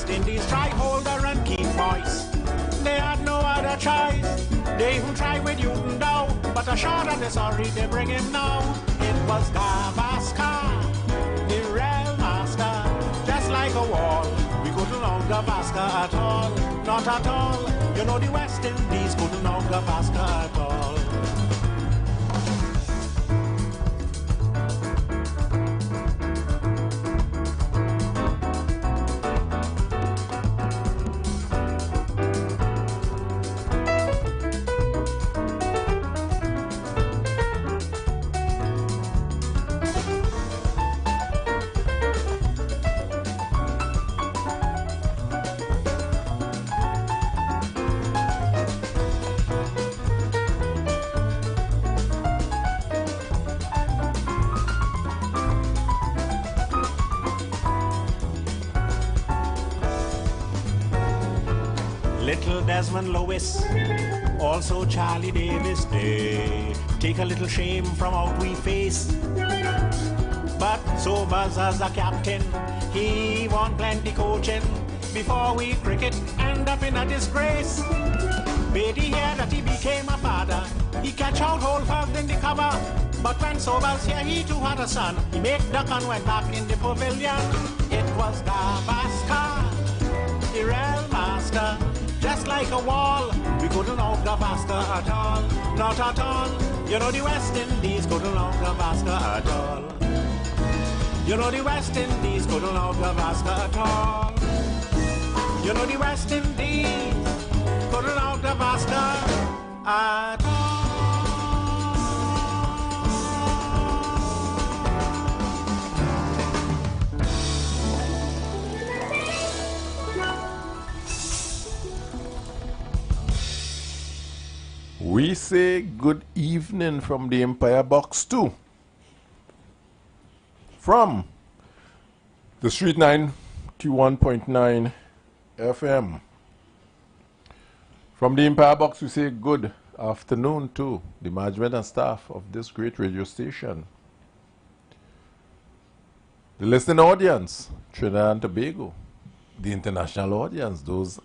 West Indies try holder and keep voice. They had no other choice. They who tried with you now, but a short of the sorry they bring him now. It was Gavaskar, the real master, just like a wall. We couldn't out Gavaskar at all, not at all. You know the West Indies couldn't out Gavaskar at all. Little Desmond Lewis, also Charlie Davis, they take a little shame from out we face. But Sobers as a captain, he won plenty coaching before we cricket end up in a disgrace. Beatty here that he became a father, he catch out whole first in the cover. But when Sobers here, he too had a son, he make duck and went back in the pavilion. It was Gavaskar, the real master, just like a wall. We couldn't out Gavaskar at all, not at all. You know the West Indies couldn't out Gavaskar at all. You know the West Indies couldn't out Gavaskar at all. You know the West Indies couldn't out Gavaskar at all. We say good evening from the Empire Box 2. From the Street 91.9 FM. From the Empire Box, we say good afternoon to the management and staff of this great radio station. The listening audience, Trinidad and Tobago. The international audience, those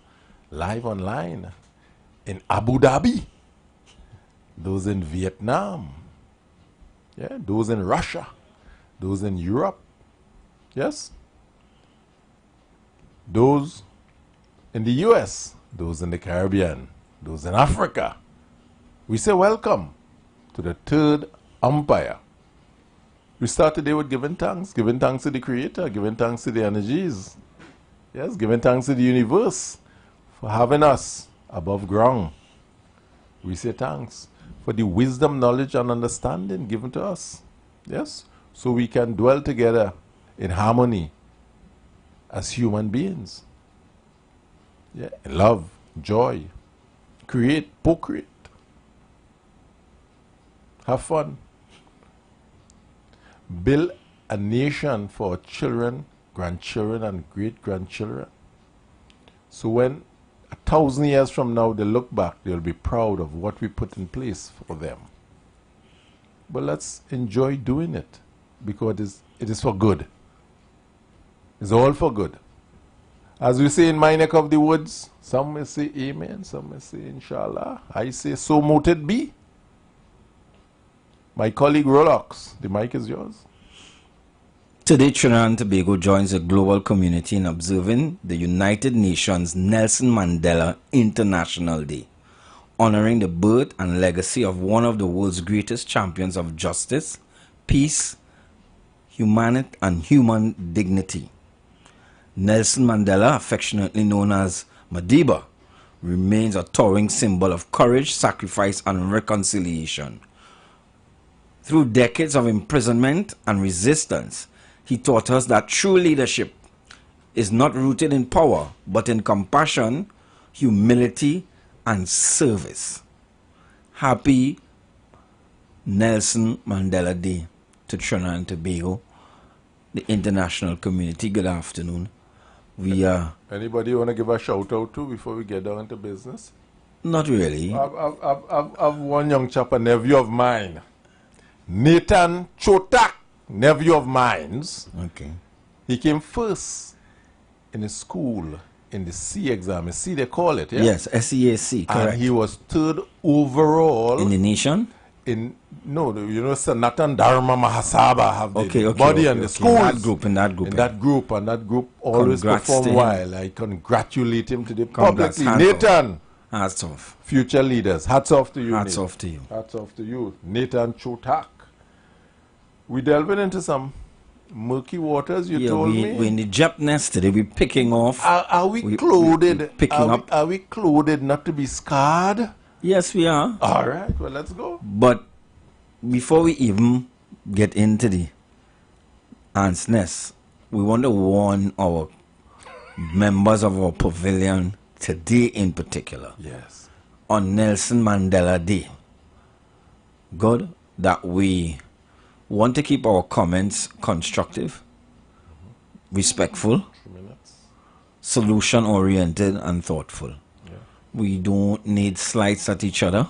live online in Abu Dhabi. Those in Vietnam, yeah, those in Russia, those in Europe, yes, those in the US, those in the Caribbean, those in Africa. We say welcome to the third umpire. We start today with giving thanks to the Creator, giving thanks to the energies, yes, giving thanks to the universe for having us above ground. We say thanks for the wisdom, knowledge, and understanding given to us. Yes? So we can dwell together in harmony as human beings. Yeah? In love, joy, create, procreate. Have fun. Build a nation for our children, grandchildren, and great-grandchildren. So when 1,000 years from now, they look back, they'll be proud of what we put in place for them. But let's enjoy doing it because it is for good. It's all for good. As we say in my neck of the woods, some may say amen, some may say inshallah. I say so mote it be. My colleague Rolox, the mic is yours. Today, Trinidad and Tobago joins the global community in observing the United Nations Nelson Mandela International Day, honoring the birth and legacy of one of the world's greatest champions of justice, peace, humanity, and human dignity. Nelson Mandela, affectionately known as Madiba, remains a towering symbol of courage, sacrifice, and reconciliation. Through decades of imprisonment and resistance, he taught us that true leadership is not rooted in power, but in compassion, humility, and service. Happy Nelson Mandela Day to Trinidad and Tobago, the international community. Good afternoon. Anybody want to give a shout out to before we get down to business? Not really. I've one young chap, a nephew of mine, Nathan Chotak, nephew of mine. Okay. He came first in his school in the C exam. C they call it, yeah? Yes, SEAC, correct. And he was third overall In the nation? No, you know, Sanatan Dharma Mahasabha have the body and the schools. In that group. And that group always perform well. I congratulate him today publicly. Hands Nathan. Hats off. Future leaders. Hats off to you. Hats off to you. Hats off to you. Nathan Chotak. We delving into some murky waters, you told me. We're in the Jap nest today. We're picking off. Are we clothed? Picking up. Are we clothed not to be scarred? Yes, we are. All right, well, let's go. But before we even get into the ants nest, we want to warn our members of our pavilion today in particular. Yes. On Nelson Mandela Day. Good, that we want to keep our comments constructive, respectful, solution-oriented, and thoughtful. Yeah. We don't need slights at each other,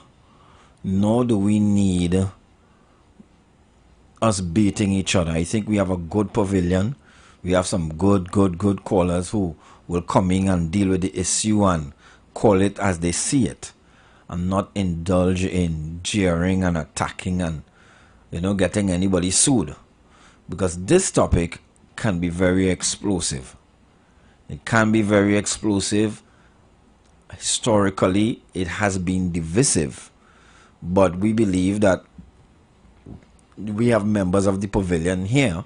nor do we need us beating each other. I think we have a good pavilion. We have some good callers who will come in and deal with the issue and call it as they see it, and not indulge in jeering and attacking and, you know, getting anybody sued. Because this topic can be very explosive. It can be very explosive. Historically, it has been divisive. But we believe that we have members of the pavilion here,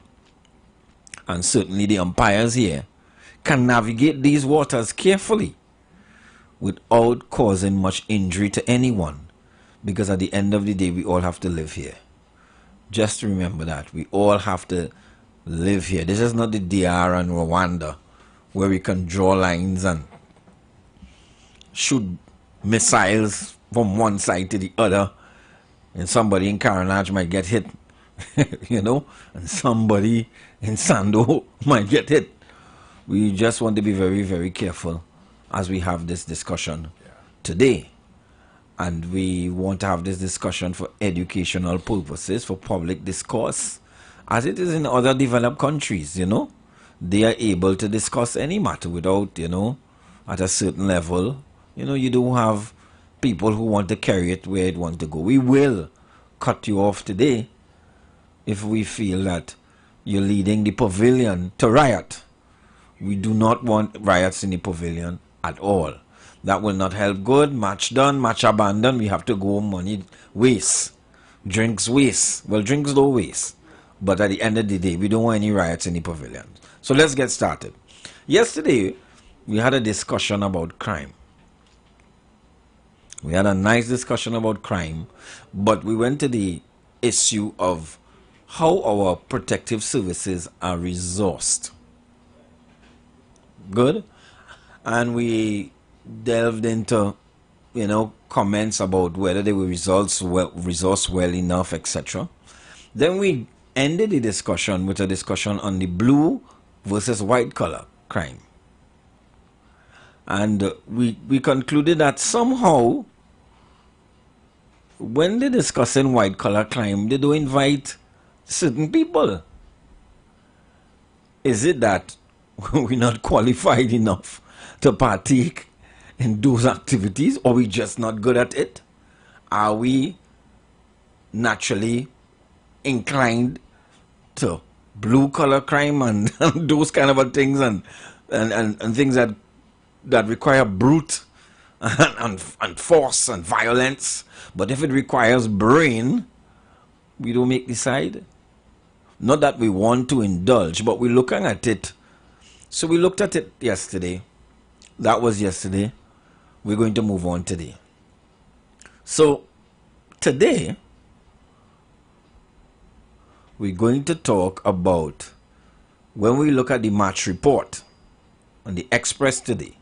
and certainly the umpires here, can navigate these waters carefully without causing much injury to anyone. Because at the end of the day, we all have to live here. Just remember that. We all have to live here. This is not the DR and Rwanda where we can draw lines and shoot missiles from one side to the other, and somebody in Karanaj might get hit, you know, and somebody in Sando might get hit. We just want to be very careful as we have this discussion today. And we want to have this discussion for educational purposes, for public discourse, as it is in other developed countries, you know. They are able to discuss any matter without, you know, at a certain level. You know, you do have people who want to carry it where it wants to go. We will cut you off today if we feel that you're leading the pavilion to riot. We do not want riots in the pavilion at all. That will not help good. Match done, match abandoned. We have to go, money waste. Drinks waste. Well, drinks don't waste. But at the end of the day, we don't want any riots in the pavilion. So let's get started. Yesterday, we had a discussion about crime. We had a nice discussion about crime, but we went to the issue of how our protective services are resourced. Good? And we delved into, you know, comments about whether they were resourced well enough, etc. Then we ended the discussion with a discussion on the blue versus white collar crime. And we concluded that somehow, when they're discussing white collar crime, they do invite certain people. Is it that we're not qualified enough to partake in those activities, or we just not good at it? Are we naturally inclined to blue collar crime and those kind of things and things that require brute and force and violence? But if it requires brain, we don't make the side. Not that we want to indulge, but we're looking at it. So we looked at it yesterday. That was yesterday. We're going to move on today. So today, we're going to talk about, when we look at the March report on the Express today,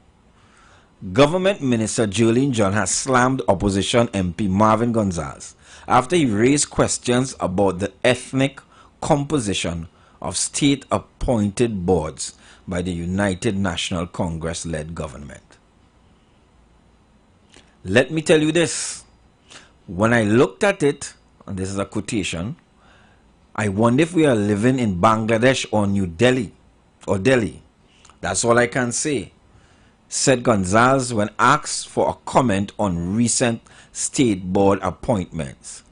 Government Minister Jolene John has slammed opposition MP Marvin Gonzalez after he raised questions about the ethnic composition of state-appointed boards by the United National Congress-led government. Let me tell you this. When I looked at it, and this is a quotation, I wonder if we are living in Bangladesh or New Delhi, or Delhi, That's all I can say, said Gonzalez when asked for a comment on recent state board appointments.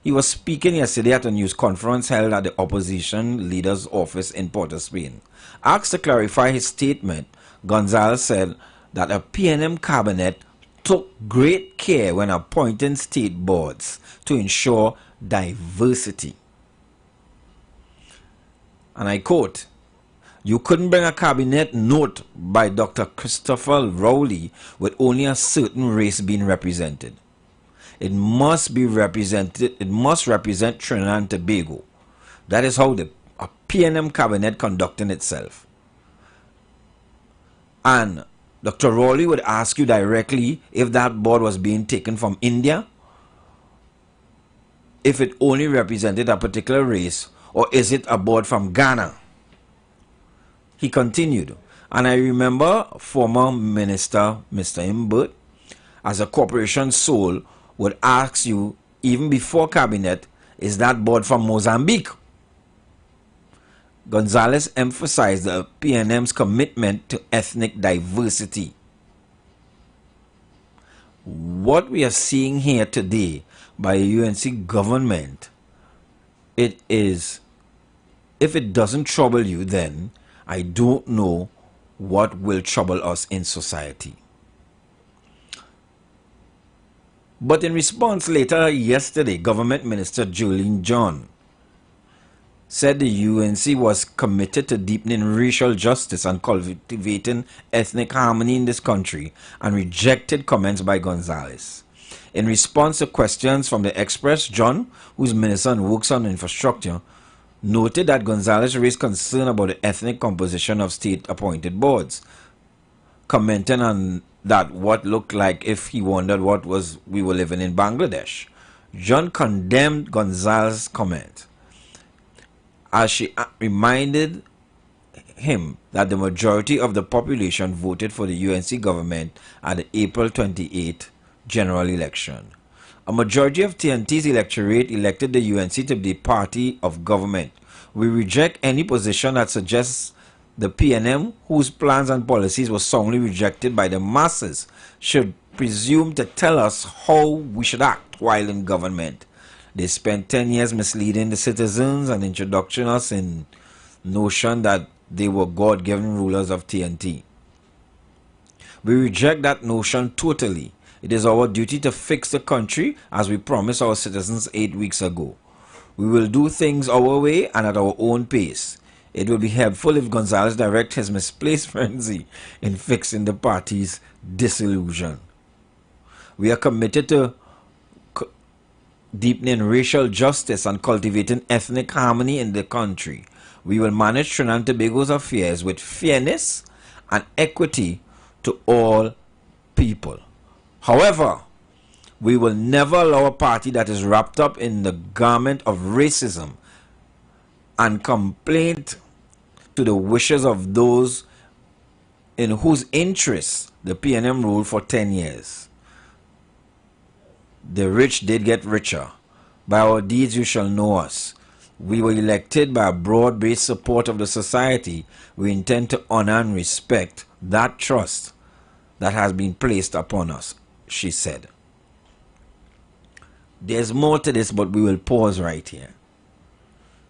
He was speaking yesterday at a news conference held at the opposition leader's office in Port of Spain. Asked to clarify his statement, Gonzalez said that a PNM cabinet took great care when appointing state boards to ensure diversity. And I quote, "You couldn't bring a cabinet note by Dr. Christopher Rowley with only a certain race being represented. It must be represented. It must represent Trinidad and Tobago. That is how a PNM cabinet conducting itself." And Dr. Rowley would ask you directly if that board was being taken from India, if it only represented a particular race, or is it a board from Ghana? He continued, and I remember former Minister Mr. Imbert, as a corporation soul, would ask you, even before cabinet, is that board from Mozambique? Gonzalez emphasized the PNM's commitment to ethnic diversity. What we are seeing here today by the UNC government, it is, if it doesn't trouble you, then I don't know what will trouble us in society. But in response later yesterday, Government Minister Jolene John said the UNC was committed to deepening racial justice and cultivating ethnic harmony in this country, and rejected comments by Gonzalez. In response to questions from the Express, John, who's Minister and works on infrastructure, noted that Gonzalez raised concern about the ethnic composition of state-appointed boards, commenting on that what looked like if he wondered what we were living in Bangladesh. John condemned Gonzalez's comment, as she reminded him that the majority of the population voted for the UNC government at the April 28 general election. A majority of TNT's electorate elected the UNC to be party of government. We reject any position that suggests the PNM, whose plans and policies were soundly rejected by the masses, should presume to tell us how we should act while in government. They spent 10 years misleading the citizens and introducing us in notion that they were God-given rulers of TNT. We reject that notion totally. It is our duty to fix the country as we promised our citizens 8 weeks ago. We will do things our way and at our own pace. It will be helpful if Gonzalez directs his misplaced frenzy in fixing the party's disillusion. We are committed to deepening racial justice and cultivating ethnic harmony in the country. We will manage Trinidad and Tobago's affairs with fairness and equity to all people. However, we will never allow a party that is wrapped up in the garment of racism and complaint to the wishes of those in whose interests the PNM ruled for 10 years. The rich did get richer. By our deeds you shall know us. We were elected by a broad-based support of the society. We intend to honor and respect that trust that has been placed upon us, she said. There's more to this, but we will pause right here.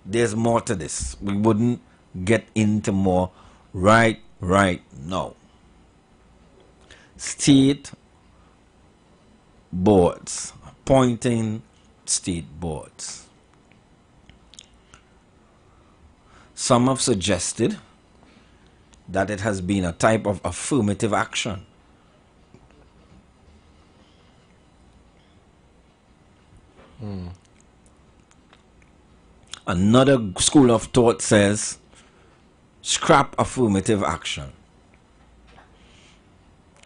There's more to this. We wouldn't get into more right now. State boards, appointing state boards. Some have suggested that it has been a type of affirmative action. Another school of thought says, scrap affirmative action.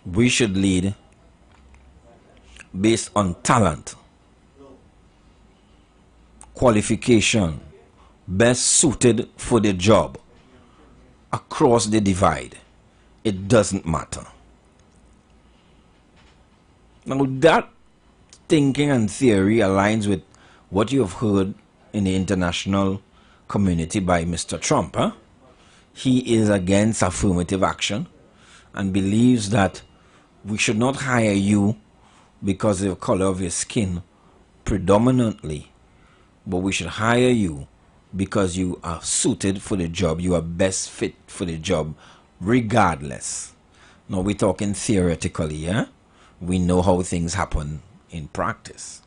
We should lead based on talent, qualification, best suited for the job, across the divide. It doesn't matter. Now that thinking and theory aligns with what you have heard in the international community by Mr. Trump. he is against affirmative action and believes that we should not hire you because of the color of your skin predominantly, but we should hire you because you are suited for the job, you are best fit for the job regardless. Now we're talking theoretically, yeah? We know how things happen in practice.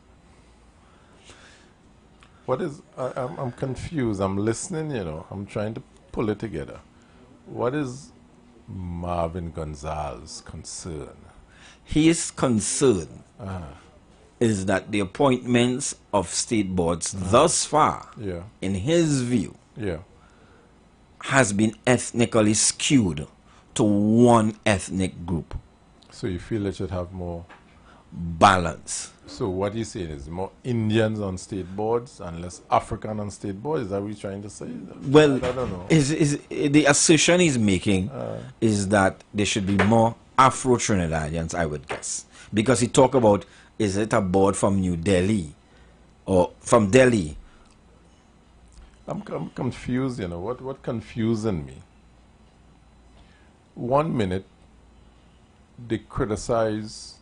What is, I'm confused. I'm listening, you know. I'm trying to pull it together. What is Marvin Gonzalez's concern? His concern is that the appointments of state boards thus far, Yeah. in his view, Yeah. has been ethnically skewed to one ethnic group. So you feel it should have more. Balance. So what you're saying is more Indians on state boards and less African on state boards? Is that what you're trying to say? Well, I don't know. The assertion he's making is that there should be more Afro-Trinidadians, I would guess. Because he talk about, is it a board from New Delhi or from Delhi? I'm confused, you know. What confusing me? 1 minute, they criticize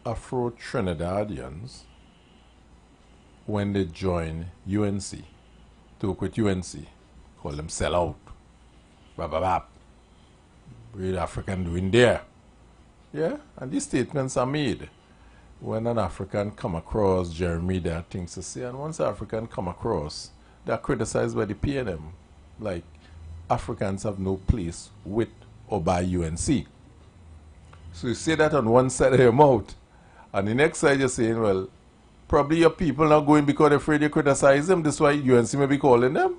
Afro-Trinidadians when they join UNC, to work with UNC, call them sell out, blah, blah, blah. Real African doing there. Yeah, and these statements are made when an African come across. Jeremy, there are things to say, and once an African come across, they are criticized by the PNM, like Africans have no place with or by UNC. So you say that on one side of your mouth, and the next side you're saying, well, probably your people not going because they're afraid you criticize them. That's why UNC may be calling them.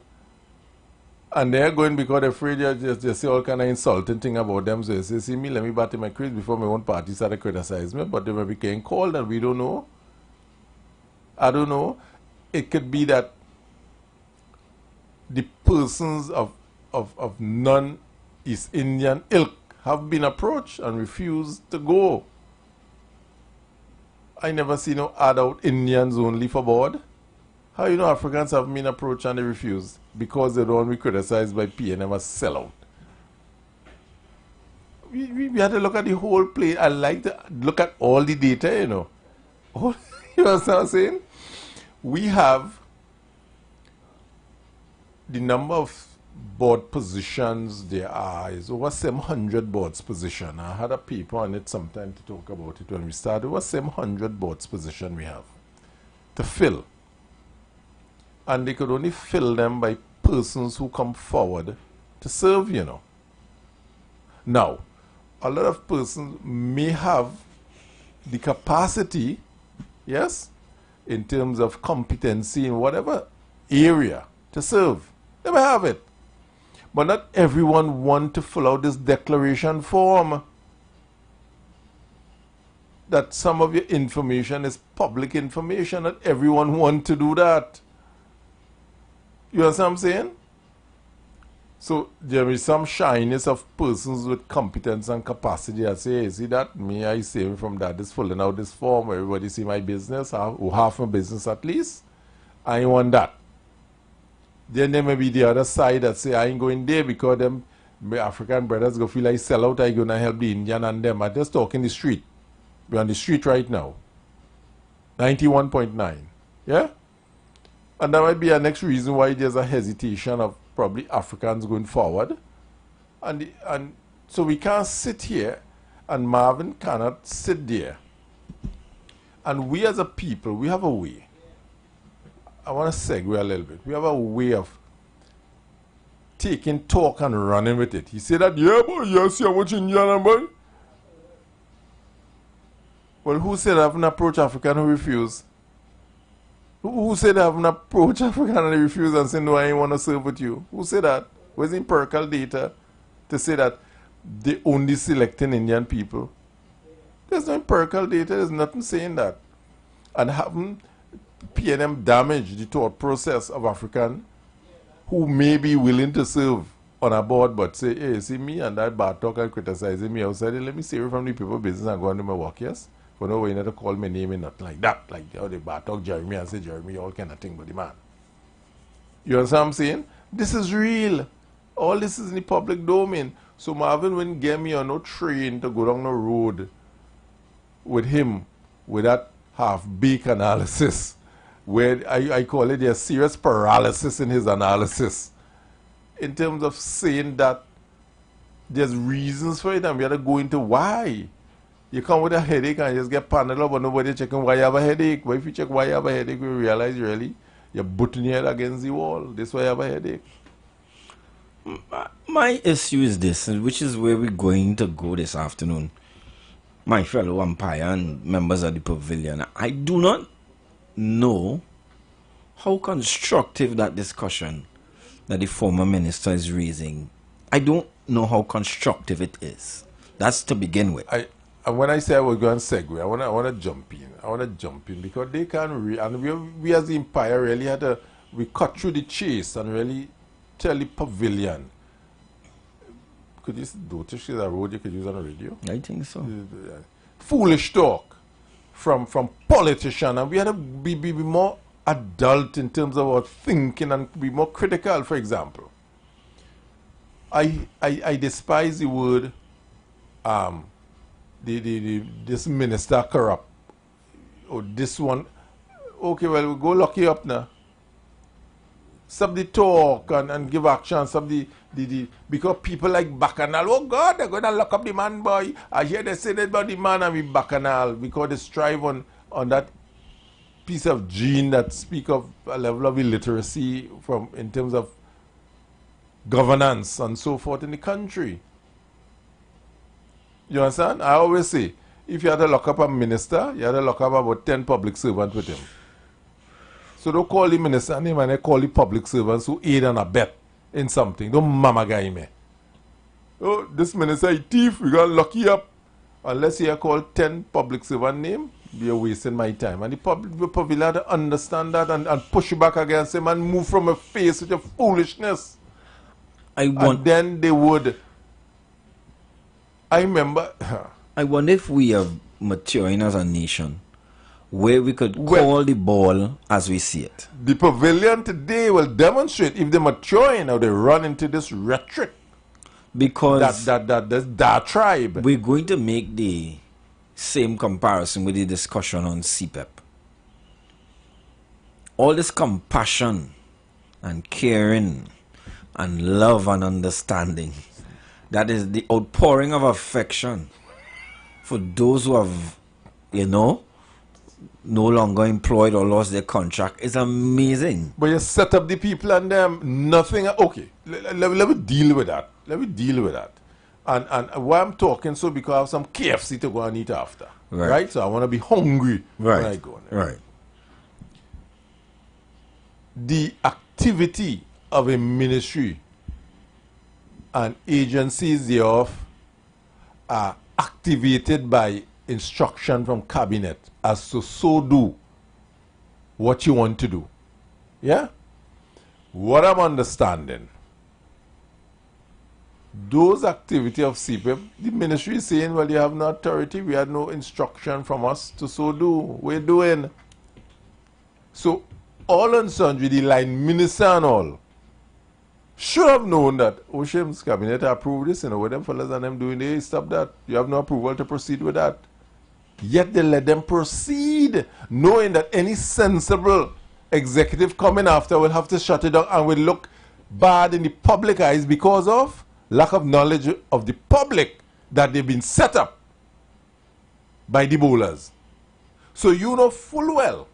And they're going because they're afraid you just say all kind of insulting thing about them. So they say, see me, let me batter my crease before my own party start to criticize me. But they may be getting called and we don't know. I don't know. It could be that the persons of non-East Indian ilk have been approached and refused to go. I never see no adult Indians only for board. How you know Africans have been approached and they refused? Because they don't want to be criticized by PNM as sellout. We have to look at the whole play. I like to look at all the data, you know. You know what I'm saying? We have the number of board positions there are is over 700 boards position. I had a paper on it sometime to talk about it when we started. Over 700 boards position we have to fill. And they could only fill them by persons who come forward to serve, you know. Now, a lot of persons may have the capacity, yes, in terms of competency in whatever area to serve. They may have it. But not everyone want to fill out this declaration form. That some of your information is public information. Not everyone want to do that. You understand what I'm saying? So there is some shyness of persons with competence and capacity that say, hey, see that? Me, I save from that. This filling out this form. Everybody see my business, or half my business at least. I want that. Then there may be the other side that say, I ain't going there because them my African brothers go feel like sell out. I gonna help the Indian and them. I just talk in the street. We're on the street right now. 91.9. Yeah? And that might be a next reason why there's a hesitation of probably Africans going forward. And so we can't sit here, and Marvin cannot sit there. And we as a people, we have a way. I want to segue a little bit. We have a way of taking talk and running with it. He said that, yeah, boy, yes, you're watching Indian, boy. Well, who said I haven't approached African who refuse? Who said I haven't approached African and they refuse and say, no, I ain't want to serve with you? Who said that? Where's the empirical data to say that they only selecting Indian people? There's no empirical data. There's nothing saying that. And haven't PNM damage the thought process of African who may be willing to serve on a board but say, hey, see me and that bad talk and criticizing me outside, let me save from the people business and go on to my work, yes? For no way not to call my name and not like that, like how they bad talk Jeremy and say Jeremy, all kind of thing but the man. You understand what I'm saying? This is real. All this is in the public domain. So Marvin wouldn't get me on no train to go down the road with him with that half-baked analysis, where I call it a serious paralysis in his analysis, in terms of saying that there's reasons for it and we have to go into why. You come with a headache and you just get paneled up, but nobody checking why you have a headache. But if you check why you have a headache, you realize really you're butting your head against the wall. This is why you have a headache. My issue is this, which is where we're going to go this afternoon. My fellow umpire and members of the pavilion, I do not know how constructive that discussion that the former minister is raising. I don't know how constructive it is. That's to begin with. And when I say I was going to segue, I want to jump in. I want to jump in because they can and we as the umpire really had to, we cut through the chase and really tell the pavilion. Could you notice a road you could use on the radio? I think so. Foolish talk from politicians, and we had to be more adult in terms of our thinking and be more critical. For example, I despise the word this minister corrupt or this one. Okay, well, we'll go lock you up now. Stop the talk and give action. Stop the because people like Bacchanal, oh God, they're going to lock up the man, boy. I hear they say that about the man and the Bacchanal because they strive on that piece of gene that speak of a level of illiteracy in terms of governance and so forth in the country. You understand? I always say, if you had to lock up a minister, you had to lock up about 10 public servants with him. So don't call the minister name and they call the public servants who aid and abet in something. Don't mama guy me. Oh, this minister is thief, we got to lock you up. Unless you call 10 public servant name, you're wasting my time. And the pavilion had to understand that and push you back against him and move from a face with your foolishness. And then they would. I remember. I wonder if we are maturing as a nation, where we could call the ball as we see it. The pavilion today will demonstrate if they're maturing or they run into this rhetoric. Because that tribe. We're going to make the same comparison with the discussion on CPEP. All this compassion and caring and love and understanding, that is the outpouring of affection for those who have, no longer employed or lost their contract, is amazing. But you set up the people and them, nothing. Okay, let me deal with that. Let me deal with that. And why I'm talking so because I have some KFC to go and eat after. Right? So I want to be hungry when I go there. Right. The activity of a ministry and agencies thereof are activated by instruction from cabinet as to so do what you want to do. Yeah? What I'm understanding, those activity of CPEP, the ministry is saying, well, you have no authority, we had no instruction from us to so do. We're doing. So all and sundry, the line minister and all, should have known that Oshim's cabinet approved this, what them fellas and them doing, they stop that. You have no approval to proceed with that. Yet they let them proceed, knowing that any sensible executive coming after will have to shut it down and will look bad in the public eyes because of lack of knowledge of the public that they've been set up by the bowlers. So you know full well,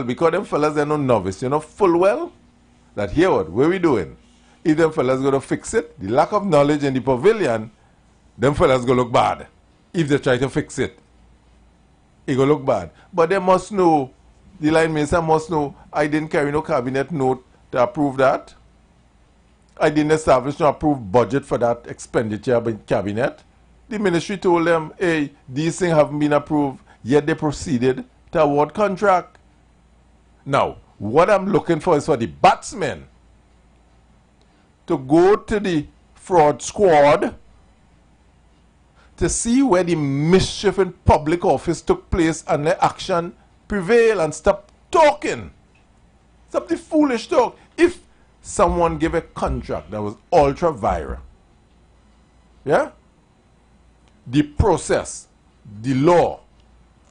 because them fellas are no novice, you know full well that here where we doing? If them fellas going to fix it, the lack of knowledge in the pavilion, them fellas going to look bad. If they try to fix it, it going to look bad. But they must know, the line minister must know, I didn't carry no cabinet note to approve that. I didn't establish no approved budget for that expenditure by cabinet. The ministry told them, hey, these things haven't been approved, yet they proceeded to award contract. Now, what I'm looking for is for the batsmen to go to the fraud squad to see where the mischief in public office took place and let action prevail and stop talking. Stop the foolish talk. If someone gave a contract that was ultra viral. Yeah? The process, the law,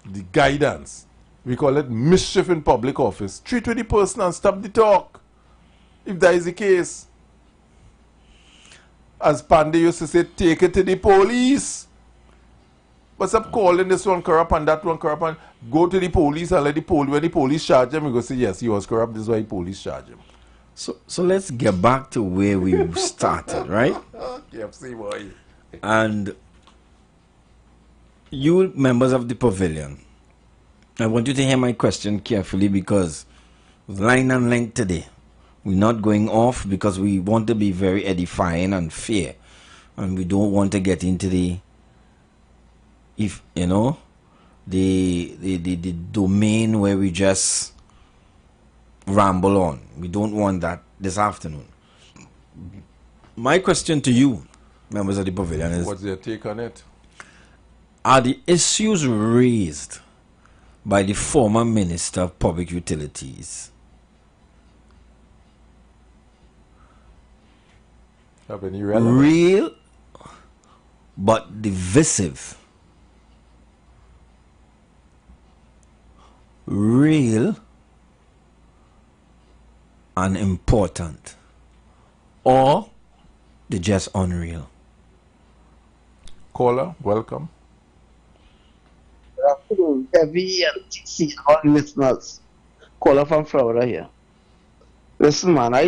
the guidance, we call it mischief in public office. Treat with the person and stop the talk. If that is the case. As Pandey used to say, take it to the police. But stop calling this one corrupt and that one corrupt and go to the police and let the police, when the police charge him, you go say, yes, he was corrupt, this is why the police charge him. So let's get back to where we started, right? KFC boy. And you members of the pavilion, I want you to hear my question carefully, because with line and length today, we're not going off because we want to be very edifying and fair, and we don't want to get into the, if you know, the domain where we just ramble on. We don't want that this afternoon. My question to you, members of the pavilion, is: what's your take on it? Are the issues raised by the former Minister of Public Utilities have any relevance? real but divisive? Real and important, or they're just unreal? Caller, welcome. Good afternoon, Heavy and TC, all listeners. Caller from Florida here. Listen, man, I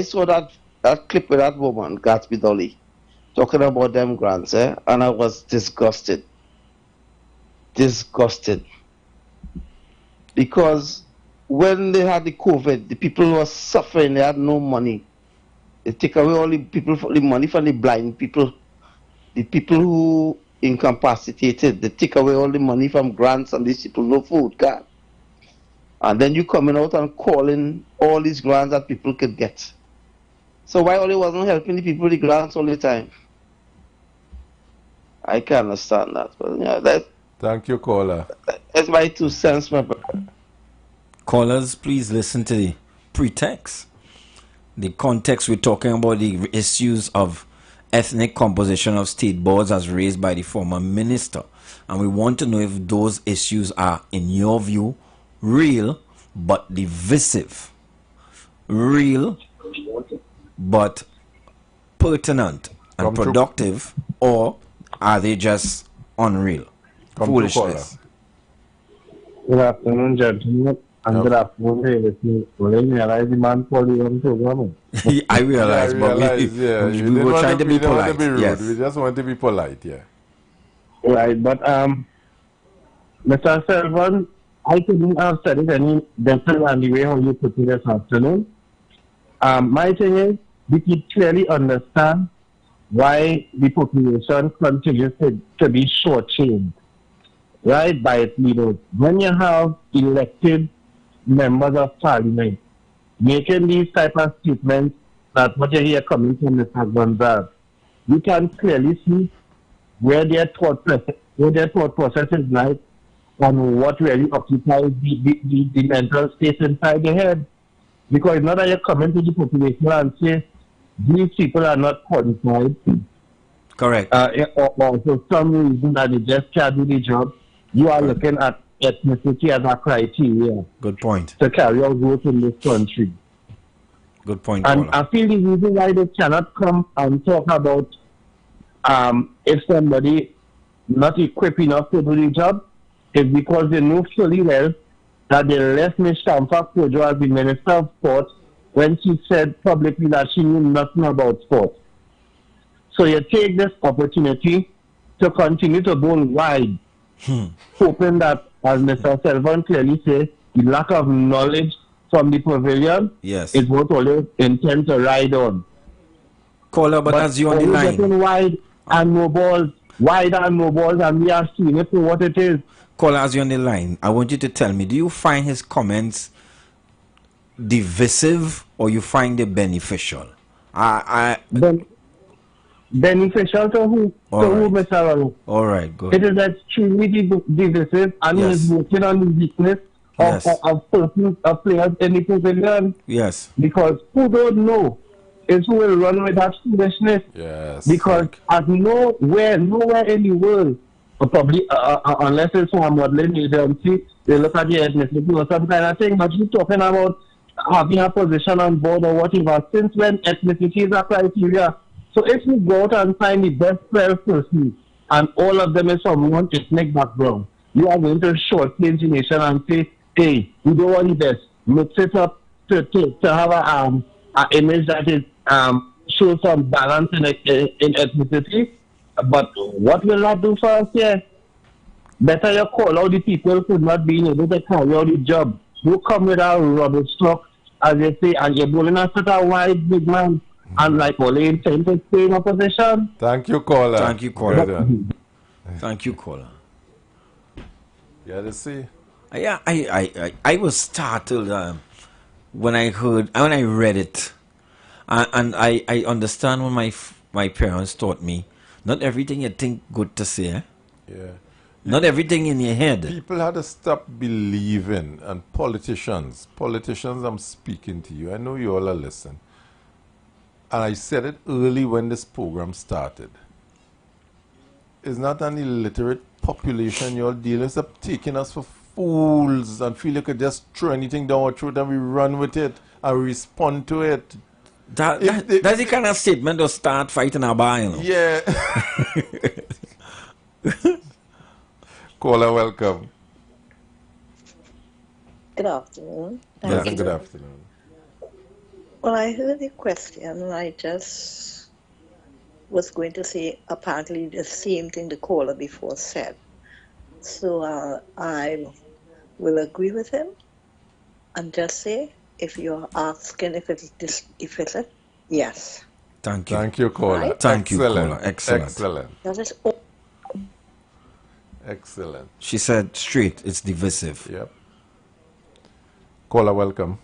saw that clip with that woman, Gatsby Dolly, talking about them grants, and I was disgusted. Because when they had the COVID, the people were suffering, they had no money. They take away all the money from the blind people, the people who incapacitated. They take away all the money from grants, and these people no food, God. And then you coming out and calling all these grants that people could get. So why only wasn't helping the people with the grants all the time? I can't understand that. But yeah, Thank you, caller. that's my 2 cents, my brother. Callers, please listen to the pretext. The context, we're talking about the issues of ethnic composition of state boards as raised by the former minister. And we want to know if those issues are, in your view, real but divisive. Real but pertinent and productive, or are they just unreal? Foolishness. Good afternoon, gentlemen. And good afternoon, ladies. Well, I realize the man called you on program. I realize, but we were trying to be polite. Yes. We just want to be polite, yeah. Right, but Mr. Selvon, I couldn't have said it any better than the way how you put it this afternoon. My thing is, we can clearly understand why the population continues to be shortchanged, right, by its leaders. When you have elected members of parliament making these type of statements, that what you hear coming from Mr. Gonzalez, you can clearly see where their thought process is like, and what really occupies the mental space inside the head. Because it's not that you're coming to the population and say these people are not qualified. Correct. Or for some reason that they just can't do the job. You are looking at ethnicity as a criteria. Good point. To carry out growth in this country. Good point. And Paula. I feel the reason why they cannot come and talk about if somebody not equipped enough to do the job is because they know fully well that they left Ms. Shamfa Kojo as the Minister of Sport when she said publicly that she knew nothing about sport. So you take this opportunity to continue to go wide, hoping that, as Mr. Selvon clearly said, the lack of knowledge from the pavilion is what always intend to ride on. Caller, but as you on the line. Getting wide and no balls, and we are seeing it for what it is. Caller, as you on the line, I want you to tell me, do you find his comments divisive or you find it beneficial? Beneficial to who? Who, Mr. Ronald? All right, good. It is extremely divisive, and he is working on the weakness Yes. of players in the pavilion. Yes. Because who don't know is who will run with that foolishness. Yes. Because at nowhere in the world, or probably unless it's some modeling agency, they look at the ethnicity or some kind of thing. But you're talking about having a position on board or whatever. Since when ethnicity is a criteria? So if you go out and find the best 12 persons, and all of them is from one ethnic background, you are going to shortchange the nation and say, hey, we don't want the best. Mix it up to have an image that is shows some balance in ethnicity. But what will that do for us here? Better you call out the people who not being able to carry out the job. You come with a rubbish truck, as they say, and you're bowling a such a wide big man. And like only intend to stay in opposition. Thank you, caller. Thank you, caller. Thank you, caller. Yeah, let's see. Yeah, I was startled when I read it, and I understand when my parents taught me, not everything you think good to say. Eh? Yeah. Not everything in your head. People had to stop believing, and politicians, I'm speaking to you. I know you all are listening. And I said it early when this program started. It's not an illiterate population you're dealing with. Stop taking us for fools and feel you could just throw anything down our throat and we run with it and respond to it. That's the kind of statement to start fighting a bar, you know. Yeah. Caller, welcome. Good afternoon. Yes, good afternoon. Well, I heard the question and I just was going to say apparently the same thing the caller before said. So I will agree with him and just say if you're asking if it's a yes. Thank you. Thank you, caller. Right? Thank you, Excellent. caller. Excellent. Excellent. That is all. Excellent. She said straight, it's divisive. Yep. Caller, welcome.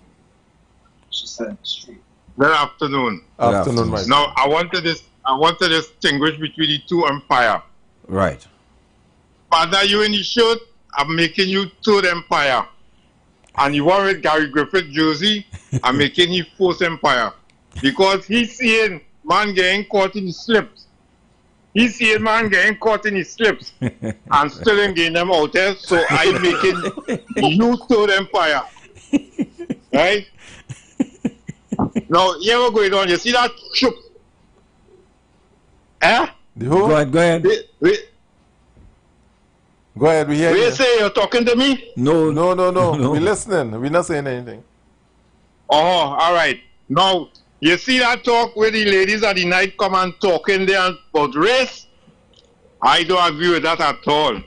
Good afternoon. Afternoon, my Now I want to distinguish between the two empire. Right. Father, you in the shirt, I'm making you third empire. And you want with Gary Griffith jersey, I'm making you fourth empire. Because he's seeing man getting caught in the slips. He's seeing man getting caught in his slips and still ain't getting them out there. So I'm making you third empire. Right? Now, here we're going on. You see that troop? Eh? The who? Go ahead. Go ahead, we hear You you. say you're talking to me? No. We're listening. We're not saying anything. Oh, all right. Now, you see that talk where the ladies at the night come and talking there about race? I don't agree with that at all.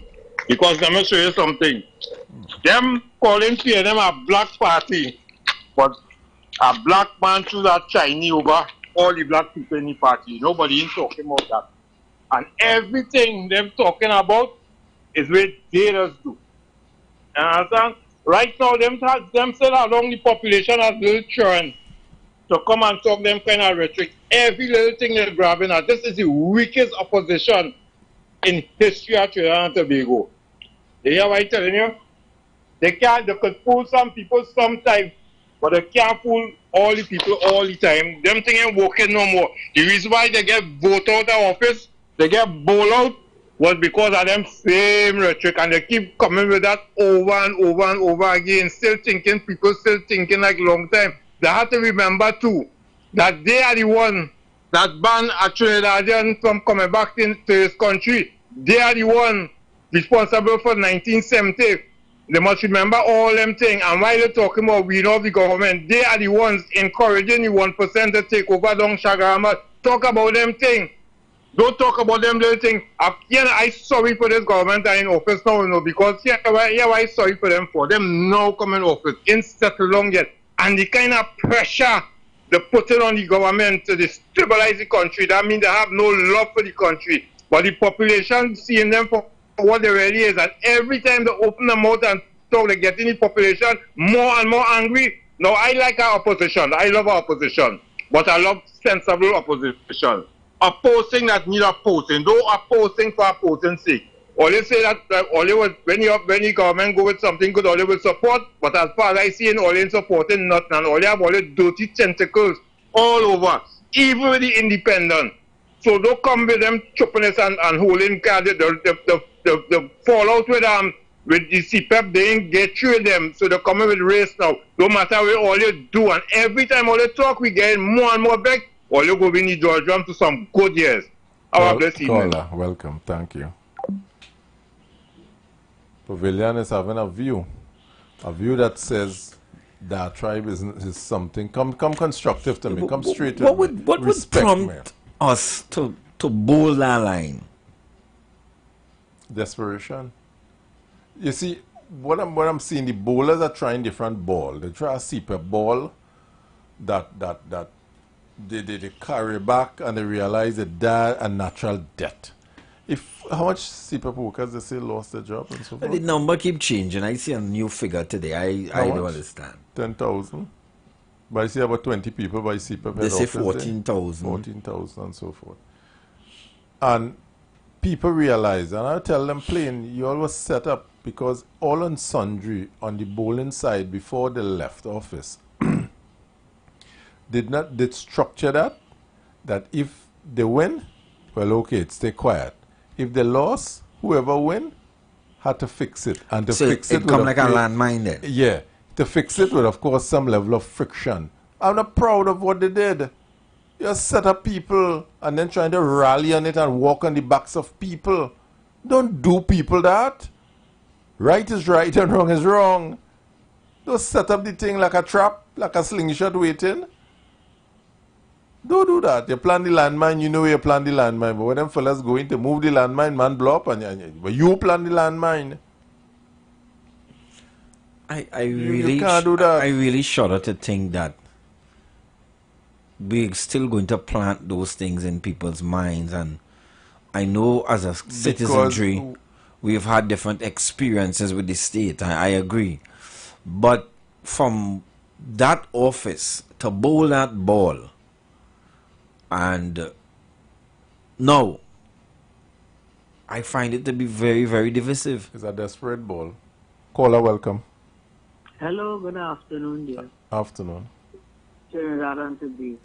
Because let me show you something. Them calling for them a black party. But a black man threw that Chinese over all the black people in the party. Nobody ain't talking about that. And everything them talking about is what they just do. And understand? Right now, them still along the population as little children to come and talk them kind of rhetoric. Every little thing they're grabbing at. This is the weakest opposition in history of Trinidad and Tobago. You hear what I'm telling you? They could fool some people sometimes, but they can't fool all the people all the time. Them things ain't working no more. The reason why they get voted out of office, they get bowled out, was because of them same rhetoric, and they keep coming with that over and over and over again, people still thinking like long time. They have to remember too, that they are the one that banned a Trinidadian from coming back into this country. They are the one responsible for 1970. They must remember all them things. And while they're talking about we know the government, they are the ones encouraging the 1% to take over down Shagarama. Talk about them things. Don't talk about them little things. I'm sorry for this government that in office now, you know, because here I'm sorry for them for. Them now come in office, ain't settled long yet. And the kind of pressure they putting on the government to destabilize the country, that means they have no love for the country. But the population seeing them for what they really is, and every time they open their mouth and talk, they getting the population more and more angry. Now, I like our opposition. I love our opposition. But I love sensible opposition. Opposing that need opposing. Don't opposing for opposing's sake. always say that always when the government go with something good, always will support. But as far as I see, always supporting nothing, and always have always dirty tentacles all over, even with the independent. So don't come with them chopping us and holding cards. The fallout with the CPEP, they ain't get through them. So they're coming with race now. No matter what all you do, and every time all you talk, we get more and more back. All you go in the Georgia to some good years. Have a blessed evening. Caller, welcome. Thank you. Pavilion is having a view that says that tribe is something. Come constructive to me. Come straight to me. What would prompt us to bowl that line? Desperation. You see, what I'm seeing, the bowlers are trying different ball. They try a CPEP ball that they carry back, and they realize they die a natural death. How much CPEP workers they say lost their job and so forth? The number keep changing. I see a new figure today. I don't understand. 10,000. But I see about 20 people by CPEP. They say 14,000. 14,000 and so forth. And people realize, and I tell them plain, you always set up, because all and sundry on the bowling side before they left office did structure that if they win, well, okay, stay quiet. If they lost, whoever win had to fix it. And to fix it come like a landmine then. Yeah. To fix it with, of course, some level of friction. I'm not proud of what they did. You set up people and then trying to rally on it and walk on the backs of people. Don't do people that. Right is right and wrong is wrong. Don't set up the thing like a trap, like a slingshot waiting. Don't do that. You plan the landmine, you know you plan the landmine. But when them fellas going to move the landmine, man blow up, but you plan the landmine. I really you can't do that. I really shudder to think that we're still going to plant those things in people's minds. And I know as a citizenry, we've had different experiences with the state. I agree. But from that office to bowl that ball, and now I find it to be very, very divisive. It's a desperate ball. Caller, welcome. Hello, good afternoon, dear. Afternoon. Trinidad and Tobago.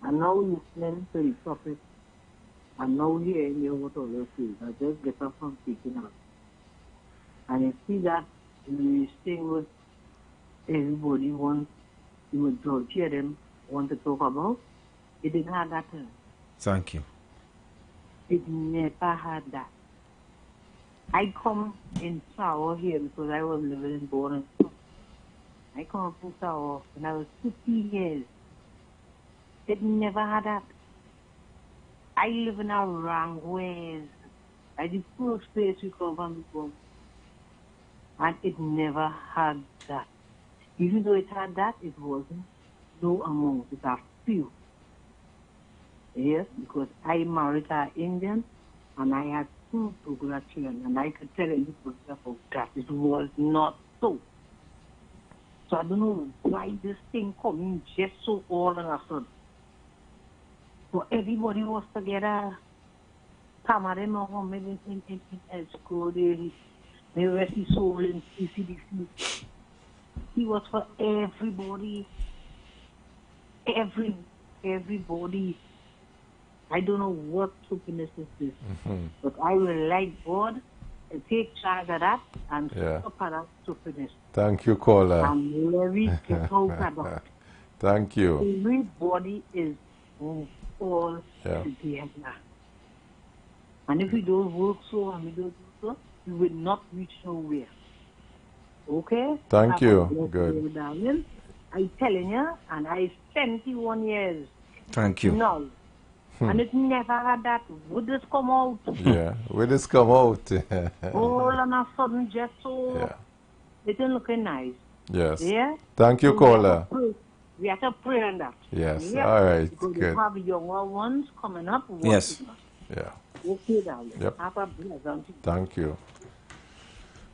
I'm now listening to the topic. I'm now hearing you what all you say. I just get up from speaking out. And you see that the thing was everybody wants, the majority of them want to talk about. It didn't have that. Thank you. It never had that. I come in Sour here because I was living in Born. I come from Sour when I was 50 years. It never had that. I live in a wrong ways. I the first place we come from before. And it never had that. Even though it had that, it wasn't no amount. It's a few. Yes, because I married an Indian and I had 2 children, and I could tell you about that. It was not so. So I don't know why this thing coming just so all of a sudden. So everybody was together. Tamare Mohammed in school, they rest his soul in CCDC. He was for everybody. Everybody. I don't know what stupidness is this, but I will like God and take charge of that and stop at that stupidness. Thank you, caller. And Larry get out of that. Thank you. Everybody is all together. And if we don't work so and we don't do so, we will not reach nowhere. Okay? Thank you. Good. Darling. I'm telling you, and I 71 years. Thank you. No. And it never had that. Would this come out? Yeah, would this come out? All on a sudden, just so it ain't looking nice. Yes. Yeah? Thank you, caller. We have to pray on that. Yes. All right. Because good. we have younger ones coming up. Yes. Yeah. Okay, darling. Yep. Have a blessed. Thank you.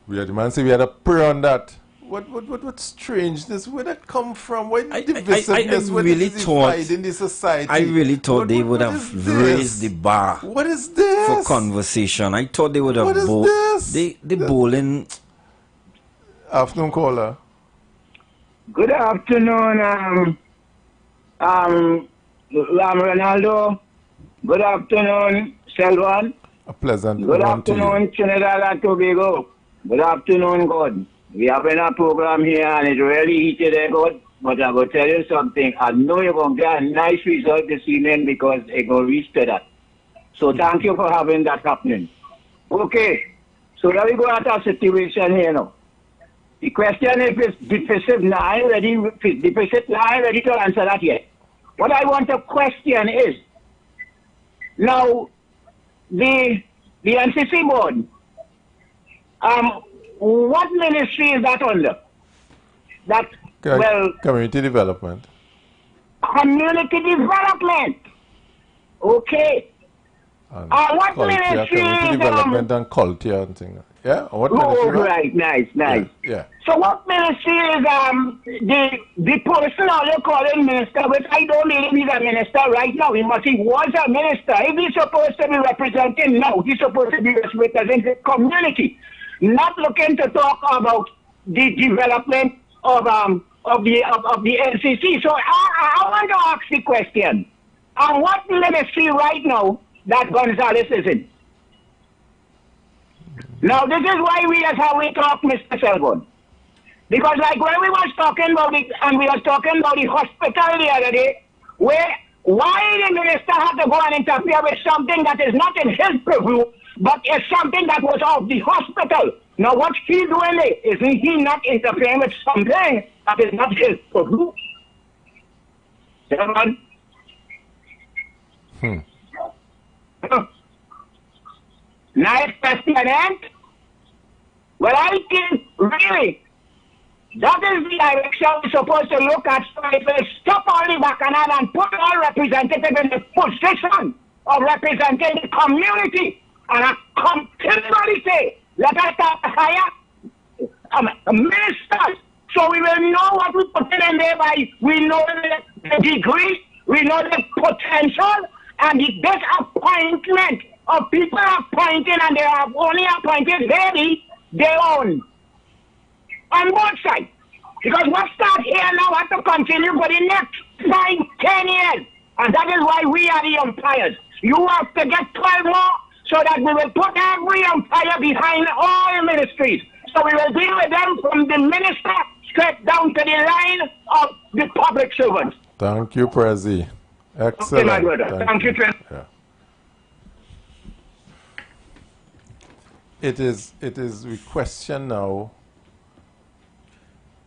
We had the man say we had a prayer on that. What strangeness? Where that come from? Why I divisiveness? Where really this thought divide in the society? I really thought they would what have is this? raised the bar What is this? for conversation. I thought they would have What is this? the bowling. Afternoon caller. Good afternoon, Ronaldo. Good afternoon, Selvan. A pleasant Good one to you. afternoon, Trinidad and Tobago. Good afternoon, God. We having a program here and it's really heated there, God. But I'm going to tell you something. I know you're going to get a nice result this evening because it's going to reach to that. So thank you for having that happening. Okay. So let me go at our situation here now. The question is deficit. Now I'm ready to answer that yet. What I want to question is, now, the NCC board, what ministry is that under? That, well... Community development. Community development. Okay. And What culture, ministry community is... development and culture and things. Yeah? What Oh, ministry? right, nice. Yeah. So what ministry is the person all you call him minister, which I don't believe he's a minister right now. He was a minister. If he's supposed to be representing now, he's supposed to be representing the community, not looking to talk about the development of the NCC. So I want to ask the question: what ministry right now that Gonzalez is in? Now, this is why we are how we talk, Mr. Selvan. Because like when we was talking about it, and we was talking about the hospital the other day, why the minister had to go and interfere with something that is not in his purview, but is something that was of the hospital. Now, what's he doing there? Isn't he not interfering with something that is not his purview? Selvan? Nice question, eh? Well, I think, really, that is the direction we're supposed to look at. So it will stop all the bacchanal and put all representatives in the position of representing the community. And I continually say, let us hire ministers so we will know what we put in there by, we know the degree, we know the potential, and the disappointment of people appointing, and they have only appointed their own on both sides. Because what starts here now has to continue for the next 5, 10 years. And that is why we are the umpires. You have to get 12 more so that we will put every umpire behind all ministries. So we will deal with them from the minister straight down to the line of the public servants. Thank you, Prezi. Excellent. Okay, my brother. Thank you, Trent. Yeah. It is we question now.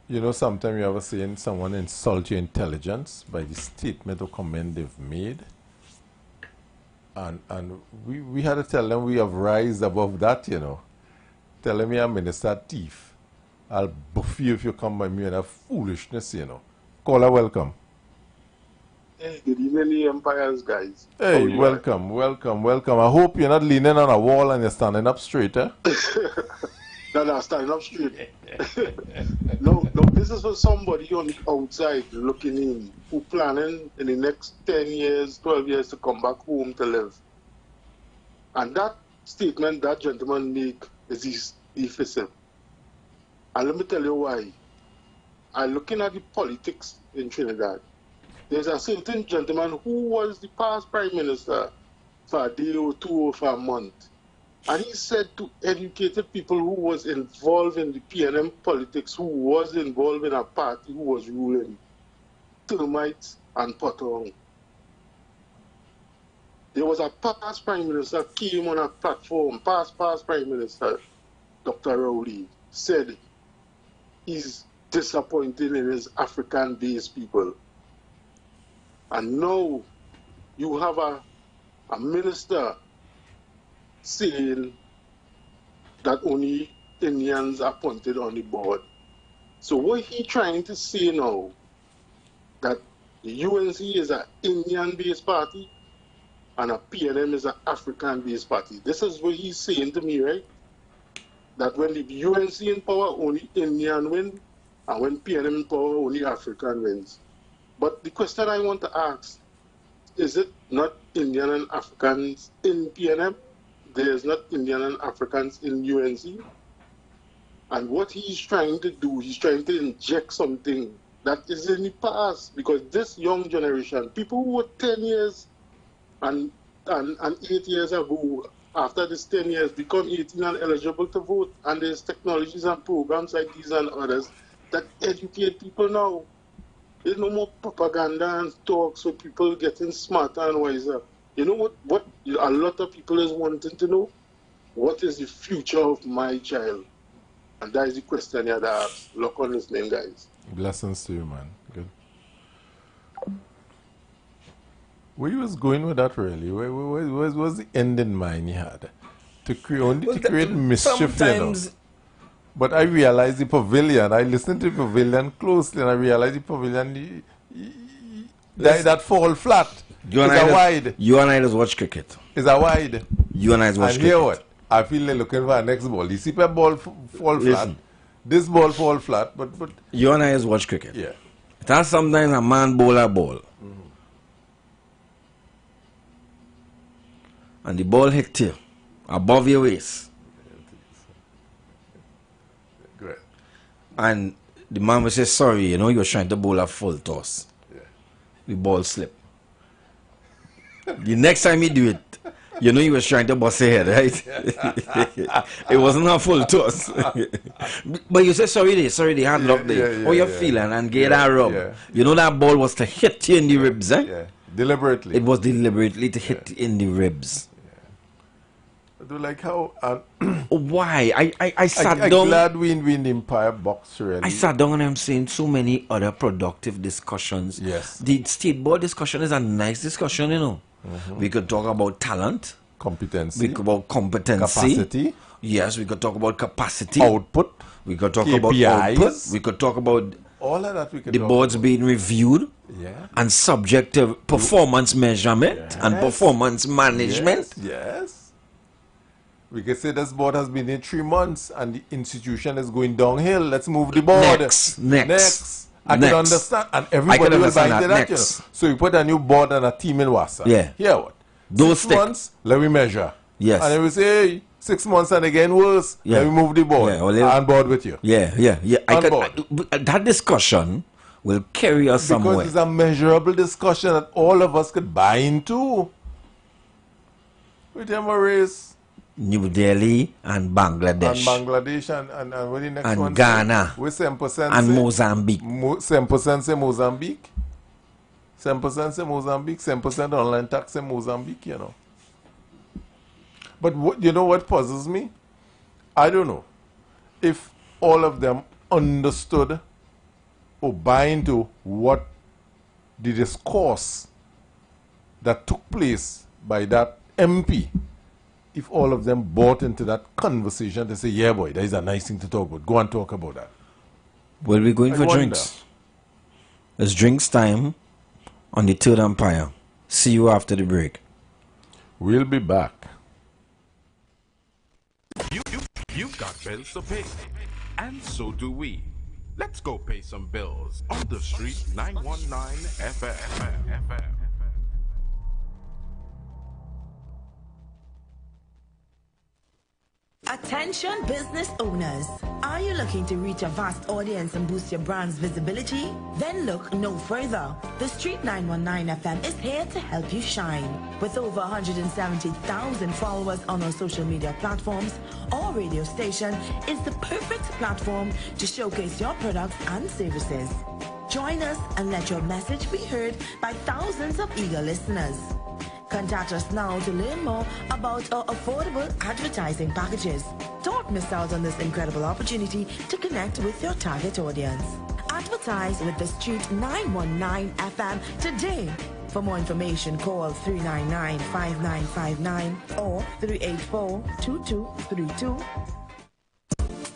You know, sometimes you ever seen someone insult your intelligence by the statement or comment they've made. And we had to tell them we have rise above that, you know. Tell them you're a minister thief. I'll buff you if you come by me and have foolishness, you know. Caller, welcome. Hey, good evening, Empires, guys. Hey, welcome. I hope you're not leaning on a wall and you're standing up straight, eh? No, standing up straight. No, this is for somebody on the outside looking in, who planning in the next 10 years, 12 years to come back home to live. And that statement that gentleman make is deficient. And let me tell you why. I'm looking at the politics in Trinidad. There's a certain gentleman who was the past prime minister for a day or two or for a month. And he said to educated people who was involved in the PNM politics, who was involved in a party who was ruling, termites and potong. There was a past prime minister came on a platform, past prime minister, Dr. Rowley, said he's disappointed in his African-based people. And now you have a minister saying that only Indians are appointed on the board. So what he trying to say now, that the UNC is an Indian-based party and a PNM is an African-based party. This is what he's saying to me, right? That when the UNC in power, only Indian win, And when PNM in power, only African wins. But the question I want to ask, is it not Indian and Africans in PNM? There's not Indian and Africans in UNC? And what he's trying to do, he's trying to inject something that is in the past. Because this young generation, people who were 10 years and 8 years ago, after this 10 years, become 18 and eligible to vote. And there's technologies and programs like these and others that educate people now. There's no more propaganda and talk, so people getting smarter and wiser. You know what a lot of people is wanting to know? What is the future of my child? And that is the question you had to ask. Look on his name, guys. Blessings to you, man. Good. Where you was going with that, really? Where was the end in mind he had? To create mischief, sometimes, you know? But I realized the pavilion. I listened to the pavilion closely, and I realized the pavilion, that fall flat. You and I just watch cricket. It's a wide. You and I just watch cricket. And hear what? I feel like looking for a next ball. You see that ball fall flat. This ball fall flat, but you and I just watch cricket. Yeah. That's sometimes a man bowl a ball. Mm-hmm. And the ball hit you above your waist. Great. And the man will say, sorry, you know, you're trying to bowl a full toss. Yeah. The ball slip. The next time you do it, you know he was trying to bust your head, right? It wasn't a full toss. But you say, sorry, they had luck there. How you feeling? And get that rub. Yeah. You know that ball was to hit you in the ribs, eh? Yeah. Deliberately. It was deliberately to hit in the ribs. I do like how... Why? I sat down... I'm glad we in the Empire box, really. I sat down and I'm seeing so many other productive discussions. Yes. The state board discussion is a nice discussion, you know. Mm-hmm. We could talk about talent. Competency. We could talk about competency. Capacity. Yes, we could talk about capacity. Output. We could talk KPIs. about output. We could talk about all of that. We could the boards being reviewed. Yeah. And subject to performance measurement. Yes. And performance management. Yes. We could say this board has been in 3 months and the institution is going downhill. Let's move the board. Next. I can understand, and everybody will buy into that, you know. So you put a new board and a team in Wassa. Yeah. Here what? Those 6 months, let me measure. Yes. And then we say, hey, 6 months and again worse, let me move the board. Yeah, on board with you. Yeah. That discussion will carry us somewhere. Because it's a measurable discussion that all of us could buy into. With them a race. New Delhi and Bangladesh. And Bangladesh and what the next and one? Ghana. With 7% and Mozambique. 7% say Mozambique. 7% say Mozambique. 7% online tax in Mozambique, you know. But you know what puzzles me? I don't know if all of them understood or buy into what the discourse that took place by that MP. If all of them bought into that conversation, they say, yeah, boy, that is a nice thing to talk about. Go and talk about that. Well, we're going for drinks. It's drinks time on the Third Empire. See you after the break. We'll be back. You've got bills to pay, and so do we. Let's go pay some bills on the street 919 FM. Attention business owners. Are you looking to reach a vast audience and boost your brand's visibility? Then look no further. The Street 919 FM is here to help you shine. With over 170,000 followers on our social media platforms, our radio station is the perfect platform to showcase your products and services. Join us and let your message be heard by thousands of eager listeners. Contact us now to learn more about our affordable advertising packages. Don't miss out on this incredible opportunity to connect with your target audience. Advertise with the Street 919 FM today. For more information, call 399-5959 or 384-2232.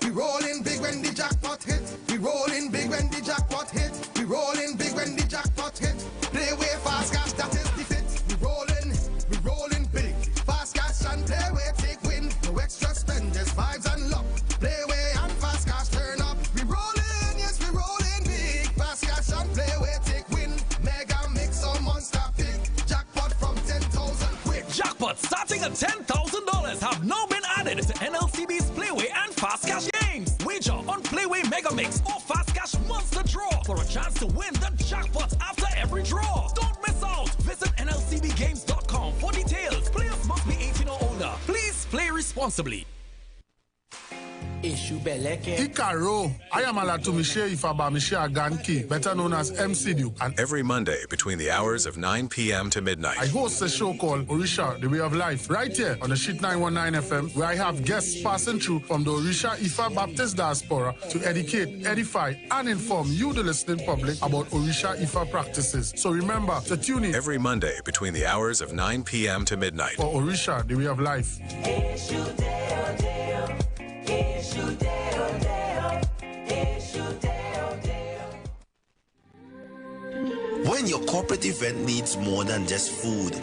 We rollin' big when the jackpot hit. We rollin' big when the jackpot hit. We rollin' big when the jackpot hit. Play way fast cash, that is the fit. We rollin' big. Fast cash and play way take win. No extra spend, just vibes and luck. Play way and fast cash turn up. We rollin', yes we rollin'. jackpots starting at $10,000 have now been added to NLCB's Playway and Fast Cash games. Wager on Playway Mega Mix or Fast Cash Monster Draw for a chance to win the jackpot after every draw. Don't miss out. Visit NLCBgames.com for details. Players must be 18 or older. Please play responsibly. Ikaro, I am Alatumishe Ifabamishe Aganki, better known as MC. And every Monday between the hours of 9 p.m. to midnight, I host a show called Orisha, The Way of Life, right here on the Street 919 FM, where I have guests passing through from the Orisha Ifa Baptist Diaspora to educate, edify, and inform you, the listening public, about Orisha Ifa practices. So remember to tune in every Monday between the hours of 9 p.m. to midnight for Orisha, The Way of Life. When your corporate event needs more than just food,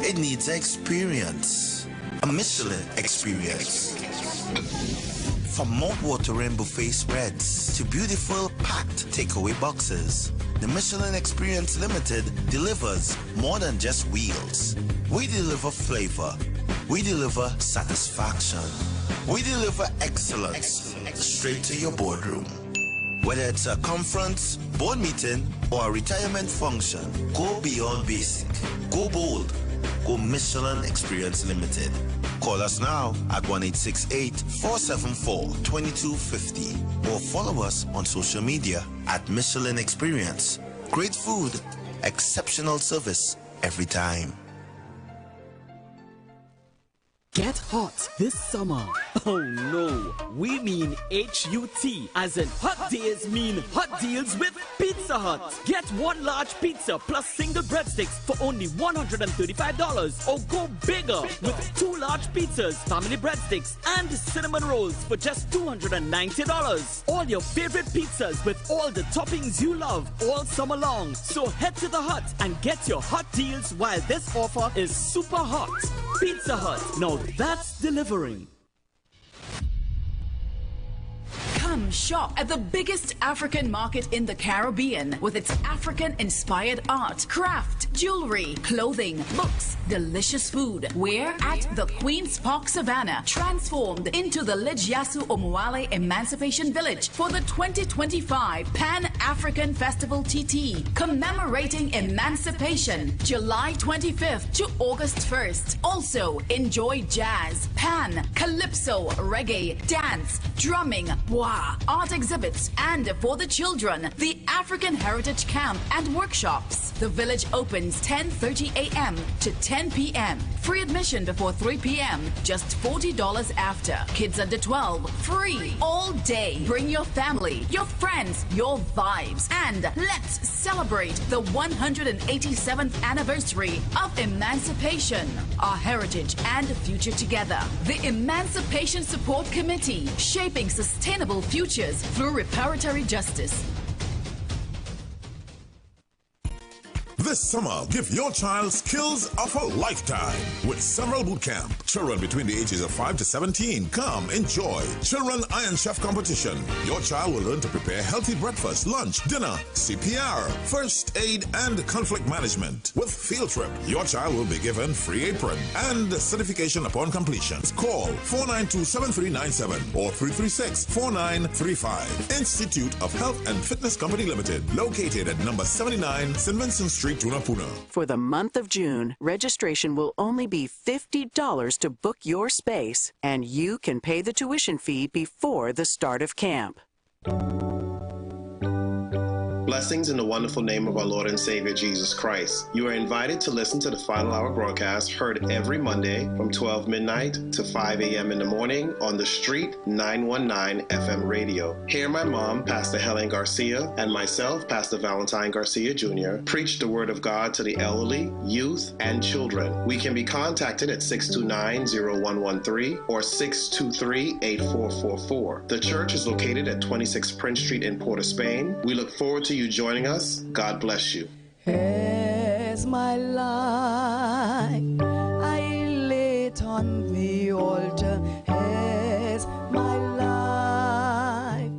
it needs an experience, a Michelin experience. From mouth-watering buffet spreads to beautiful packed takeaway boxes, the Michelin Experience Limited delivers more than just wheels. We deliver flavor. We deliver satisfaction. We deliver excellence straight to your boardroom. Whether it's a conference, board meeting, or a retirement function, go beyond basic. Go bold. Go Michelin Experience Limited. Call us now at 1-868-474-2250 or follow us on social media at Michelin Experience. Great food, exceptional service every time. Get hot this summer. Oh no, we mean H-U-T, as in hot days mean hot deals with Pizza Hut. Get one large pizza plus single breadsticks for only $135, or go bigger with two large pizzas, family breadsticks, and cinnamon rolls for just $290. All your favorite pizzas with all the toppings you love all summer long. So head to the Hut and get your hot deals while this offer is super hot. Pizza Hut, now that's delivering. Come shop at the biggest African market in the Caribbean with its African-inspired art, craft, jewelry, clothing, books, delicious food. We're at the Queen's Park Savannah, transformed into the Lidjasu Omuale Emancipation Village for the 2025 Pan-African Festival TT, commemorating emancipation, July 25th to August 1st. Also, enjoy jazz, pan, calypso, reggae, dance, drumming, bois, art exhibits, and for the children, the African Heritage Camp and workshops. The village opens 10:30 a.m. to 10 p.m. Free admission before 3 p.m. Just $40 after. Kids under 12, free all day. Bring your family, your friends, your vibes, and let's celebrate the 187th anniversary of emancipation, our heritage and future together. The Emancipation Support Committee, shaping sustainable futures through reparatory justice. This summer, give your child skills of a lifetime with several boot camp. Children between the ages of 5 to 17 come enjoy Children Iron Chef competition. Your child will learn to prepare healthy breakfast, lunch, dinner, CPR, first aid, and conflict management. With field trip, your child will be given free apron and certification upon completion. Call 492-7397 or 336-4935. Institute of Health and Fitness Company Limited, located at number 79 St. Vincent Street, Tunapuna. For the month of June, registration will only be $50 to book your space, and you can pay the tuition fee before the start of camp. Blessings in the wonderful name of our Lord and Savior Jesus Christ. You are invited to listen to the Final Hour broadcast, heard every Monday from 12 midnight to 5 a.m. in the morning on the Street 919 FM radio. Hear my mom, Pastor Helen Garcia, and myself, Pastor Valentine Garcia Jr., preach the Word of God to the elderly, youth, and children. We can be contacted at 629-0113 or 623-8444. The church is located at 26 Prince Street in Port of Spain. We look forward to you joining us. God bless you. As my life I lay it on the altar, as my life.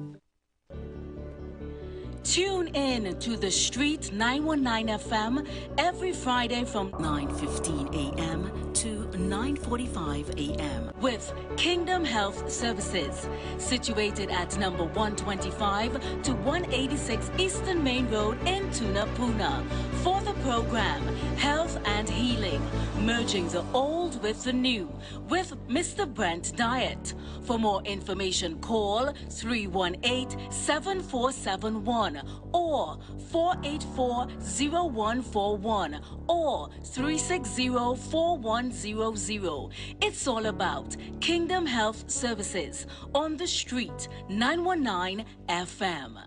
Tune in to the Street 919 FM every Friday from 9:15 a.m. to 9:45 a.m. with Kingdom Health Services, situated at number 125 to 186 Eastern Main Road in Tunapuna. For the program, Health and Healing, merging the old with the new, with Mr. Brent Diet. For more information, call 318-7471 or 484-0141 or 360-4100. It's all about Kingdom Health Services on the street, 919 FM.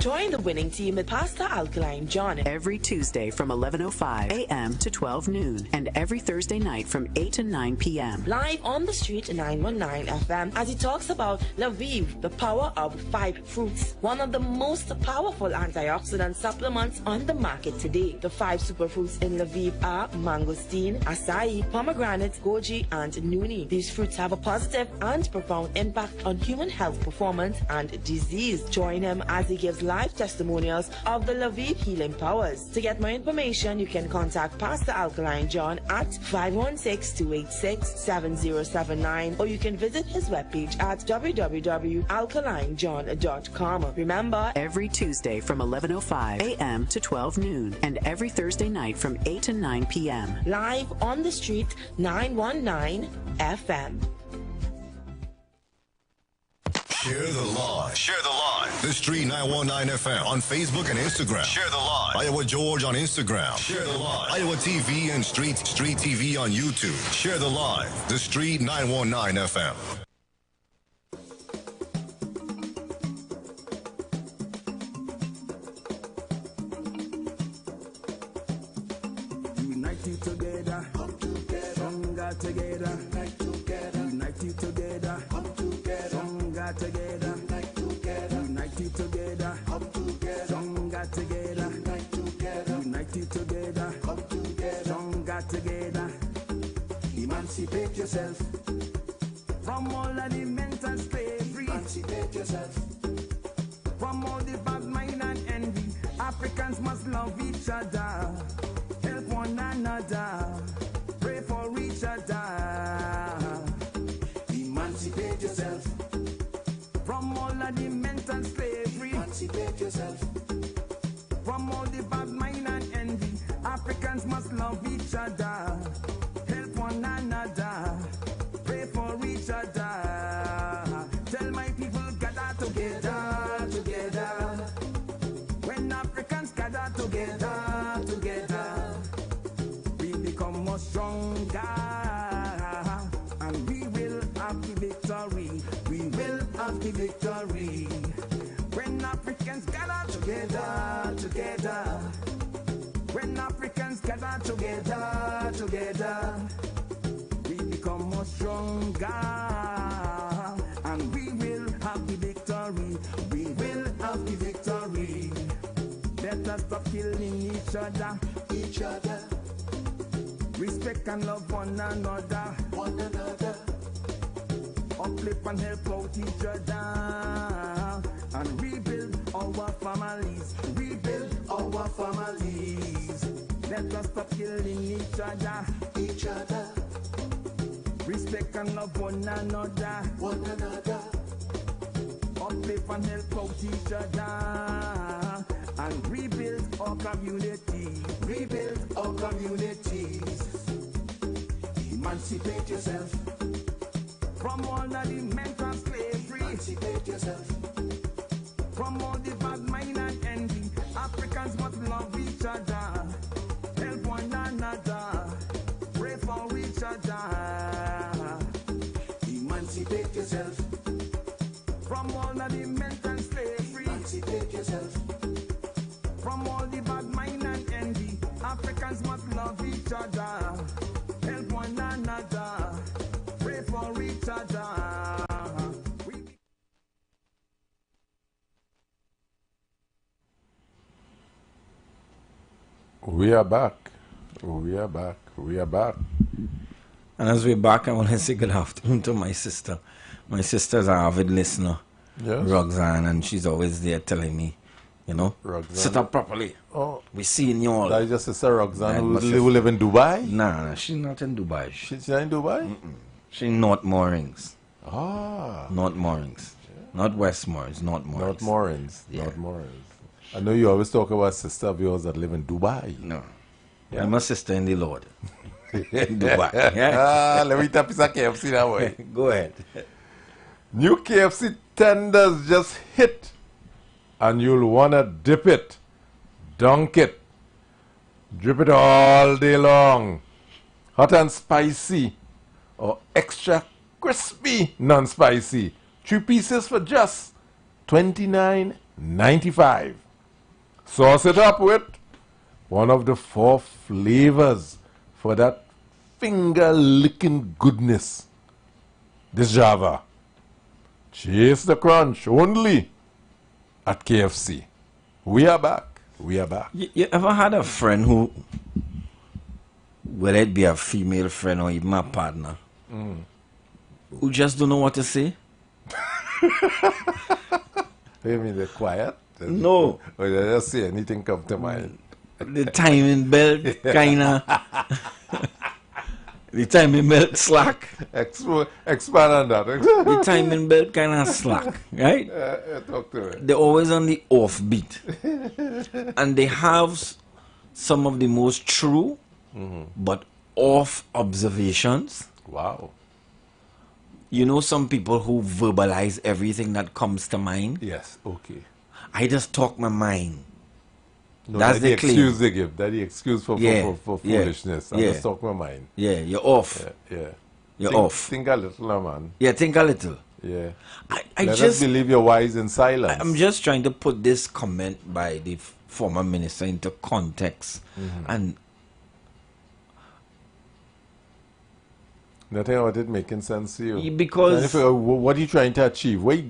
Join the winning team with Pasta Alkaline John every Tuesday from 11:05 a.m. to 12 noon and every Thursday night from 8 to 9 p.m. live on the street 919 FM as he talks about Lviv, the power of 5 fruits, one of the most powerful antioxidant supplements on the market today. The 5 superfruits in Lviv are mangosteen, acai, pomegranate, goji, and nuni. These fruits have a positive and profound impact on human health performance and disease. Join him as he gives live testimonials of the Lviv healing powers. To get more information, you can contact Pastor Alkaline John at 516-286-7079 or you can visit his webpage at www.alkalinejohn.com. Remember, every Tuesday from 11:05 a.m. to 12 noon and every Thursday night from 8 to 9 p.m. live on the street 919 FM. Share the live. Share the live. The Street 919 FM on Facebook and Instagram. Share the live. Iowa George on Instagram. Share the live. Iowa TV and Street TV on YouTube. Share the live. The Street 919 FM. United together, come together, stronger together, unite together, united together, come together, stronger together, unite together, united together, come together, stronger together, unite together, united together, come together, stronger together. Emancipate yourself from all of the mental slavery. Emancipate yourself from all the bad mind and envy. Africans must love each other. Help one another, pray for each other. Emancipate yourself from all of the mental slavery. Emancipate yourself from all the bad mind and envy. Africans must love each other, help one another, pray for each other. Tell my people gather together, together. When Africans gather together, together, we become more stronger, and we will have the victory. We will have the victory. When Africans gather together, together. When Africans gather together, together, we become more stronger, and we will have the victory. We will have the victory. Let us stop killing each other, each other. Respect and love one another, one another. Uplift and help out each other, and rebuild our families, rebuild our families. Let us stop killing each other, each other. Respect and love one another, one another. Uplift and help out each other, and rebuild our community, rebuild our communities. Emancipate yourself from all of the mental slavery. Emancipate yourself from all the bad mind and envy. Africans must love each other, help one another, pray for each other. Emancipate yourself from all of the mental slavery. Emancipate yourself from all the bad mind and envy. Africans must love each other, help one another, pray for each other. We are back. We are back. We are back. And as we're back, I want to say good afternoon to my sister. My sister's an avid listener, Yes. Roxanne, and she's always there telling me, You know? Roxanne. Sit up properly. Oh. We seeing you all. That is your sister Roxanne who live in Dubai? Nah, she's not in Dubai. She's not in Dubai? She's in North Moorings. Ah. North Moorings. Not West Moorings, North Moorings. North Moorings. Yeah. North Moorings. I know you always talk about sister of yours that live in Dubai. No. Yeah. I'm a sister in the Lord. In Dubai. Yeah. Let me tap his KFC that way. Go ahead. New KFC tenders just hit, and you'll want to dip it, dunk it, drip it all day long. Hot and spicy or extra crispy non-spicy. 3 pieces for just $29.95. Sauce it up with one of the 4 flavors for that finger-licking goodness. This Java. Chase the crunch only at KFC. We are back. We are back. You ever had a friend who, whether it be a female friend or even a partner, who just don't know what to say? You mean they're quiet? No. Or they just say anything come to mind? The timing belt kind of... The timing belt slack. Expand on that. The timing belt kind of slack, right? Talk to me. They're always on the offbeat. And they have some of the most true but off observations. Wow. You know some people who verbalize everything that comes to mind? Yes, okay. I just talk my mind. No, that's the excuse they give. That's the excuse for foolishness. I just talk my mind. Yeah, you're off. Yeah. You're off. Think a little, now, man. Yeah, think a little. Yeah. I Let just us believe you're wise in silence. I'm just trying to put this comment by the former minister into context. And nothing about it making sense to you. Because what are you trying to achieve? Where you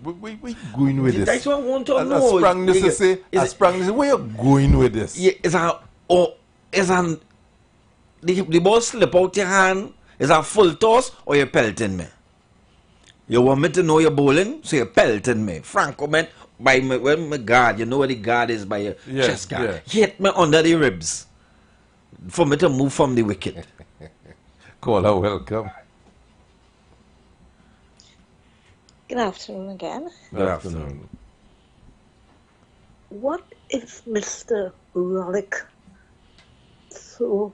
going with this? That's what I want to know. I sprung this to say, where you going with this? Yeah, the ball slip out your hand? Is a full toss or you pelting me? You want me to know you're bowling, so you're pelting me. Franco meant by my guard, you know where the guard is by your chest guard. Yeah. Hit me under the ribs for me to move from the wicket. Caller, welcome. Good afternoon again. Good afternoon. What if Mr. Rollick so...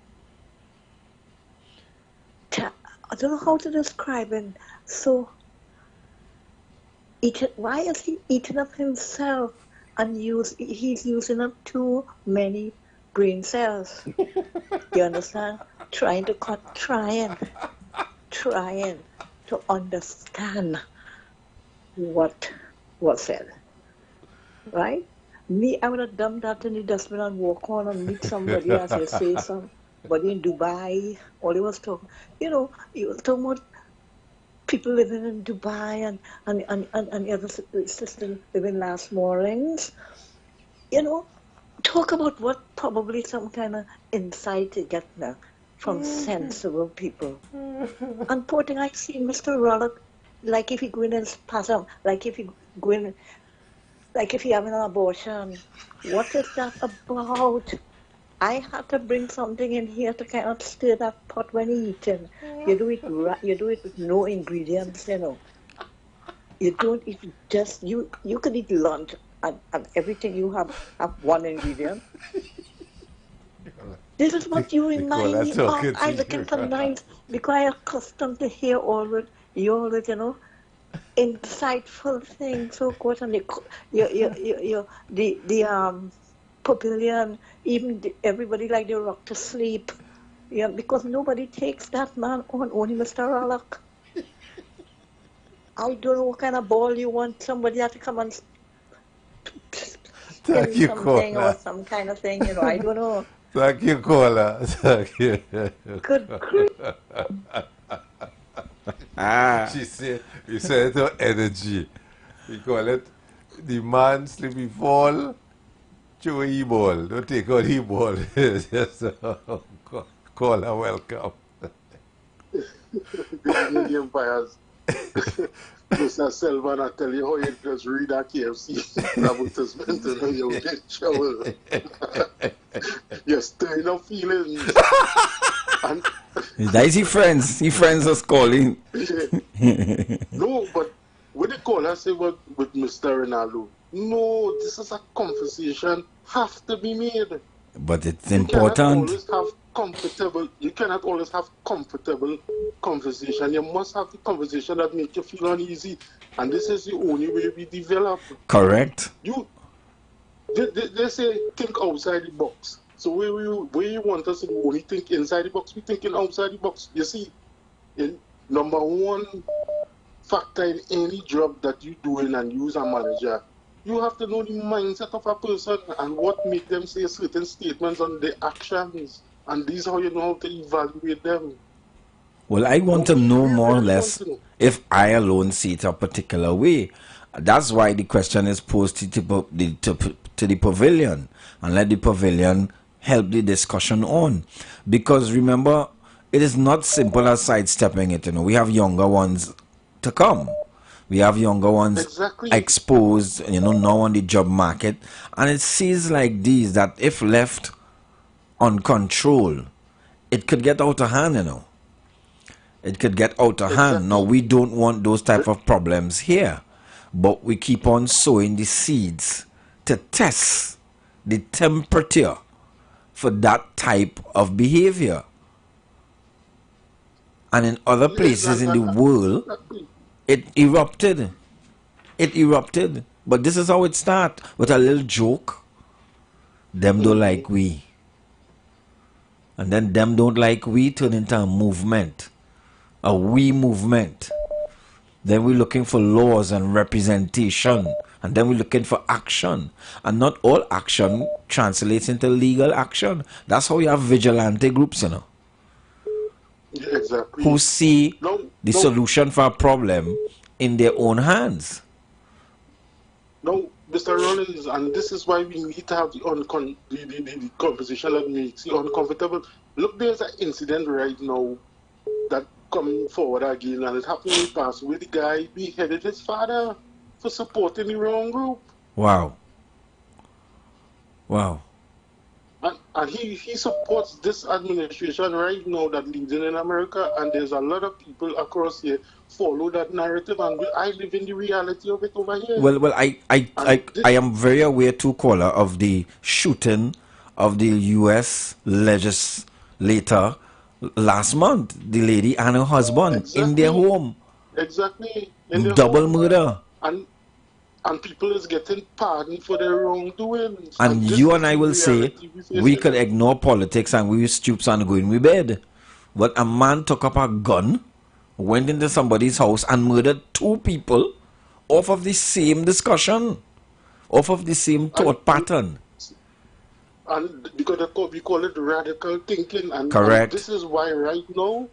I don't know how to describe him. So... why is he eating up himself and he's using up too many brain cells? You understand? Trying to understand what was said. Right? Me, I would have dumped that in the dustbin and walk on and meet somebody as I say somebody in Dubai. All he was talking, he was talking about people living in Dubai and the other sister living last Moorings. Talk about what probably some kind of insight you get now from sensible people. And poor thing, I see Mr. Rollick, like if he go in and pass on, like if he having an abortion. What is that about? I have to bring something in here to kind of stir that pot when eating. You do it with no ingredients, You don't eat just you could eat lunch and everything you have one ingredient. This is what you remind me of. I looking sometimes because I accustomed to hear all the insightful things, so good, and the pavilion, even everybody like they rock to sleep, because nobody takes that man on, only Mr. Rollick. I don't know what kind of ball you want. Somebody has to come and spin something or some kind of thing, I don't know. Thank you, caller. Thank you. Good grief. She said, we said it with energy. We call it the man sleepy fall, chew e-ball. Don't take out e-ball. Just caller, welcome. The empires. Mr. Selvan, I tell you how you just read that KFC advertisement and how you get trouble. You're stirring up feelings. And that is his friends. His friends are calling. no, but what they call us with Mr. Ronaldo? No, this is a conversation have to be made. But it's important. You cannot always have comfortable conversation. You must have the conversation that make you feel uneasy. And this is the only way we develop. Correct. They say think outside the box. So where you want us to only think inside the box, we thinking outside the box. You see, number one factor in any job that you doing and you as a manager, you have to know the mindset of a person and what make them say certain statements on their actions. And these are how you know how to evaluate them. Well, I want to know more or less if I alone see it a particular way. That's why the question is posed to the pavilion, and let the pavilion help the discussion on. Because remember, it is not simple as sidestepping it. We have younger ones to come. We have younger ones exposed, now on the job market. And it seems like these that if left uncontrolled, it could get out of hand, It could get out of hand. Now, we don't want those type of problems here. But we keep on sowing the seeds to test the temperature for that type of behavior. And in other places in the world, it erupted. But this is how it starts, with a little joke. Them don't like we. And then them don't like we turn into a movement. A we movement. Then we're looking for laws and representation. And then we're looking for action. And not all action translates into legal action. That's how you have vigilante groups, Yeah, exactly. Who see the solution for a problem in their own hands. No, Mr. Rollins, and this is why we need to have the conversation that makes you uncomfortable. Look, there's an incident right now that coming forward again, and it happened in the past where the guy beheaded his father for supporting the wrong group. Wow. And he supports this administration right now that leading in America, and there's a lot of people across here follow that narrative, and I live in the reality of it over here. Well, I am very aware too, caller, of the shooting of the U.S. legislator last month, the lady and her husband in their home. Exactly. Double murder. And people is getting pardoned for their wrongdoings. And you and I will say we could ignore politics and we stoops and go in we bed. But a man took up a gun, went into somebody's house and murdered 2 people off of the same discussion, off of the same thought pattern. And because we call it radical thinking. And, correct. And this is why right now,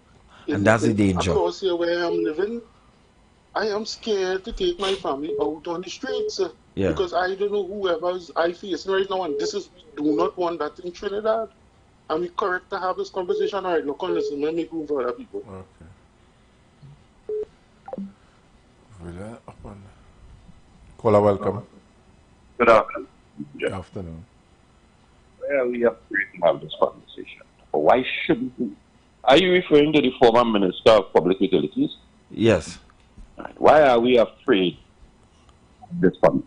and that's the danger. Across here where I'm living, I am scared to take my family out on the streets because I don't know whoever I face right now, and this is, we do not want that in Trinidad. And we correct to have this conversation. All right, look on, listen, let me move for other people. Okay. Caller, welcome. Good afternoon. Good afternoon. Well, we are free to have this conversation. But why shouldn't we? Are you referring to the former Minister of Public Utilities? Yes. Right. Why are we afraid of this conversation?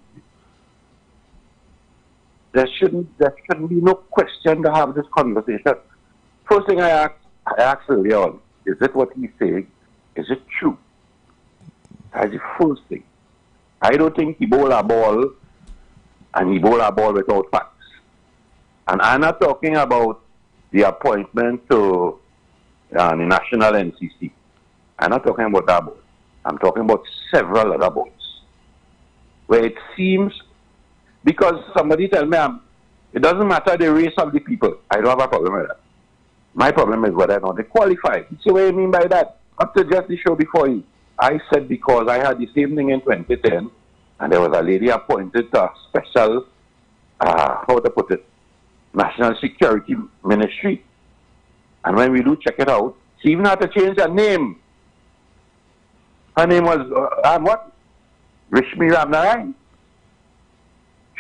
There shouldn't be no question to have this conversation. First thing I asked earlier on, is it what he's saying? Is it true? That's the first thing. I don't think he bowl a ball and he bowl a ball without facts. And I'm not talking about the appointment to the National NCC. I'm not talking about that board. I'm talking about several other boards. Where it seems, because somebody tell me, it doesn't matter the race of the people. I don't have a problem with that. My problem is whether or not they qualify. See what I mean by that? Up to just the show before you. I said because I had the same thing in 2010, and there was a lady appointed to a special, how to put it, National Security Ministry. And when we do check it out, she even had to change her name. Her name was, what? Rishmi Ramnarayan.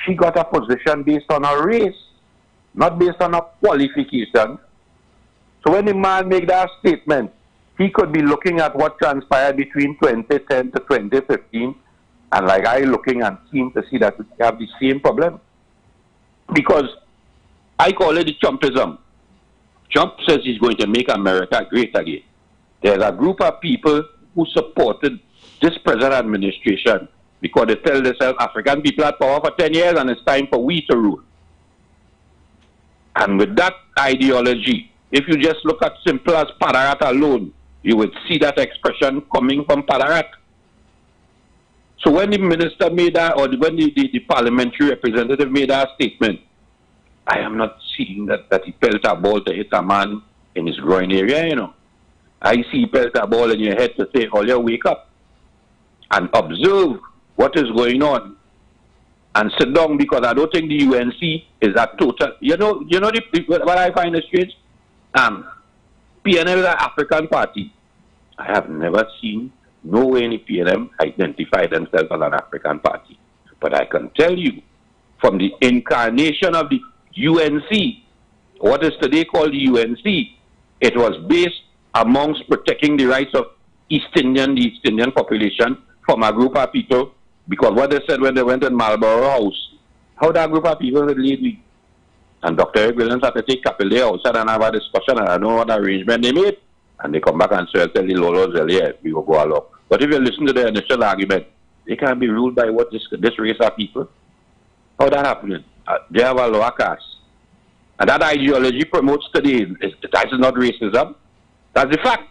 She got a position based on her race, not based on her qualification. So when the man made that statement, he could be looking at what transpired between 2010 to 2015, and like I looking and seem to see that we have the same problem. Because I call it the Trumpism. Trump says he's going to make America great again. There's a group of people who supported this present administration because they tell themselves African people had power for 10 years and it's time for we to rule. And with that ideology, if you just look at simple as Padarat alone, you would see that expression coming from Padarat. So when the minister made that, or when the parliamentary representative made that statement, I am not seeing that he felt a ball to hit a man in his groin area, you know. I see he felt a ball in your head to say, Olya, wake up and observe what is going on and sit down, because I don't think the UNC is a total, what I find is strange? PNL is an African party. I have never seen no way any PNM identify themselves as an African party. But I can tell you, from the incarnation of the UNC, what is today called the UNC, it was based amongst protecting the rights of the East Indian population from a group of people, because what they said when they went in Marlborough House, how that group of people would lead me. And Dr. Eric Williams had to take Capilé outside and have a discussion, and I don't know what arrangement they made. And they come back and say, tell the Lolos, well, yeah, we will go along. But if you listen to the initial argument, they can't be ruled by what this race of people. How that happening? They have a lower caste. And that ideology promotes today. That is not racism. That's the fact.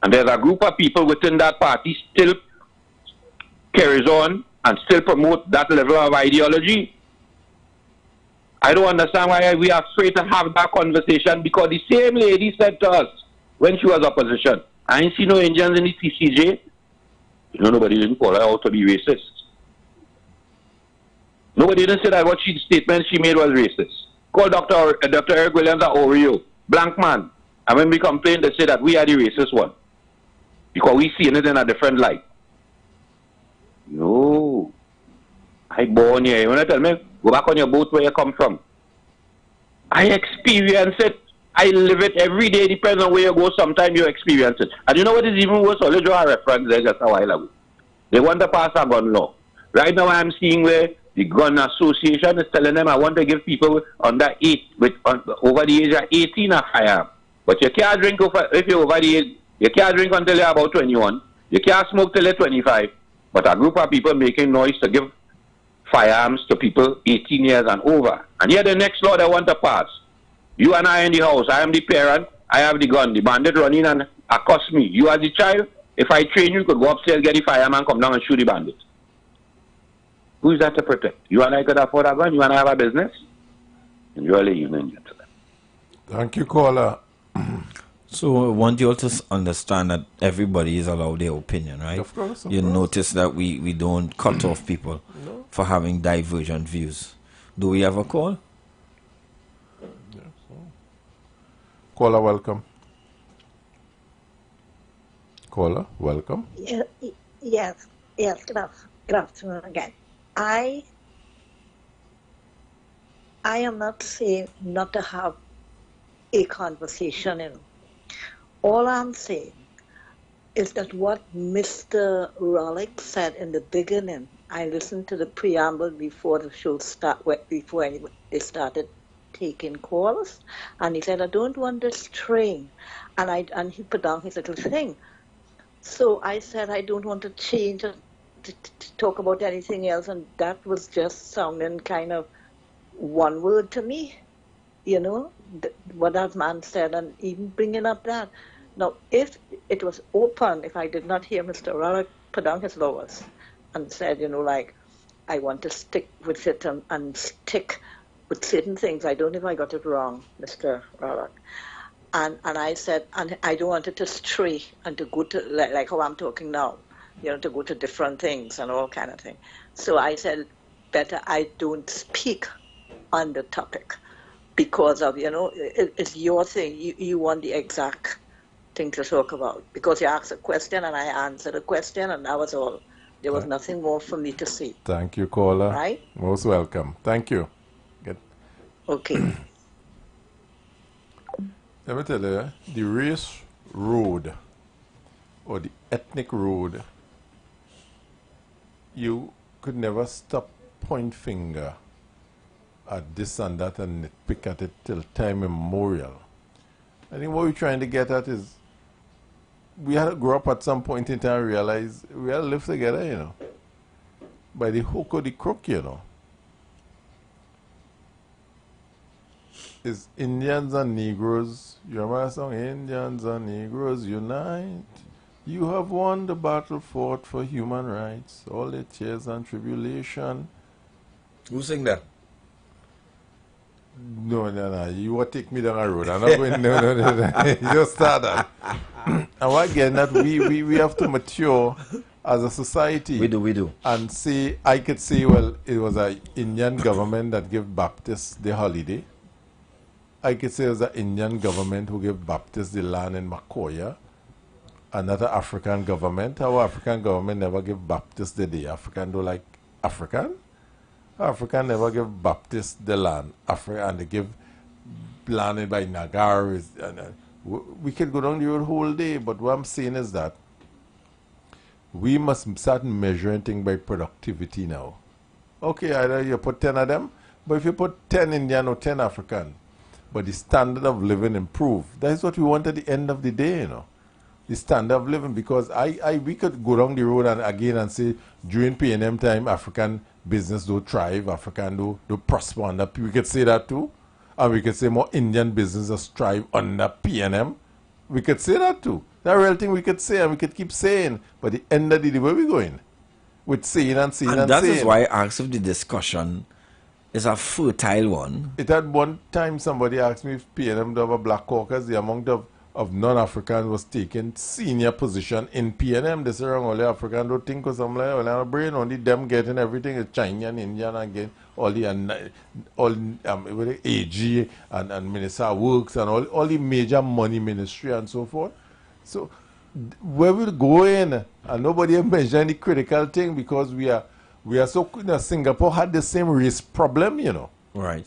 And there's a group of people within that party still carries on and still promote that level of ideology. I don't understand why we are afraid to have that conversation, because the same lady said to us when she was opposition, I ain't see no Indians in the TCJ. You know, nobody didn't call her out to be racist. Nobody didn't say that the statement she made was racist. Call Dr. Eric Williams at Oreo, blank man. And when we complain, they say that we are the racist one, because we see it in a different light. No. I born here. You want to tell me, go back on your boat where you come from. I experience it. I live it every day. Depends on where you go. Sometimes you experience it. And you know what is even worse? I'll draw a reference there just a while ago. They want to pass a gun law. Right now I'm seeing where the gun association is telling them I want to give people over the age of 18 a firearm. But you can't drink if you're over the age. You can't drink until you're about 21. You can't smoke till you're 25. But a group of people making noise to give firearms to people 18 years and over. And here the next law they want to pass. You and I in the house, I am the parent, I have the gun. The bandit run in and accost me. You as the child, if I train you, could go upstairs, get the fireman, come down and shoot the bandit. Who is that to protect? You and I could afford a gun, you and I have a business. Enjoy the evening, gentlemen. Thank you, caller. So I want you all to understand that everybody is allowed their opinion, right? Of course. You notice that we don't cut off people for having divergent views. Do we have a call? Yeah, so. Caller, welcome. Caller, welcome. Yes, good afternoon again. I am not saying not to have a conversation, you know. All I'm saying is that what Mr. Rollick said in the beginning, I listened to the preamble before the show before they started taking calls, and he said, I don't want this train, and he put down his little thing. So I said, I don't want to change it to talk about anything else, and that was just sounding kind of one word to me, you know, what that man said, and even bringing up that. Now, if it was open, if I did not hear Mr. Rollick put down his laws and said, you know, like, I want to stick with it and stick with certain things, I don't know if I got it wrong, Mr. Rollick. And I said, and I don't want it to stray and to go to, like how I'm talking now, you know, to go to different things and all kind of thing. So I said, better I don't speak on the topic because of, you know, it's your thing. You want the exact thing to talk about because you asked a question and I answered a question and that was all. There was nothing more for me to say. Thank you, caller. Right? Most welcome. Thank you. Good. Okay. Let me tell you, the race road or the ethnic road, you could never stop point finger at this and that and pick at it till time immemorial. I think what we're trying to get at is we had to grow up at some point in time and realize we had to live together, you know, by the hook or the crook, you know. It's Indians and Negroes. You remember that song? Indians and Negroes unite. You have won the battle fought for human rights. All the tears and tribulation. Who sang that? No. You will take me down a road. I'm not going, no. You just start that. And again, that we have to mature as a society. We do. And say, I could say, well, it was an Indian government that gave Baptists the holiday. I could say it was an Indian government who gave Baptists the land in Makoya. Another African government. Our African government never gave Baptists the day. African do like African. African never give Baptists the land. And they give land by Nagaris. We could go down the road whole day, but what I'm saying is that we must start measuring things by productivity now. Okay, either you put 10 of them, but if you put 10 Indian or 10 African, but the standard of living improve, that is what we want at the end of the day, you know. The standard of living, because we could go down the road and again and say during P&M time, African business do thrive, African do prosper under P. We could say that too. And we could say more Indian businesses thrive under P&M. We could say that too. That's a real thing we could say and we could keep saying. But the end of the day, where we going? With saying and saying and saying. And that is why I asked if the discussion is a fertile one. It had one time somebody asked me if P&M do have a black caucus, the amount of non-Africans was taking senior position in P&M. They say, only African don't think of something like that. Brain, only them getting everything is Chinese and Indian again. All the AG and Minister of Works and all the major money ministry and so forth. So where we'll go in, and nobody mentioned the critical thing because we are so, you know, Singapore had the same race problem, you know. Right.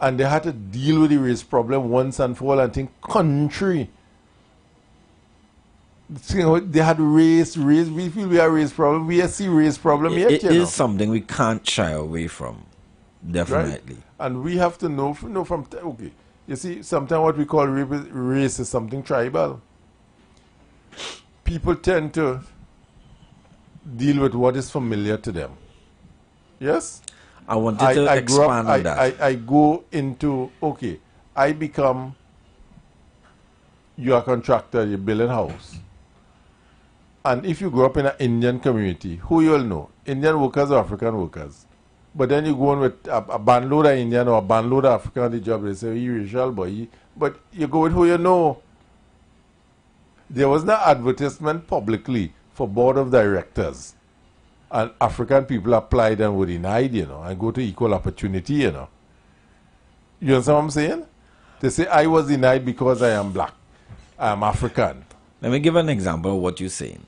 And they had to deal with the race problem once and for all and think country. They had race. We feel we have race problem. We see race problem yet, It is something we can't shy away from. Definitely. Right? And we have to know from okay. You see, sometimes what we call race is something tribal. People tend to deal with what is familiar to them. Yes? I wanted to expand on that. I go into, okay, I become, you are a contractor, you're building a house. And if you grow up in an Indian community, who you all know? Indian workers or African workers? But then you go on with a bandload of Indian or a bandload of African on the job, they say, you racial boy. But you go with who you know. There was no advertisement publicly for board of directors. And African people applied and were denied, you know, and go to equal opportunity, you know. You understand what I'm saying? They say, I was denied because I am black. I am African. Let me give an example of what you're saying.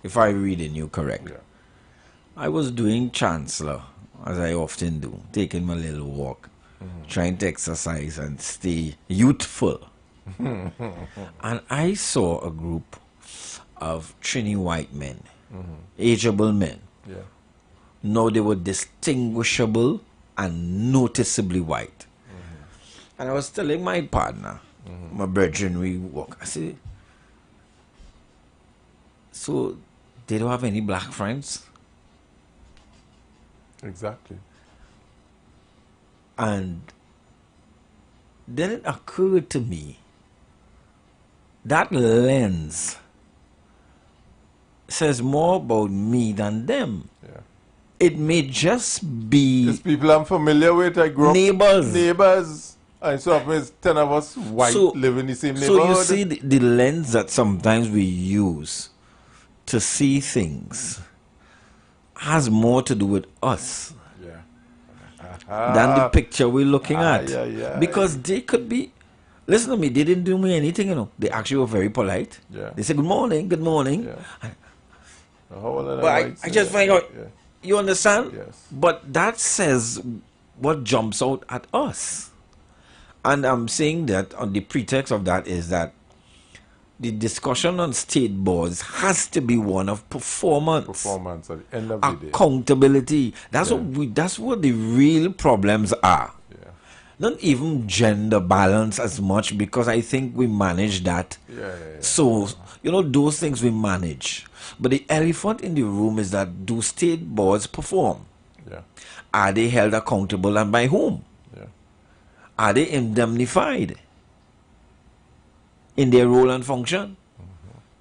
If I read in you correct. Yeah. I was doing Chancellor, as I often do, taking my little walk, trying to exercise and stay youthful. And I saw a group of Trini white men, ageable men. Yeah. Now they were distinguishable and noticeably white. And I was telling my partner, my brethren, we walk. I said, so they don't have any black friends? Exactly. And then it occurred to me that lens says more about me than them. Yeah. It may just be these people I'm familiar with. I grew up neighbors. And so it's 10 of us white live in the same neighborhood. So you see the lens that sometimes we use to see things has more to do with us than the picture we're looking at. Yeah. Because they could be Listen to me, they didn't do me anything, you know. They actually were very polite. Yeah. They said, good morning, good morning. Yeah. But I just find out, you understand? Yes. But that says what jumps out at us. And I'm saying that on the pretext of that is that the discussion on state boards has to be one of performance. Performance at the end of the day. Accountability. That's what the real problems are. Yeah. Not even gender balance as much, because I think we manage that. So, you know, those things we manage. But the elephant in the room is that, do state boards perform? Yeah. Are they held accountable, and by whom? Yeah. Are they indemnified in their role and function?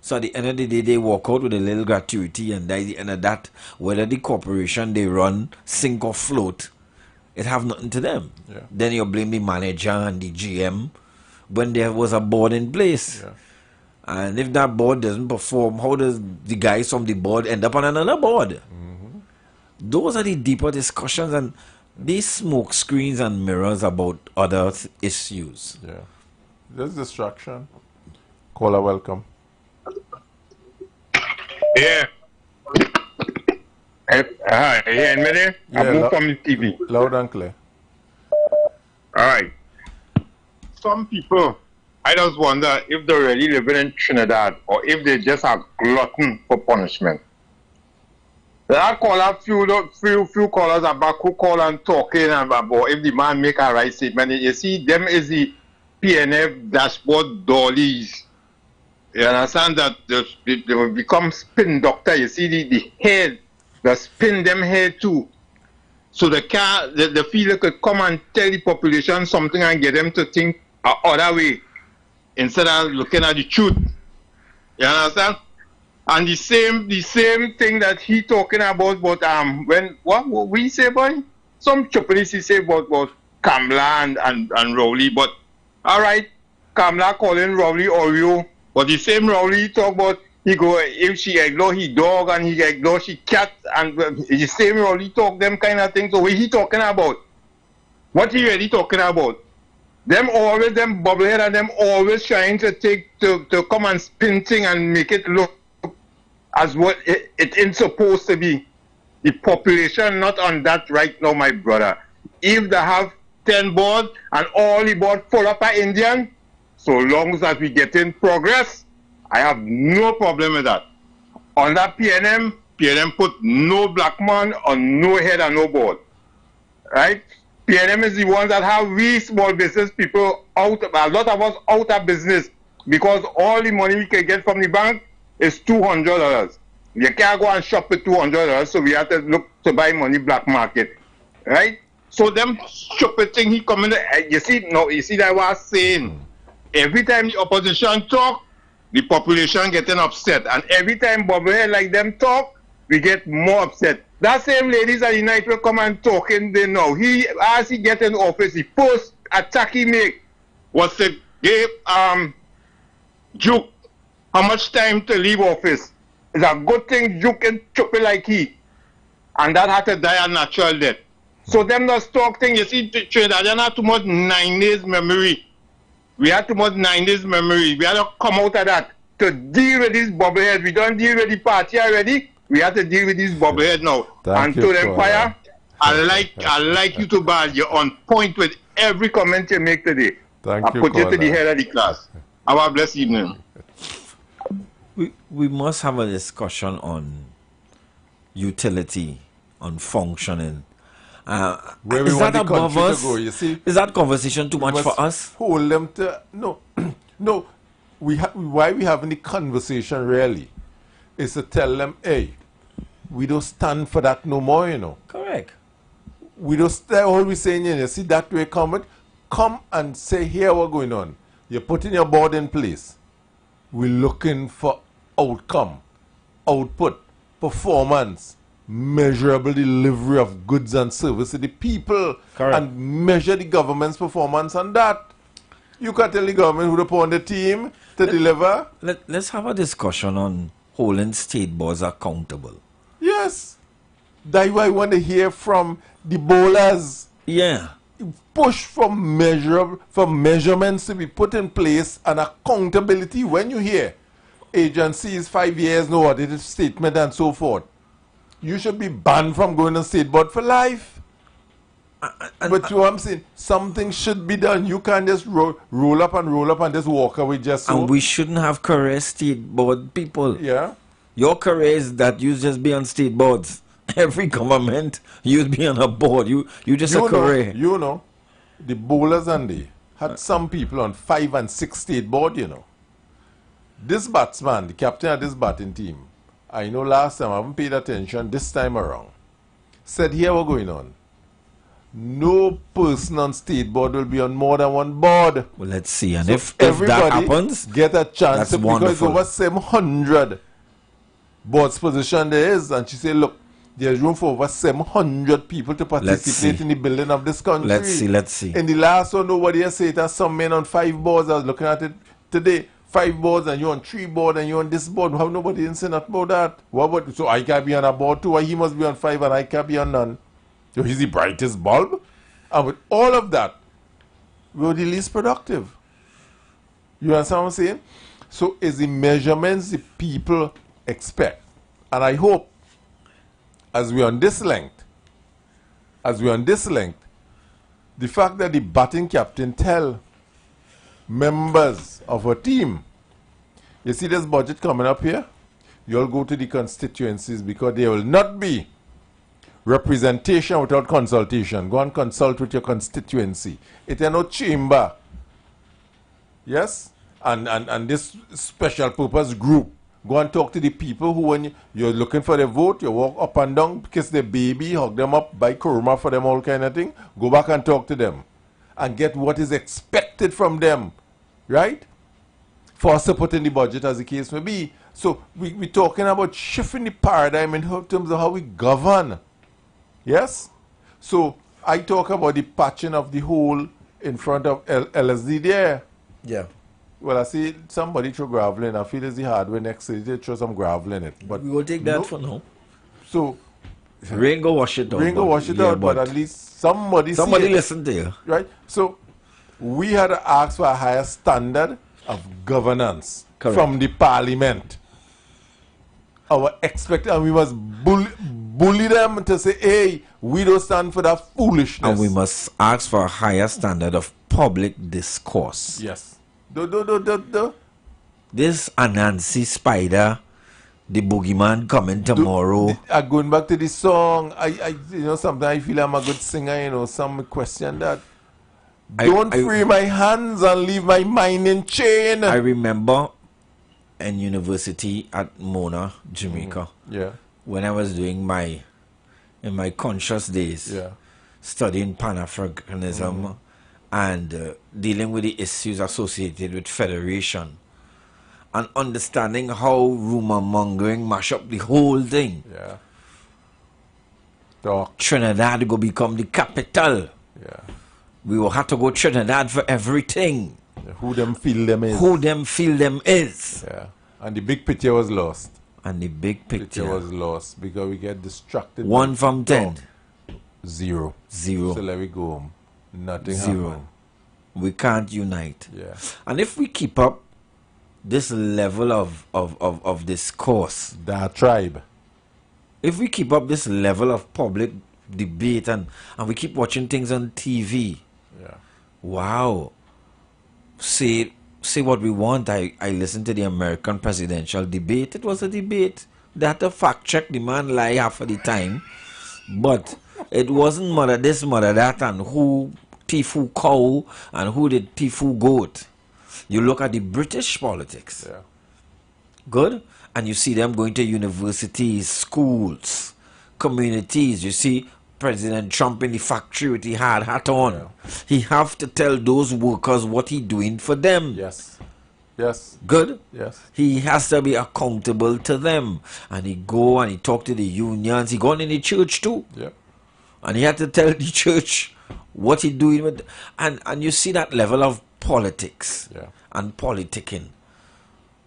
So at the end of the day, they walk out with a little gratuity, and at the end of that, whether the corporation they run sink or float, it have nothing to them. Yeah. Then you blame the manager and the GM when there was a board in place. Yeah. And if that board doesn't perform, how does the guys from the board end up on another board? Those are the deeper discussions, and these smoke screens and mirrors about other issues. Yeah. There's distraction. Caller, welcome. Yeah. Hi, you hear me there? I moved from the TV. Loud and clear. All right. Some people, I just wonder if they're really living in Trinidad or if they just are glutton for punishment. I call a few callers about who call and talking about if the man make a right statement. You see, them is the PNF dashboard dollies. You understand that they will become spin doctor. You see the head, they spin them head too. So the feeler could come and tell the population something and get them to think other way instead of looking at the truth. You understand? And the same thing that he talking about, but when what we say, boy, some Japanese he say about Kamla and Rowley, but all right, Kamla calling Rowley Oreo, but the same Rowley talk about he go if she ignore his dog and he ignore she cat, and the same Rowley talk them kind of things. So what he talking about? What he really talking about? Them bubblehead and them always trying to come and spin thing and make it look as what it ain't supposed to be. The population not on that right now, my brother. If they have 10 board and all the board full up are Indian, so long as that we get in progress, I have no problem with that. On that PNM put no black man on no head and no board. Right? PNM is the ones that have we small business people out, a lot of us out of business because all the money we can get from the bank is $200. You can't go and shop with $200, so we have to look to buy money black market, right? So them stupid thing he come in. You see that what I was saying. Every time the opposition talk, the population getting upset, and every time bubblehead like them talk, we get more upset. That same ladies at the night will come and talking. They know as he get in office, the first attack he make was to give Duke how much time to leave office. It's a good thing Duke can chop it like he. And that had to die a natural death. So them not talk thing, you see, Trinidad, they not too much 9 days memory. We had too much 9 days memory. We had to come out of that to deal with these bubbleheads. We don't deal with the party already. We have to deal with these bubbleheads now. And to the Empire, I like you to bad. You're on point with every comment you make today. I put you to the head of the class. Have a blessed evening. We must have a discussion on utility, on functioning. Where we is want that the above country us? to go, you see? Is that conversation too much for us? Hold them to no. Why we having the conversation really is to tell them, hey, we don't stand for that no more, you know. Correct. We don't stand. All we saying, you see that way comment, come and say here what's going on. You're putting your board in place. We're looking for outcome, output, performance, measurable delivery of goods and services to the people. Correct. And measure the government's performance on that. You can tell the government who to put on the team to deliver. Let's have a discussion on holding state boards accountable. Yes. That's why I want to hear from the bowlers. Yeah. push for measurements to be put in place and accountability. When you hear agencies 5 years, no audited statement and so forth, you should be banned from going on state board for life. But you know what I'm saying? Something should be done. You can't just roll up and just walk away just so. And we shouldn't have career state board people. Yeah. Your career is that you just be on state boards. Every government, you'd be on a board. You just a career. You know, the bowlers and they had some people on 5 and 6 state board, you know. This batsman, the captain of this batting team, I know last time, I haven't paid attention, this time around, said here what's going on. No person on state board will be on more than one board. Well, let's see. And so if that happens, get a chance that's wonderful. Because over 700 boards position there is. And she said, look, there's room for over 700 people to participate in the building of this country. Let's see. In the last one, nobody has said that some men on 5 boards. I was looking at it today. 5 boards and you're on 3 boards and you're on this board. How nobody didn't say nothing about that? What about, so I can't be on a board too? Why he must be on 5 and I can't be on none? So he's the brightest bulb. And with all of that, we're the least productive. You understand what I'm saying? So it's the measurements the people expect. And I hope, as we're on this length, the fact that the batting captain tell members of a team, you see this budget coming up here? You'll go to the constituencies because there will not be representation without consultation. Go and consult with your constituency. It is no chamber. Yes? And this special purpose group. Go and talk to the people who, when you're looking for their vote, you walk up and down, kiss their baby, hug them up, buy kurma for them, all kind of thing. Go back and talk to them. And get what is expected from them. Right? For us to put in the budget, as the case may be. So we're talking about shifting the paradigm in terms of how we govern. Yes? So I talk about the patching of the hole in front of LSD there. Yeah. Well, I see somebody throw gravel in. I feel it's the hard way next to it. They throw some gravel in it. But we will take that for now. So rain go wash it out. Rain go wash it out, but at least somebody listen to you. Right? So we had to ask for a higher standard of governance from the parliament. Our and we must bully them to say, hey, we don't stand for that foolishness. And we must ask for a higher standard of public discourse. Yes. This Anansi Spider, the boogeyman coming tomorrow. Going back to the song, I sometimes I feel I'm a good singer, some question that. Don't free my hands and leave my mind in chain. I remember in university at Mona, Jamaica. Yeah. When I was doing in my conscious days, studying Pan-Africanism and dealing with the issues associated with federation and understanding how rumor mongering mash up the whole thing. Yeah. Trinidad go become the capital. Yeah. We will have to go Trinidad for everything. Yeah. Who them feel them is. Yeah. And the big picture was lost. And the big picture was lost because we get distracted. 1 from 10. 0. So let me go home. Nothing 0. happened. We can't unite. Yeah. And if we keep up this level of discourse, that tribe. If we keep up this level of public debate and we keep watching things on TV, wow. Say what we want. I listened to the American presidential debate. It was a debate. They had to fact check the man lie half of the time. But it wasn't mother this, mother that, and who thief who cow and who did thief who goat. You look at the British politics. Yeah. Good? And you see them going to universities, schools, communities. You see President Trump in the factory with the hard hat on. Yeah. He have to tell those workers what he doing for them. Yes. Yes. Good? Yes. He has to be accountable to them. And he go and he talk to the unions. He gone in the church too. Yep. And he had to tell the church what he doing with. And you see that level of politics and politicking.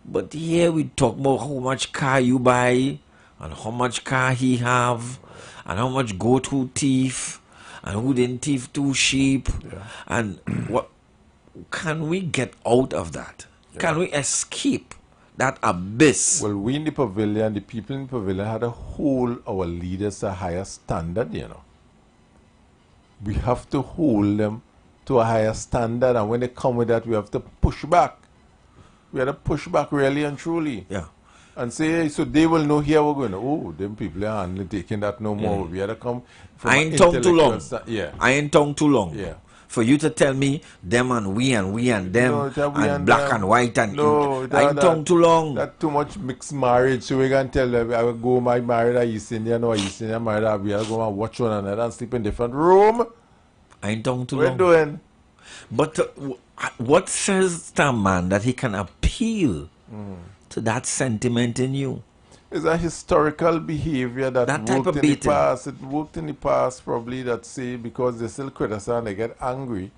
But here we talk about how much car you buy and how much car he have and how much go-to thief and who didn't thief 2 sheep, and what can we get out of that? Can we escape that abyss? Well, we in the pavilion, the people in the pavilion had to hold our leaders to a higher standard, you know. We have to hold them to a higher standard, and when they come with that, we have to push back. We have to push back really and truly. Yeah. And say, hey, so they will know here we're going, oh, them people are handling taking that no more. We have to come from I ain't tongue too long. Yeah. I ain't tongue too long. Yeah. For you to tell me them and we and them No, and black them. and white and no, I ain't tongue too long. That's too much mixed marriage. So we can tell them I will go my married a East Indian or East Indian married a we are going to watch one another and sleep in different room. I ain't tongue too We're long. doing. But what says to a man that he can appeal to that sentiment in you? It's a historical behavior that type worked of in the beating. past. It worked in the past probably that say because they still criticize and they get angry.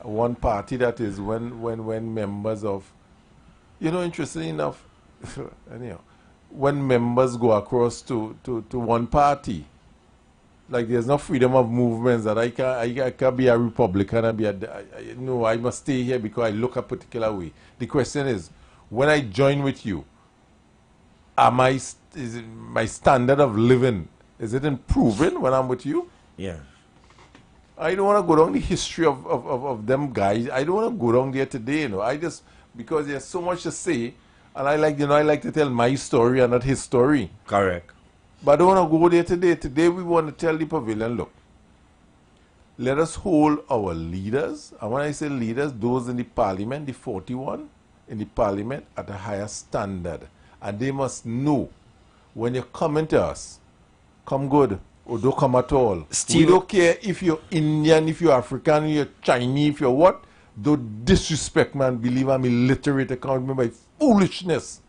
One party that is when members of, you know, interesting enough, anyhow, when members go across to one party, like there's no freedom of movements that I can be a Republican and be no, I must stay here because I look a particular way. The question is, when I join with you, is it my standard of living, is it improving when I'm with you? Yeah. I don't want to go down the history of them guys. I don't want to go down there today, you know. I just, because there's so much to say, and I like to tell my story and not his story. Correct. But I don't want to go there today. Today we want to tell the pavilion, look, let us hold our leaders, and when I say leaders, those in the parliament, the 41 in the parliament, at a higher standard. And they must know, when you're coming to us, come good or don't come at all. Steve, we don't care if you're Indian, if you're African, if you're Chinese, if you're what. Don't disrespect, man. Believe I'm illiterate. I can't remember my foolishness.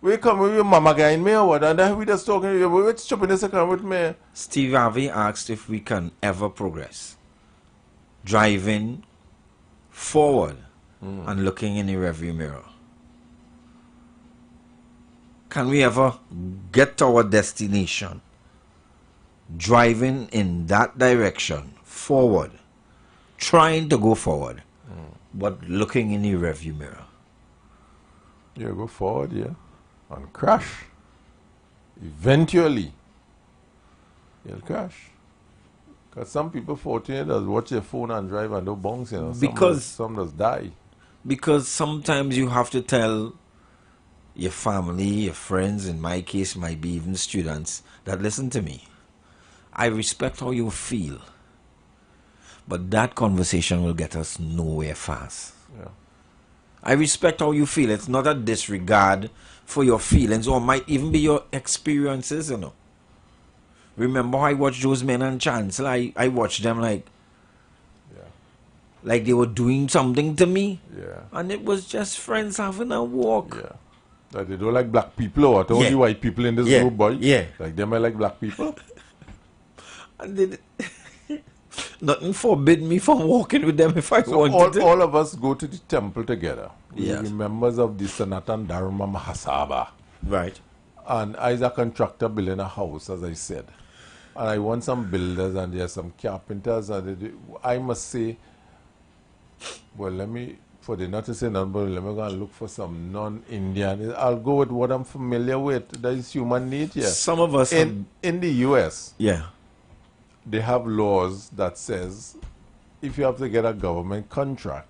We come with your mama guy in me or what? And then we just talking to you. What's stupidness I come with me? Steve Harvey asked if we can ever progress. Driving forward and looking in the rearview mirror. Can we ever get to our destination driving in that direction, forward, trying to go forward, but looking in the rearview mirror? Yeah, go forward, yeah, and crash. Eventually, you'll crash. Because some people 14 does watch their phone and drive and don't bounce, you know. Some does die. Because sometimes you have to tell your family, your friends, in my case, might be even students, that listen to me. I respect how you feel, but that conversation will get us nowhere fast. Yeah. I respect how you feel. It's not a disregard for your feelings, or might even be your experiences, you know. Remember I watched those men and Chancellor, I watched them like they were doing something to me. Yeah. And it was just friends having a walk. Yeah. Like they don't like black people or what? Only white people in this group, boy. Yeah. Like them I like black people. And nothing forbid me from walking with them if I wanted to. All of us go to the temple together. Yes. We're members of the Sanatan Dharma Mahasabha. Right. And I, as a contractor, building a house, as I said. And I want some builders and there's some carpenters. And I must say, well, for the not to say none, but let me go and look for some non-Indian. I'll go with what I'm familiar with. That is human nature. Some of us in the US, yeah, they have laws that says if you have to get a government contract,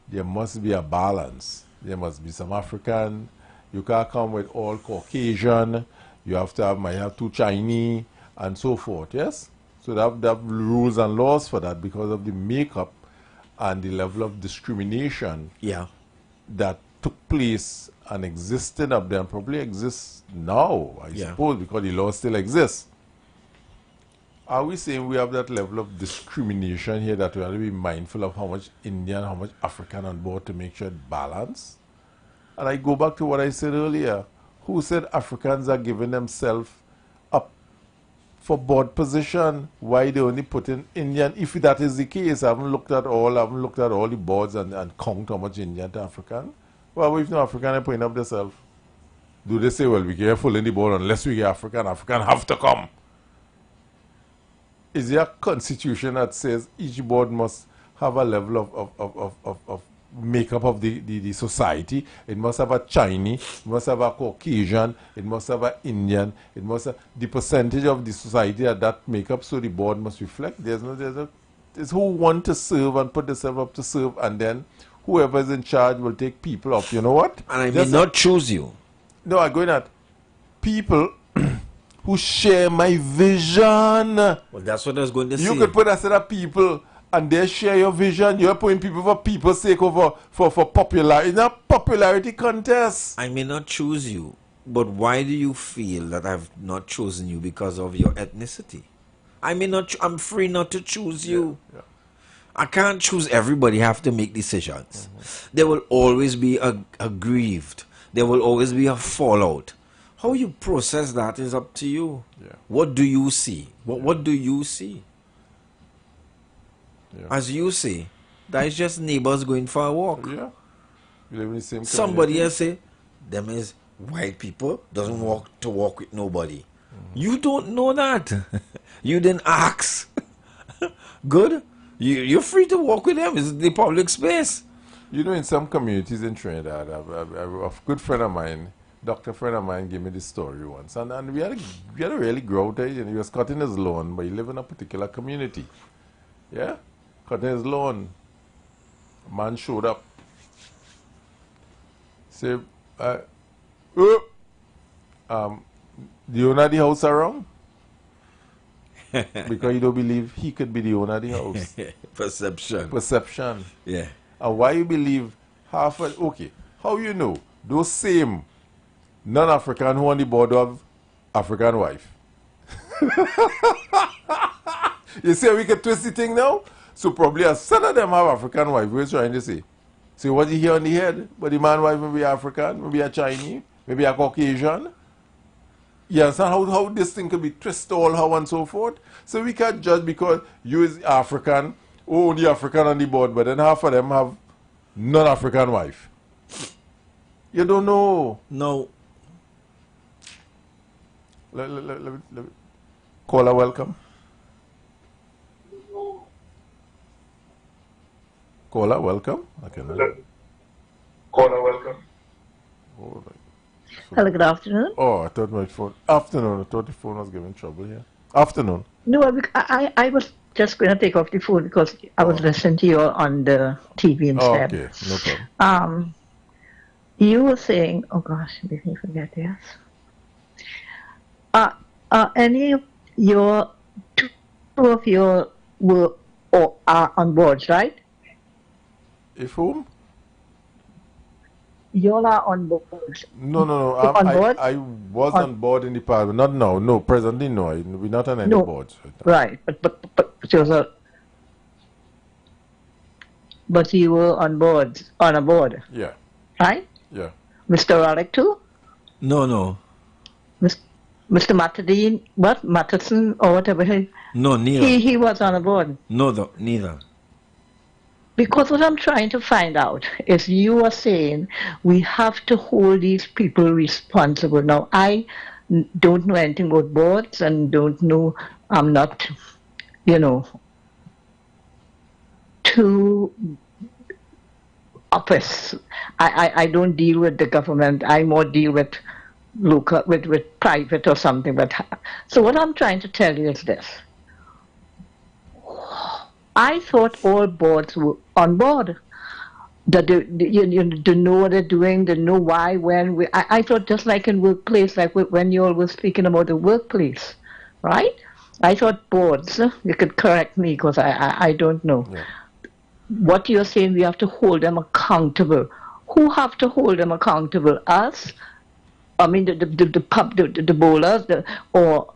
there must be a balance. There must be some African. You can't come with all Caucasian. You have to might have 2 Chinese and so forth. Yes, so they have rules and laws for that because of the makeup and the level of discrimination that took place and existed up there and probably exists now, I suppose, because the law still exists. Are we saying we have that level of discrimination here that we have to be mindful of how much Indian, how much African on board to make sure it balanced? And I go back to what I said earlier. Who said Africans are giving themselves up for board position? Why they only put in Indian? If that is the case, I haven't looked at all the boards and count how much Indian to African. Well, if no African are putting up themselves, do they say, well, be careful in the board unless we get African have to come? Is there a constitution that says each board must have a level of makeup of the society? It must have a Chinese, it must have a Caucasian, it must have an Indian, it must have the percentage of the society that makeup, so the board must reflect. There's who want to serve and put themselves up to serve, and then whoever is in charge will take people up. You know what? And I may not choose you. No, I'm going at people who share my vision. Well, that's what I was going to say. You could put a set of people and they share your vision. You're putting people for people's sake over for popularity. It's not a popularity contest. I may not choose you, but why do you feel that I've not chosen you because of your ethnicity? I may not. I'm free not to choose you. Yeah. I can't choose everybody. Have to make decisions. There will always be a grieved. There will always be a fallout. How you process that is up to you. Yeah. What do you see? What do you see? Yeah. As you say, that is just neighbors going for a walk. Yeah. You live in the same Somebody community. else say, them is white people, doesn't walk with nobody. You don't know that. You didn't ask. Good. You're free to walk with them. It's the public space. You know, in some communities in Trinidad, a good friend of mine, doctor friend of mine, gave me this story once, and we had a really growth. He was cutting his lawn, but he lived in a particular community. Yeah, cutting his lawn. A man showed up. Say, do you owner the house around? Because you don't believe he could be the owner of the house. Perception. Yeah. And why you believe half of, okay, how you know those same non-African who on the board of African wife? You see how we can twist the thing now? So probably a son of them have African wife. What are you trying to say? See what you hear on the head? But the man wife may be African, maybe a Chinese, maybe a Caucasian. You understand how this thing can be twisted all how and so forth? So we can't judge because you is African, only African on the board, but then half of them have non-African wife. You don't know. No. Let caller, welcome. Caller, welcome. Okay. Caller, welcome. Oh, Hello, good afternoon. Oh, I thought my phone. Afternoon. I thought the phone was giving trouble here. Afternoon. No, I was just going to take off the phone because I was listening to you on the TV instead. Okay, no problem. You were saying, oh gosh, let me forget, yes. Any of your, two of your were or are on boards, right? If whom? You all are on board. No. On board? I was on board in the past, but not now. No, presently, no. We're not on any boards. Right, but you were on a board. Yeah. Right? Yeah. Mr. Roddick too? No. Mr. Matterson or whatever. No, neither. He was on a board. No, neither. Because what I'm trying to find out is you are saying we have to hold these people responsible. Now, I don't know anything about boards and don't know, I'm not, too office. I don't deal with the government. I more deal with local, with private or something. So what I'm trying to tell you is this. I thought all boards were on board. That they know what they're doing, they know why, when. I thought just like in workplace, like when you all were speaking about the workplace, right? I thought boards, you could correct me because I don't know. Yeah. What you're saying, we have to hold them accountable. Who have to hold them accountable? Us? I mean, the bowlers, or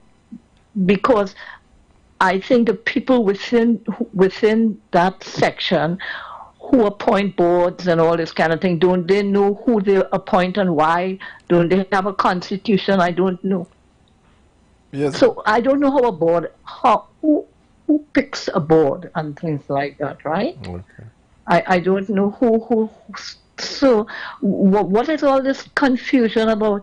because I think the people within that section who appoint boards and all this kind of thing, don't they know who they appoint and why? Don't they have a constitution? I don't know. Yes. So I don't know how a board, who picks a board and things like that, right? Okay. I don't know who. So what is all this confusion about?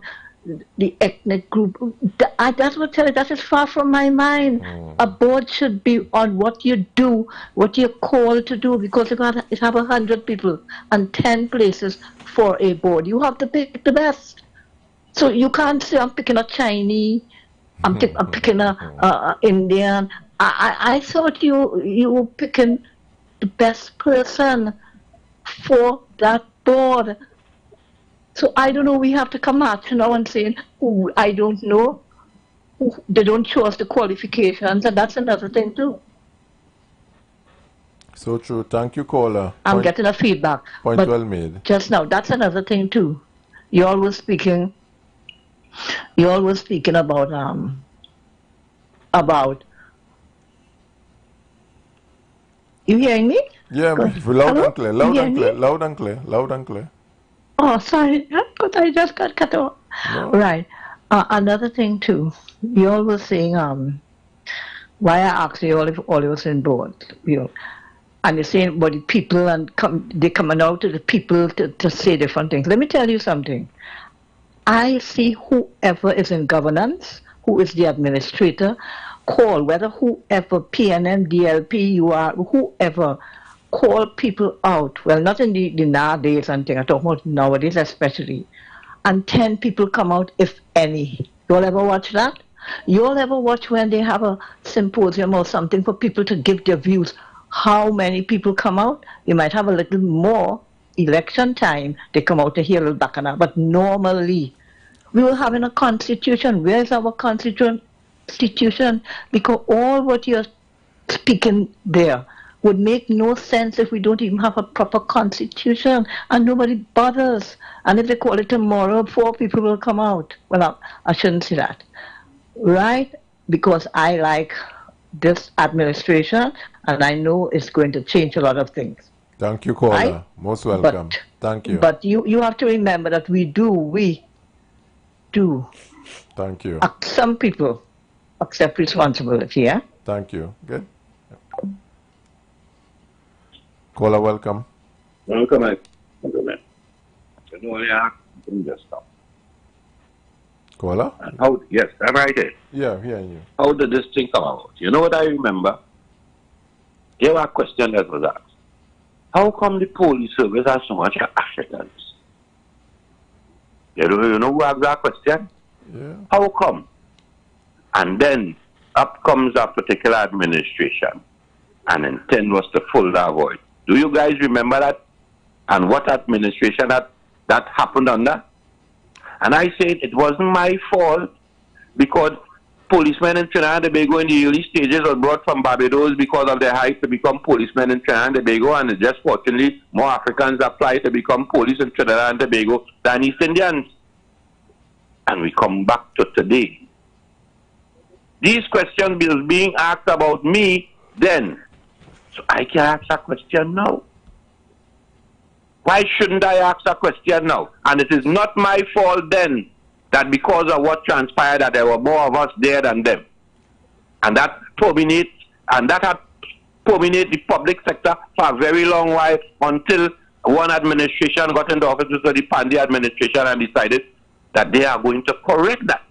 the ethnic group. That's what I tell you, that is far from my mind. A board should be on what you do, what you're called to do, because you have 100 people and 10 places for a board. You have to pick the best. So you can't say I'm picking a Chinese, I'm picking a Indian. I thought you were picking the best person for that board. So I don't know, we have to come out now and saying, oh, I don't know. They don't show us the qualifications, and that's another thing too. So true. Thank you, caller. I'm getting a feedback. Point well made. Just now, that's another thing too. You all were speaking about you hearing me? Yeah, loud and clear, loud and clear, loud and clear, loud and clear. Oh, sorry, but I just got cut off. No. Right. Another thing too, you all were saying why I asked you all if all you was in board, you know, and you're saying about the people and they coming out to the people to say different things. Let me tell you something. I see whoever is in governance, who is the administrator, call, whether whoever, PNM, DLP, UR, whoever, call people out. Well, not in the nowadays and thing, I talk about nowadays especially. And 10 people come out, if any. You all ever watch that? You all ever watch when they have a symposium or something for people to give their views? How many people come out? You might have a little more election time, they come out to hear a little bacchanal. But normally, we were having a constitution. Where's our constitution? Because all what you're speaking there would make no sense if we don't even have a proper constitution and nobody bothers. And if they call it tomorrow, 4 people will come out. Well, I shouldn't say that. Right? Because I like this administration and I know it's going to change a lot of things. Thank you, caller. Right? Most welcome. Thank you. But you have to remember that we do. Thank you. Some people accept responsibility, yeah? Thank you. Good. Caller, welcome. Welcome, man. You know, yeah, just stop. Caller? How? Yes, I'm right here. Yeah, hearing you. How did this thing come out? You know what I remember? There was a question that was asked. How come the police service has so much Africans? You know who asked that question? Yeah. How come? And then up comes a particular administration and intent was to fill that void. Do you guys remember that? And what administration that happened under? And I said it wasn't my fault because policemen in Trinidad and Tobago in the early stages were brought from Barbados because of their height to become policemen in Trinidad and Tobago, and it's just fortunately more Africans apply to become police in Trinidad and Tobago than East Indians. And we come back to today. These questions were being asked about me then. So I can ask a question now. Why shouldn't I ask a question now? And it is not my fault then that because of what transpired that there were more of us there than them. And that had permeated the public sector for a very long while until one administration got into office, which was the Pandey administration, and decided that they are going to correct that.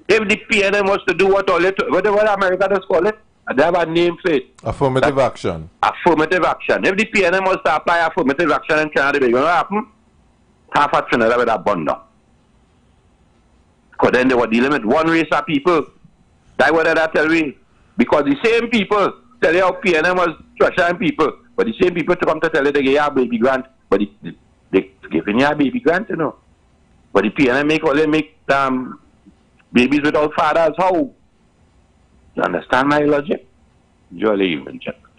If the PNM was to do what America does call it, they have a name for it. Affirmative action. Affirmative action. If the PNM was to apply affirmative action in Trinidad, you know what happened? Half of Trinidad would have burned down. Because then they were dealing with one race of people. That's what I tell you. Because the same people tell you how PNM was Russian people, but the same people to come to tell you they give you a baby grant, but they giving you a baby grant, you know. But the PNM make babies without fathers. How? You understand my logic? Jolly evening, gentlemen.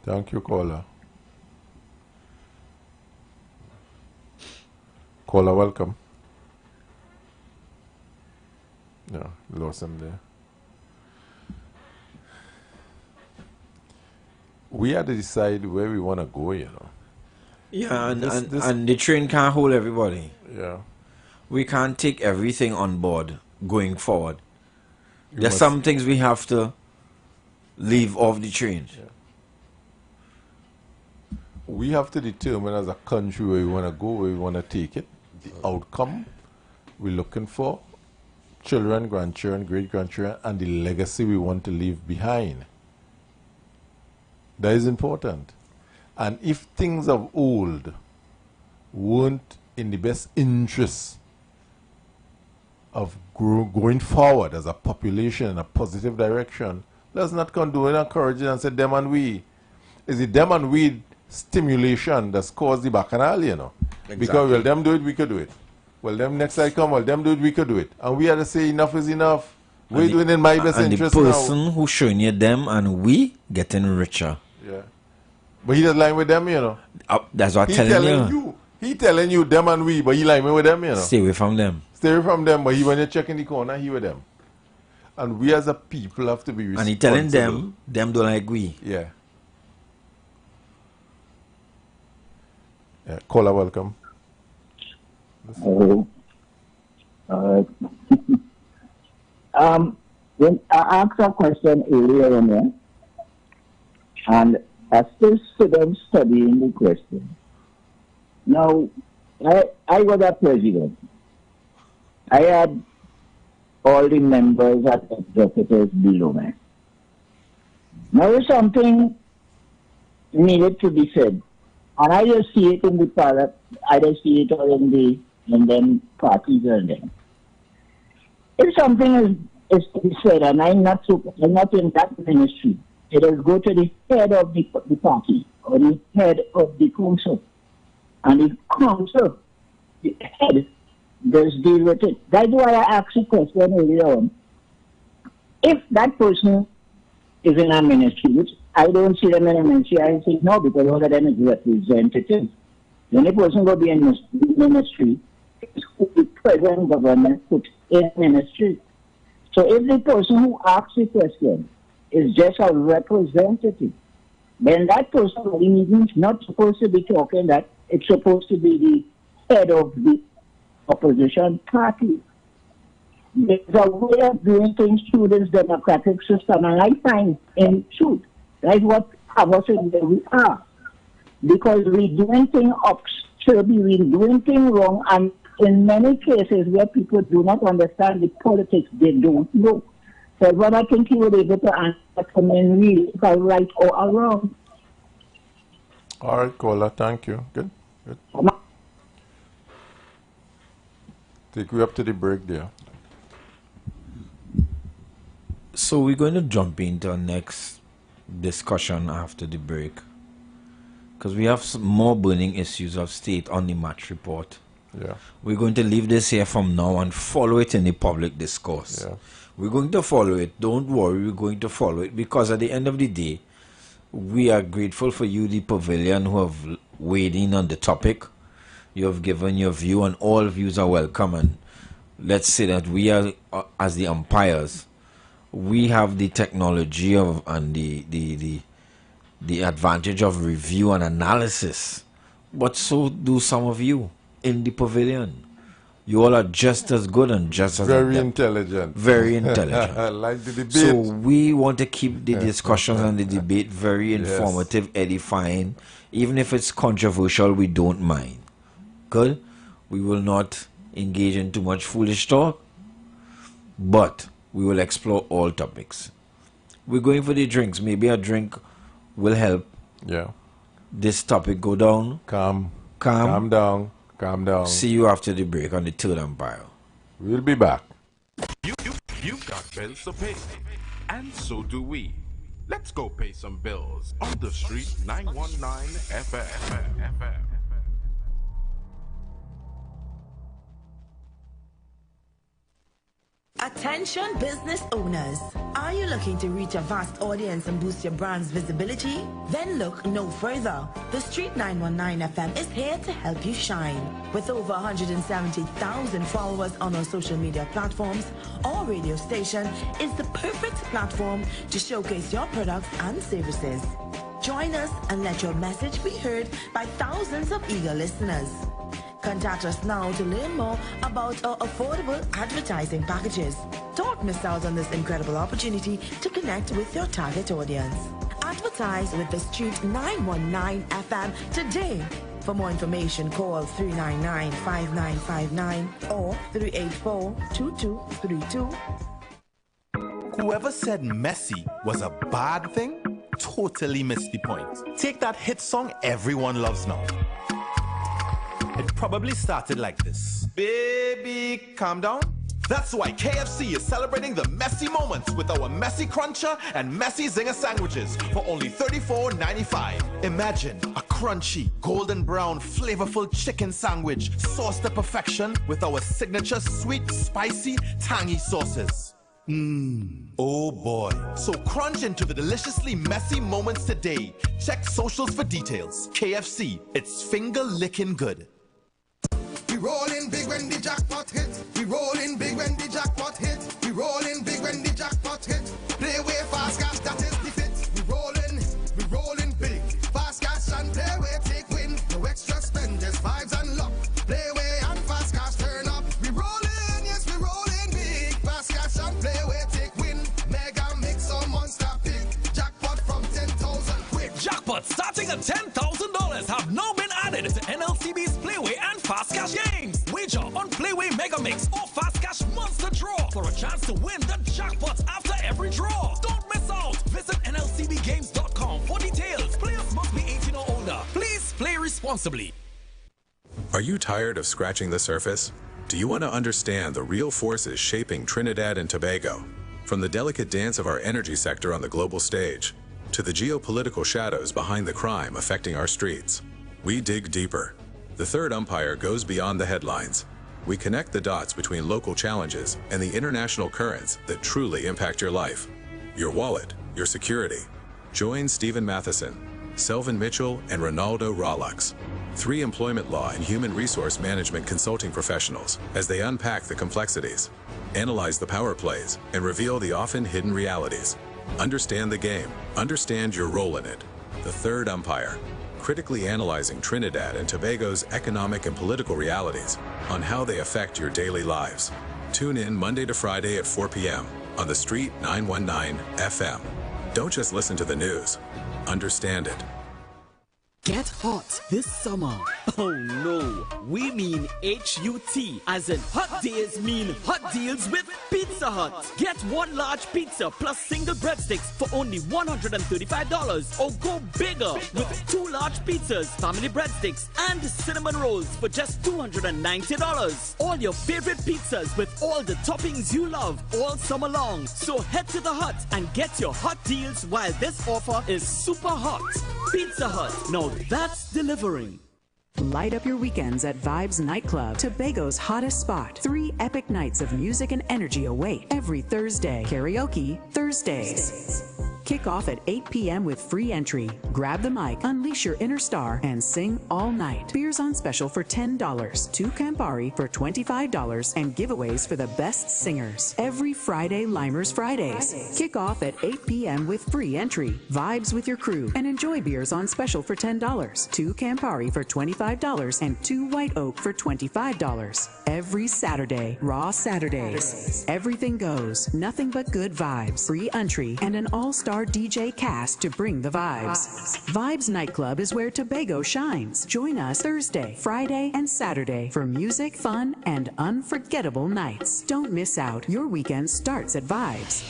Thank you, caller. Caller, welcome. No, lost him there. We had to decide where we want to go, you know. Yeah, and the train can't hold everybody. Yeah. We can't take everything on board going forward. There's some things we have to leave off the train. Yeah. We have to determine as a country where we want to go, where we want to take it, the outcome, We're looking for children, grandchildren, great-grandchildren, and the legacy we want to leave behind. That is important. And if things of old weren't in the best interest of going forward as a population in a positive direction, let's not condone and encourage it and say them and we. Is it them and we stimulation that's caused the bacchanal, you know? Exactly. Because, well, them do it, we could do it. Well, them next time come, well, them do it, we could do it. And we had to say enough is enough. We're doing it in my best interest now. And the person who's showing you them and we getting richer. Yeah. But he doesn't line with them, you know. That's what I'm telling you. He telling you them and we, but he line with them, you know. Stay away from them. Stay away from them, but he when you check in the corner, he with them. And we as a people have to be responsible. And he telling them don't like we. Yeah. Yeah. Caller, welcome. Hello. When I asked a question earlier on there, and I still sit and studying the question. Now, I was a president. I had all the members and executives below me. Now, if something needed to be said, and I just see it in the parliament, I just see it all in them parties and them. If something is to be said, and I'm not in that ministry, it will go to the head of the party or the head of the council. And the council, the head, does deal with it. That's why I asked a question earlier on. If that person is in a ministry, which I don't see them in a ministry, I say no, because all of them is representatives. When a person will be in ministry, it's who the present government put in ministry. So if the person who asks the question is just a representative, then that person is not supposed to be talking that. It's supposed to be the head of the opposition party. There's a way of doing things through this democratic system, and I find in truth that's what we are. Because we're doing things obscurely, we're doing things wrong, and in many cases where people do not understand the politics, they don't know. So what I think you will be able to answer for me really, if I'm right or I'm wrong. All right, caller, thank you. Good. Take you up to the break there. So we're going to jump into our next discussion after the break, because we have some more burning issues of state on the match report. Yeah. We're going to leave this here from now and follow it in the public discourse. Yeah. We're going to follow it. Don't worry, we're going to follow it, because at the end of the day, we are grateful for you, the pavilion, who have weighed in on the topic. You have given your view, and all views are welcome. And let's say that we are, as the umpires, we have the technology of and the advantage of review and analysis, but so do some of you in the pavilion. You all are just as good and just as very intelligent. Very intelligent. I like the debate. So we want to keep the discussions and the debate very informative, edifying. Even if it's controversial, we don't mind. Good? We will not engage in too much foolish talk, but we will explore all topics. We're going for the drinks. Maybe a drink will help this topic go down. Calm down. Calm down. See you after the break on the Third Empire. We'll be back. You've got bills to pay, and so do we. Let's go pay some bills on the street 919 FM. Attention business owners. Are you looking to reach a vast audience and boost your brand's visibility? Then look no further. The Street 919 FM is here to help you shine. With over 170,000 followers on our social media platforms, our radio station is the perfect platform to showcase your products and services. Join us and let your message be heard by thousands of eager listeners. Contact us now to learn more about our affordable advertising packages. Don't miss out on this incredible opportunity to connect with your target audience. Advertise with the Street 919 FM today. For more information, call 399-5959 or 384-2232. Whoever said messy was a bad thing totally missed the point. Take that hit song everyone loves now. It probably started like this. Baby, calm down. That's why KFC is celebrating the messy moments with our Messy Cruncher and Messy Zinger sandwiches for only $34.95. Imagine a crunchy, golden brown, flavorful chicken sandwich sauced to perfection with our signature sweet, spicy, tangy sauces. Oh boy. So crunch into the deliciously messy moments today. Check socials for details. KFC, it's finger-licking good. We rollin' big when the jackpot hit. We rollin' big when the jackpot hit. We rollin' big when the jackpot hit. Play way fast cash, that is the fit. We rollin' big. Fast cash and play way take win. No extra spend, just vibes and luck. Play way and fast cash turn up. We rollin', yes we rollin' big. Fast cash and play way take win. Mega mix or monster pick. Jackpot from 10,000 quick. Jackpot starting at $10,000 have now been added to NLCB's Playway and Fast Cash games. Wager on Playway Mega Mix or Fast Cash Monster Draw for a chance to win the jackpot after every draw. Don't miss out. Visit NLCBgames.com for details. Players must be 18 or older. Please play responsibly. Are you tired of scratching the surface? Do you want to understand the real forces shaping Trinidad and Tobago? From the delicate dance of our energy sector on the global stage to the geopolitical shadows behind the crime affecting our streets, we dig deeper. The third umpire goes beyond the headlines. We connect the dots between local challenges and the international currents that truly impact your life, your wallet, your security. Join Stephen Matheson, Selvin Mitchell, and Ronaldo Rollux, 3 employment law and human resource management consulting professionals, as they unpack the complexities, analyze the power plays, and reveal the often hidden realities. Understand the game. Understand your role in it. The third umpire, critically analyzing Trinidad and Tobago's economic and political realities on how they affect your daily lives. Tune in Monday to Friday at 4 p.m. on The Street 919 FM. Don't just listen to the news. Understand it. Get hot this summer. Oh no, we mean HUT, as in hot days mean hot deals with Pizza Hut. Get 1 large pizza plus single breadsticks for only $135, or go bigger with 2 large pizzas, family breadsticks, and cinnamon rolls for just $290. All your favorite pizzas with all the toppings you love all summer long. So head to the Hut and get your hot deals while this offer is super hot. Pizza Hut, now that's delivering. Light up your weekends at Vibes Nightclub, Tobago's hottest spot. 3 epic nights of music and energy await every Thursday. Karaoke Thursdays. Kick off at 8 p.m. with free entry. Grab the mic, unleash your inner star, and sing all night. Beers on special for $10, 2 Campari for $25, and giveaways for the best singers. Every Friday, Limers Fridays. Kick off at 8 p.m. with free entry. Vibes with your crew and enjoy beers on special for $10, 2 Campari for $25, and 2 White Oak for $25. Every Saturday, Raw Saturdays. Everything goes, nothing but good vibes. Free entry and an all-star DJ cast to bring the vibes. Vibes Nightclub is where Tobago shines. Join us Thursday, Friday, and Saturday for music, fun, and unforgettable nights. Don't miss out. Your weekend starts at Vibes.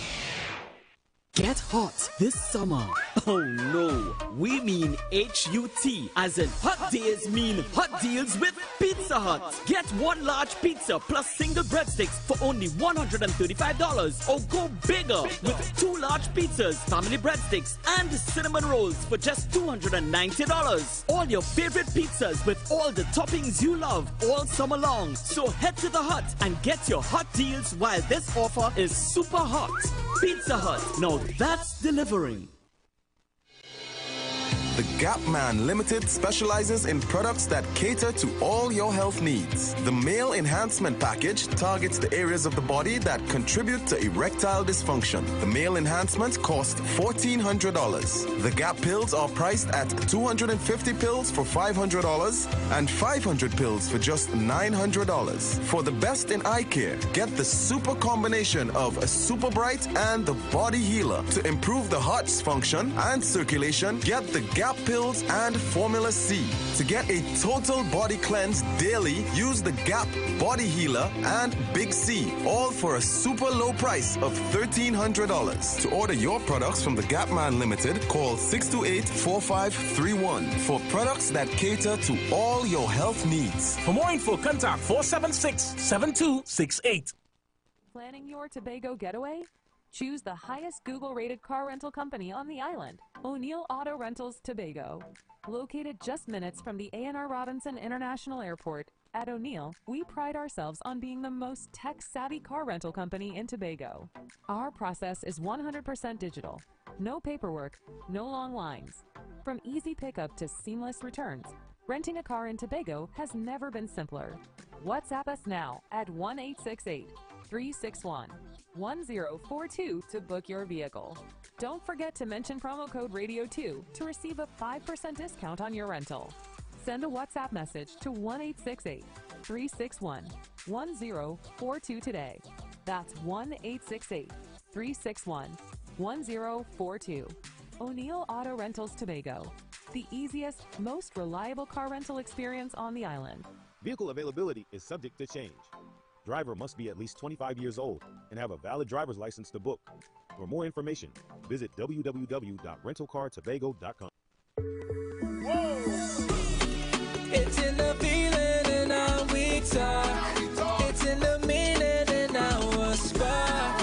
Get hot this summer. Oh no, we mean HUT, as in hot days mean hot deals with Pizza Hut. Get 1 large pizza plus single breadsticks for only $135, or go bigger with 2 large pizzas, family breadsticks, and cinnamon rolls for just $290. All your favorite pizzas with all the toppings you love all summer long. So head to the Hut and get your hot deals while this offer is super hot. Pizza Hut, now that's delivering. The Gap Man Limited specializes in products that cater to all your health needs. The Male Enhancement Package targets the areas of the body that contribute to erectile dysfunction. The Male Enhancement costs $1,400. The Gap pills are priced at 250 pills for $500 and 500 pills for just $900. For the best in eye care, get the super combination of a Super Bright and the Body Healer. To improve the heart's function and circulation, get the Gap Gap Pills, and Formula C. To get a total body cleanse daily, use the Gap Body Healer and Big C, all for a super low price of $1,300. To order your products from the Gap Man Limited, call 628-4531 for products that cater to all your health needs. For more info, contact 476-7268. Planning your Tobago getaway? Choose the highest Google-rated car rental company on the island, O'Neill Auto Rentals Tobago. Located just minutes from the A&R Robinson International Airport, at O'Neill, we pride ourselves on being the most tech-savvy car rental company in Tobago. Our process is 100% digital. No paperwork, no long lines. From easy pickup to seamless returns, renting a car in Tobago has never been simpler. WhatsApp us now at 1-868-361-1042 to book your vehicle. Don't forget to mention promo code RADIO2 to receive a 5% discount on your rental. Send a WhatsApp message to 1-868-361-1042 today. That's 1-868-361-1042. O'Neill Auto Rentals Tobago, the easiest, most reliable car rental experience on the island. Vehicle availability is subject to change. Driver must be at least 25 years old and have a valid driver's license to book. For more information, visit www.rentalcartobago.com. It's in the feeling in our weak side. It's in the meaning in our spot.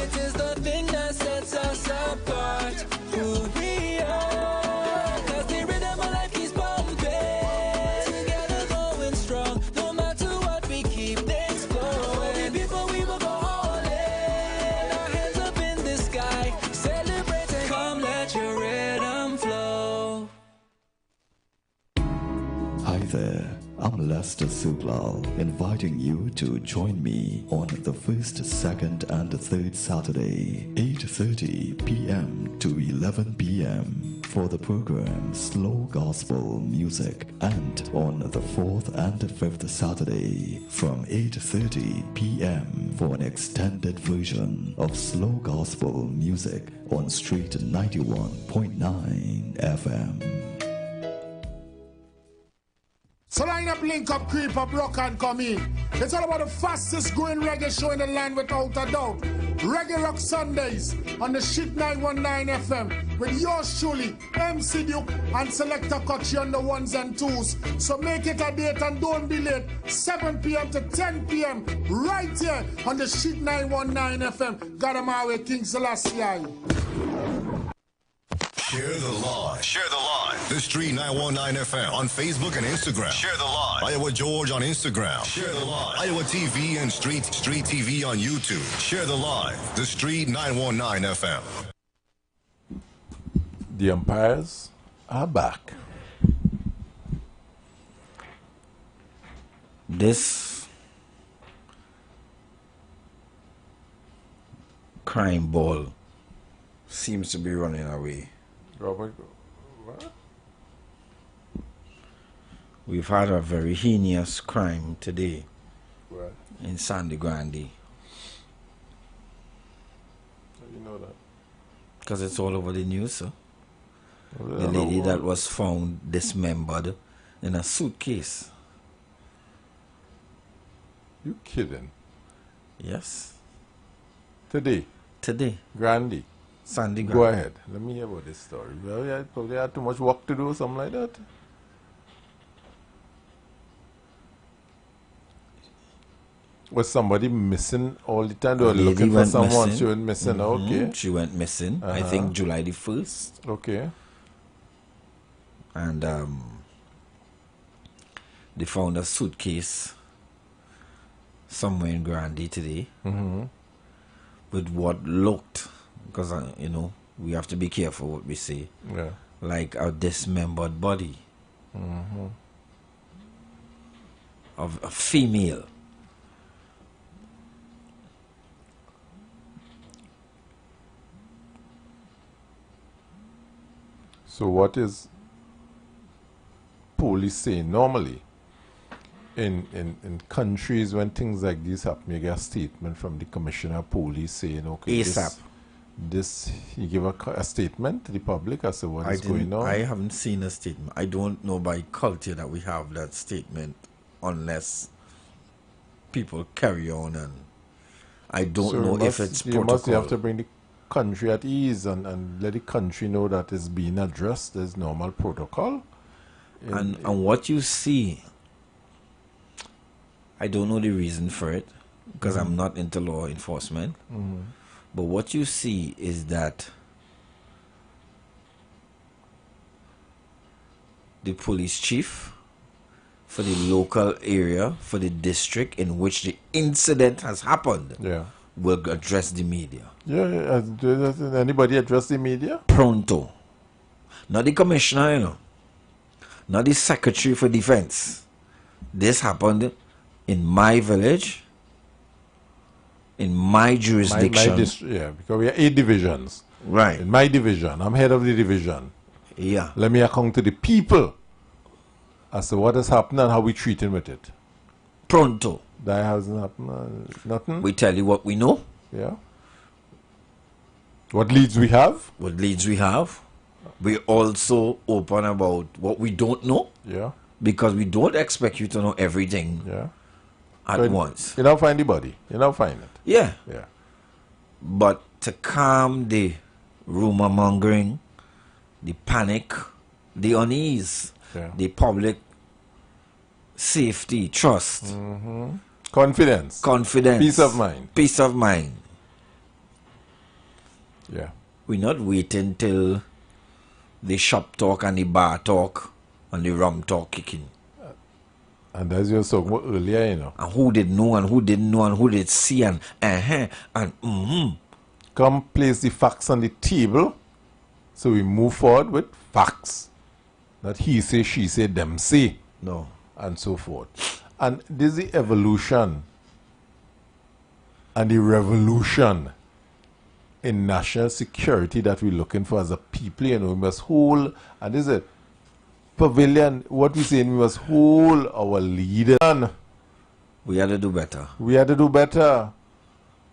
It is the thing that sets us apart. Who we are. 'Cause the rhythm of life keeps pumping. Together going strong. No matter what, we keep things flowing. Before we will go all in. Our hands up in the sky. Celebrating. Come let your rhythm flow. Hi there, I'm Lester Sublal, inviting you to join me on the first, second, and third Saturday, 8:30 p.m. to 11 p.m. for the program Slow Gospel Music, and on the fourth and fifth Saturday from 8:30 p.m. for an extended version of Slow Gospel Music on Street 91.9 FM. So line up, link up, creep up, rock and come in. It's all about the fastest growing reggae show in the land without a doubt. Reggae Rock Sundays on the Shit 919 FM with yours truly, MC Duke and Selector Kochi on the ones and twos. So make it a date and don't be late. 7 p.m. to 10 p.m. right here on the Shit 919 FM. Got 'em our way, King Selassie. Share the live. Share the live. The Street 919 FM on Facebook and Instagram. Share the live. Iowa George on Instagram. Share the live. Iowa TV and Street TV on YouTube. Share the live. The Street 919 FM. The umpires are back. This crime ball seems to be running away. Robert, what? We've had a very heinous crime today Right. in Sandy Grande. How do you know that? Because it's all over the news, sir. Well, The lady that was found dismembered in a suitcase. You kidding? Yes. Today? Today. Grande? Sandy Go Grande. ahead. Let me hear about this story. Well, yeah, probably had too much work to do, something like that. Was somebody missing all the time? They were A lady looking for went someone. missing. She went missing. Mhm. Okay. She went missing. I think July the 1st. Okay. And they found a suitcase somewhere in Grande today with what looked, because you know, we have to be careful what we say, Yeah. like a dismembered body of a female. So what is police saying normally in countries when things like this happen? You get a statement from the commissioner of police saying, okay, ASAP. this, he gave a statement to the public as to what is going on. I haven't seen a statement. I don't know by culture that we have that statement unless people carry on, and I don't know if it's protocol. You have to bring the country at ease and let the country know that it's being addressed as normal protocol. And what you see, I don't know the reason for it because I'm not into law enforcement. But what you see is that the police chief for the local area, for the district in which the incident has happened, will address the media. Does anybody address the media? Pronto. Not the commissioner, you know. Not the secretary for defense. This happened in my village, in my jurisdiction. Because we are 8 divisions. Right. In my division, I'm head of the division. Yeah. Let me account to the people as to what has happened and how we treating with it. Pronto. That hasn't happened. Nothing. We tell you what we know. Yeah. What leads we have. What leads we have. We also open about what we don't know. Yeah. Because we don't expect you to know everything. Yeah. At once. You don't find the body. You don't find it. Yeah. Yeah. But to calm the rumor mongering, the panic, the unease, the public safety, trust, confidence, peace of mind. Yeah. We're not waiting till the shop talk and the bar talk and the rum talk kicking. And as you were talking about earlier, you know. And who did know and who didn't know and who did see and Come place the facts on the table so we move forward with facts. Not he say, she say, them say. No. And so forth. And this is the evolution and the revolution in national security that we're looking for as a people. You know, we must hold, and this is a pavilion, what we say, we must hold our leader. We had to do better. We had to do better.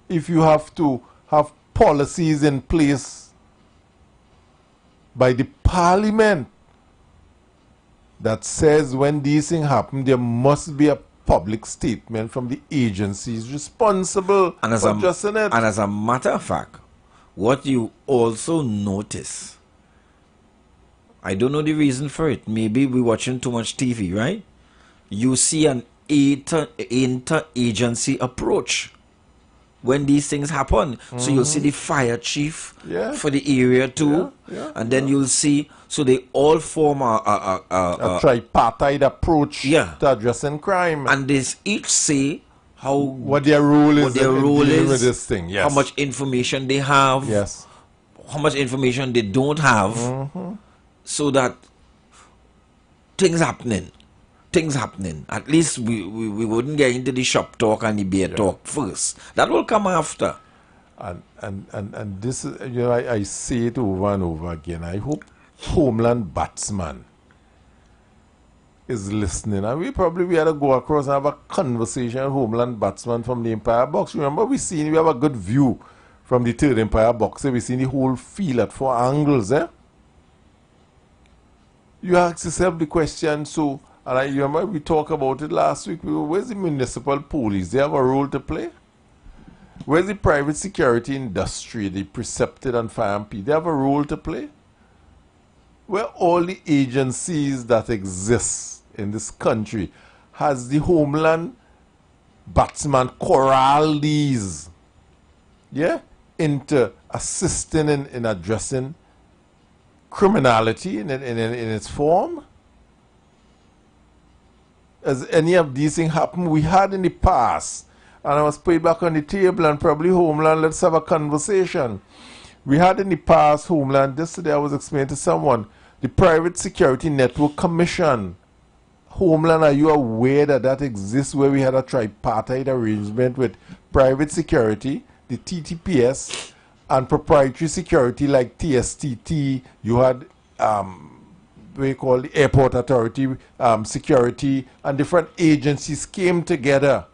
If you have to have policies in place by the parliament that says when these things happen, there must be a public statement from the agencies responsible for addressing it. And as a matter of fact, what you also notice, I don't know the reason for it. Maybe we're watching too much TV, right? You see an inter-agency approach when these things happen. So you'll see the fire chief for the area too. And then you'll see, so they all form a tripartite approach to addressing crime. And they each say what their role is with this thing. How much information they have. Yes. How much information they don't have. So that things happening. At least we wouldn't get into the shop talk and the beer talk first. That will come after. And this is, you know, I say it over and over again. I hope Homeland Batsman is listening. And we had to go across and have a conversation with Homeland Batsman from the Empire Box. Remember, we have a good view from the Third Empire Box. We seen the whole field at 4 angles. You ask yourself the question, so, and I remember we talked about it last week. Where's the municipal police? They have a role to play. Where's the private security industry, the precepted and fire and They have a role to play. Where all the agencies that exist in this country has the Homeland Batsman corral these, into assisting in addressing criminality in its form. Has any of these things happened? We had in the past, and I was put back on the table, and probably Homeland, let's have a conversation. We had in the past, Homeland, yesterday I was explaining to someone, the Private Security Network Commission. Homeland, are you aware that exists, where we had a tripartite arrangement with private security, the TTPS, and proprietary security like TSTT? You had we call the Airport Authority security, and different agencies came together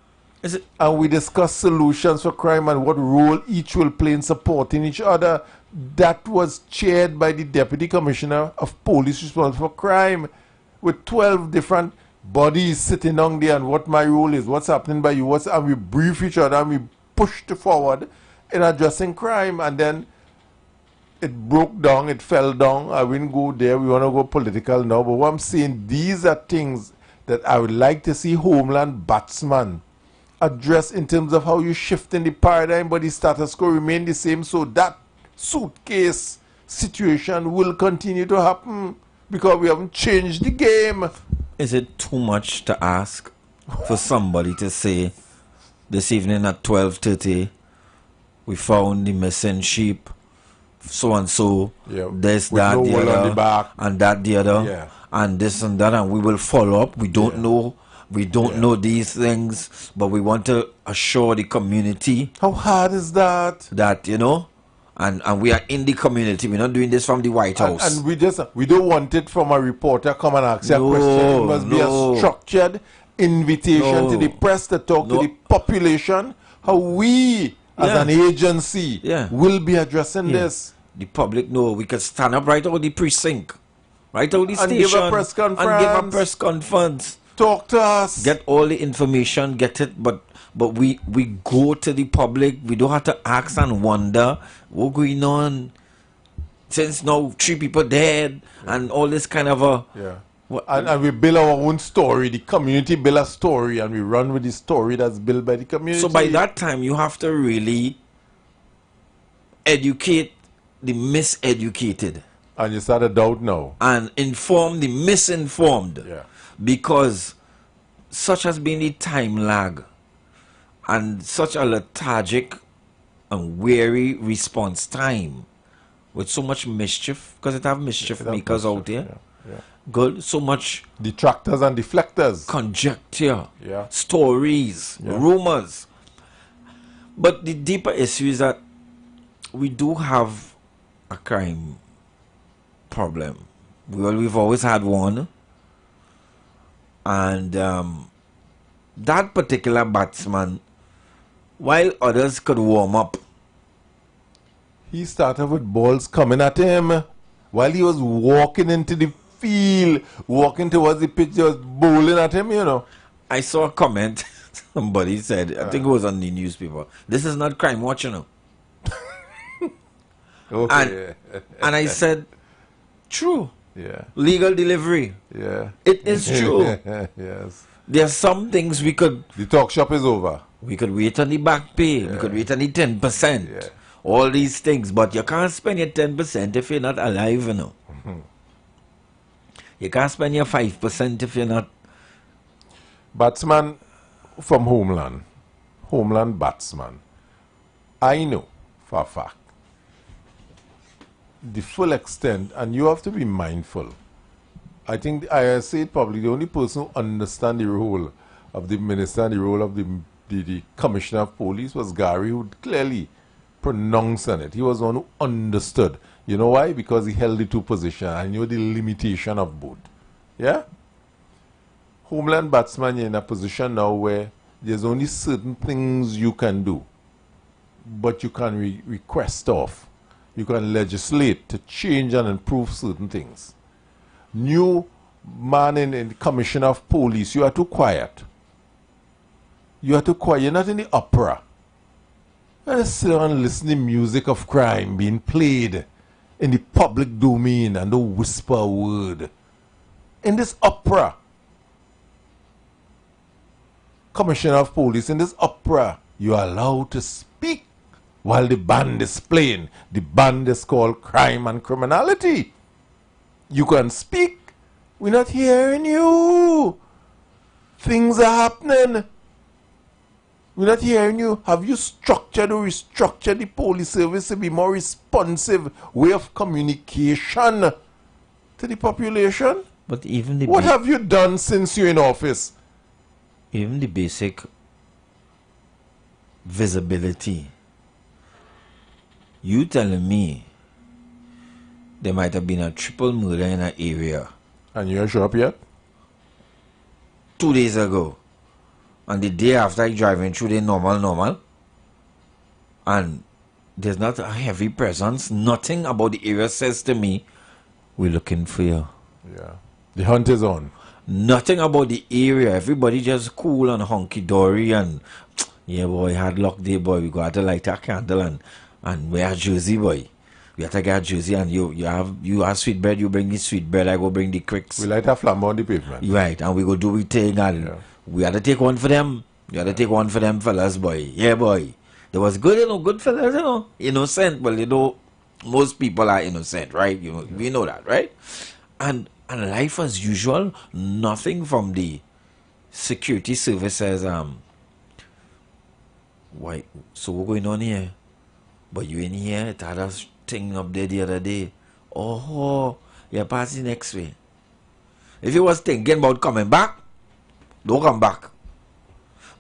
And we discuss solutions for crime and what role each will play in supporting each other. That was chaired by the Deputy Commissioner of Police responsible for crime, with 12 different bodies sitting down there, and what my role is, what's happening by you, and we brief each other and we pushed forward in addressing crime. And then it broke down, it fell down. I wouldn't go there, we want to go political now. But what I'm saying, these are things that I would like to see Homeland Batsman address in terms of how you shift in the paradigm, but the status quo remain the same, so that suitcase situation will continue to happen because we haven't changed the game. Is it too much to ask for somebody to say, this evening at 12:30, we found the missing sheep, so and so, this, that, no the wool on the other, back. and that, the other, and this and that, and we will follow up. We don't know. We don't know these things, but we want to assure the community. How hard is that? That, you know, and we are in the community. We're not doing this from the White House. And we don't want it from a reporter come and ask you a question. It must be a structured invitation to the press to talk to the population how we as an agency will be addressing this. The public know we can stand up right out the precinct, right out the station, and give a press conference. And give a press conference. Talk to us. Get all the information, get it, but we go to the public. We don't have to ask and wonder what's going on. Since now 3 people dead and all this kind of a and we build our own story. The community build a story, and we run with the story that's built by the community. So by that time, you have to really educate the miseducated, and you start to doubt now, and inform the misinformed. Because such has been the time lag and such a lethargic and weary response time with so much mischief, because it have mischief makers out there. Good, so much detractors and deflectors, conjecture, stories, rumors. But the deeper issue is that we do have a crime problem. We've always had one. And that particular batsman, while others could warm up, he started with balls coming at him while he was walking into the field, walking towards the pitch, just bowling at him, you know. I saw a comment, somebody said, I think it was on the newspaper, this is not crime watch, you know. Okay. And I said, true. Yeah. Legal delivery. Yeah. It is true. Yes. There are some things we could... The talk shop is over. We could wait on the back pay. We could wait on the 10%. Yeah. All these things. But you can't spend your 10% if you're not alive, you know. You can't spend your 5% if you're not... Batsman from Homeland Batsman. I know for a fact the full extent, and you have to be mindful. I think I said probably the only person who understand the role of the minister and the role of the commissioner of police was Gary, who clearly pronounced on it. He was one who understood. You know why? Because he held the two positions and knew the limitation of both. Yeah? Homeland Batsman, you're in a position now where there's only certain things you can do, but you can request off. You can legislate to change and improve certain things. New man in the commissioner of police, you are too quiet. You are too quiet. You're not in the opera. You're just sit down and listen to music of crime being played in the public domain and don't whisper a word. In this opera, commissioner of police, in this opera, you are allowed to speak while the band is playing. The band is called Crime and Criminality. You can speak. We're not hearing you. Things are happening. We're not hearing you. Have you structured or restructured the police service to be more responsive way of communication to the population? But even the what have you done since you're in office? Even the basic visibility. You telling me there might have been a triple murder in an area. And you ain't show up yet? 2 days ago. And the day after I driving through the normal. And there's not a heavy presence. Nothing about the area says to me, we're looking for you. Yeah. The hunt is on. Nothing about the area. Everybody just cool and hunky-dory and yeah, boy, hard luck day, boy. We got to light a candle and wear a jersey, boy. We have to get a jersey and you have sweet bread, you bring the sweet bread, I go bring the cricks. We light a flambe on the pavement. Right, and we go do we thing and we had to take one for them. We had to take one for them fellas, boy. Yeah, boy. There was good, good fellas, innocent. Well, most people are innocent, right? We know that, right? And life as usual, nothing from the security services. Why? So what's going on here? But you in here, it had a thing up there the other day. Oh, you're passing next way. If you was thinking about coming back, don't come back.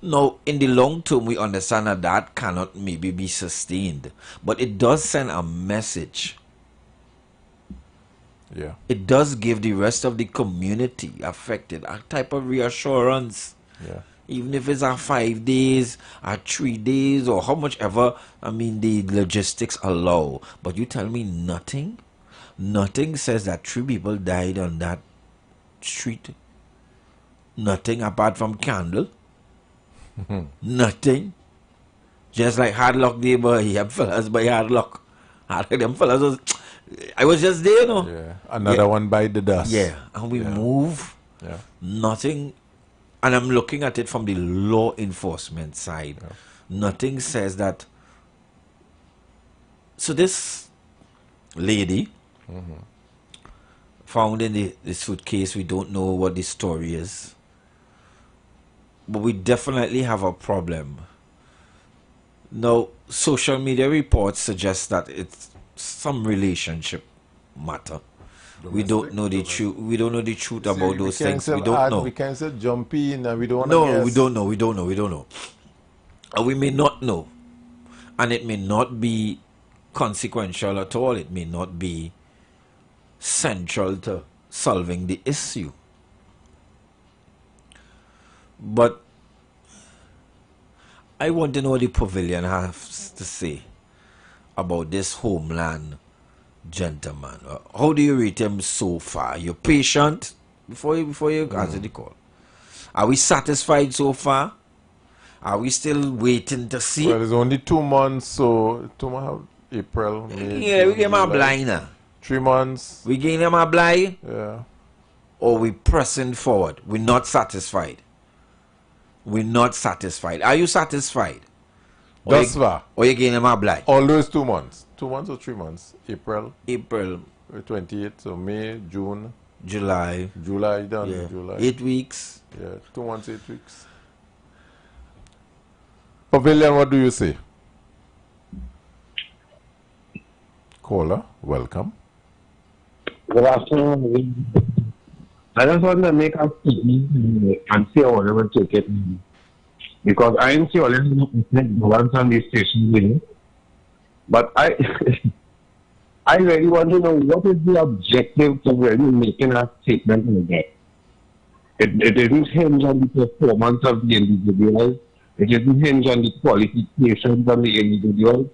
Now, in the long term, we understand that cannot maybe be sustained. But it does send a message. Yeah. It does give the rest of the community affected a type of reassurance. Yeah. Even if it's 5 days, 3 days, or how much ever, the logistics allow. But you tell me nothing? Nothing says that 3 people died on that street. Nothing apart from candle. Nothing. Just like hard luck day, boy. Them fellas by hard luck. Them fellas was, I was just there, Yeah. Another one by the dust. Yeah. And we move. Yeah. Nothing. And I'm looking at it from the law enforcement side. Yeah. Nothing says that. So this lady found in the suitcase, we don't know what the story is. But we definitely have a problem. Now, social media reports suggest that it's some relationship matter. We don't know the truth. We don't know the truth about those things. We don't know. We can't say jump in and we don't want to guess. No, we don't know. And we may not know. And it may not be consequential at all. It may not be central to solving the issue. But I want to know what the pavilion has to say about this Homeland gentleman. How do you rate him so far? You're patient before you answer the call. Are we satisfied so far? Are we still waiting to see? Well, it's only 2 months, so 2 months, April, May. Yeah, we gave him a blind now. 3 months. We gave him a blind? Yeah. Or we pressing forward? We're not satisfied. We're not satisfied. Are you satisfied? Thus far. Or you gave him a blind? Although it's 2 months. 2 months or 3 months? April 28th, so May, June, July done. Yeah. July. 8 weeks. Yeah, 2 months, 8 weeks. Pavilion, what do you say? Caller, welcome. Good afternoon. I just want to make a statement and see how I want to take it. Because I ain't see all the ones on this station, but I I really want to know what is the objective to really making a statement like that. It isn't hinge on the performance of the individual. It isn't hinge on the qualifications of the individual.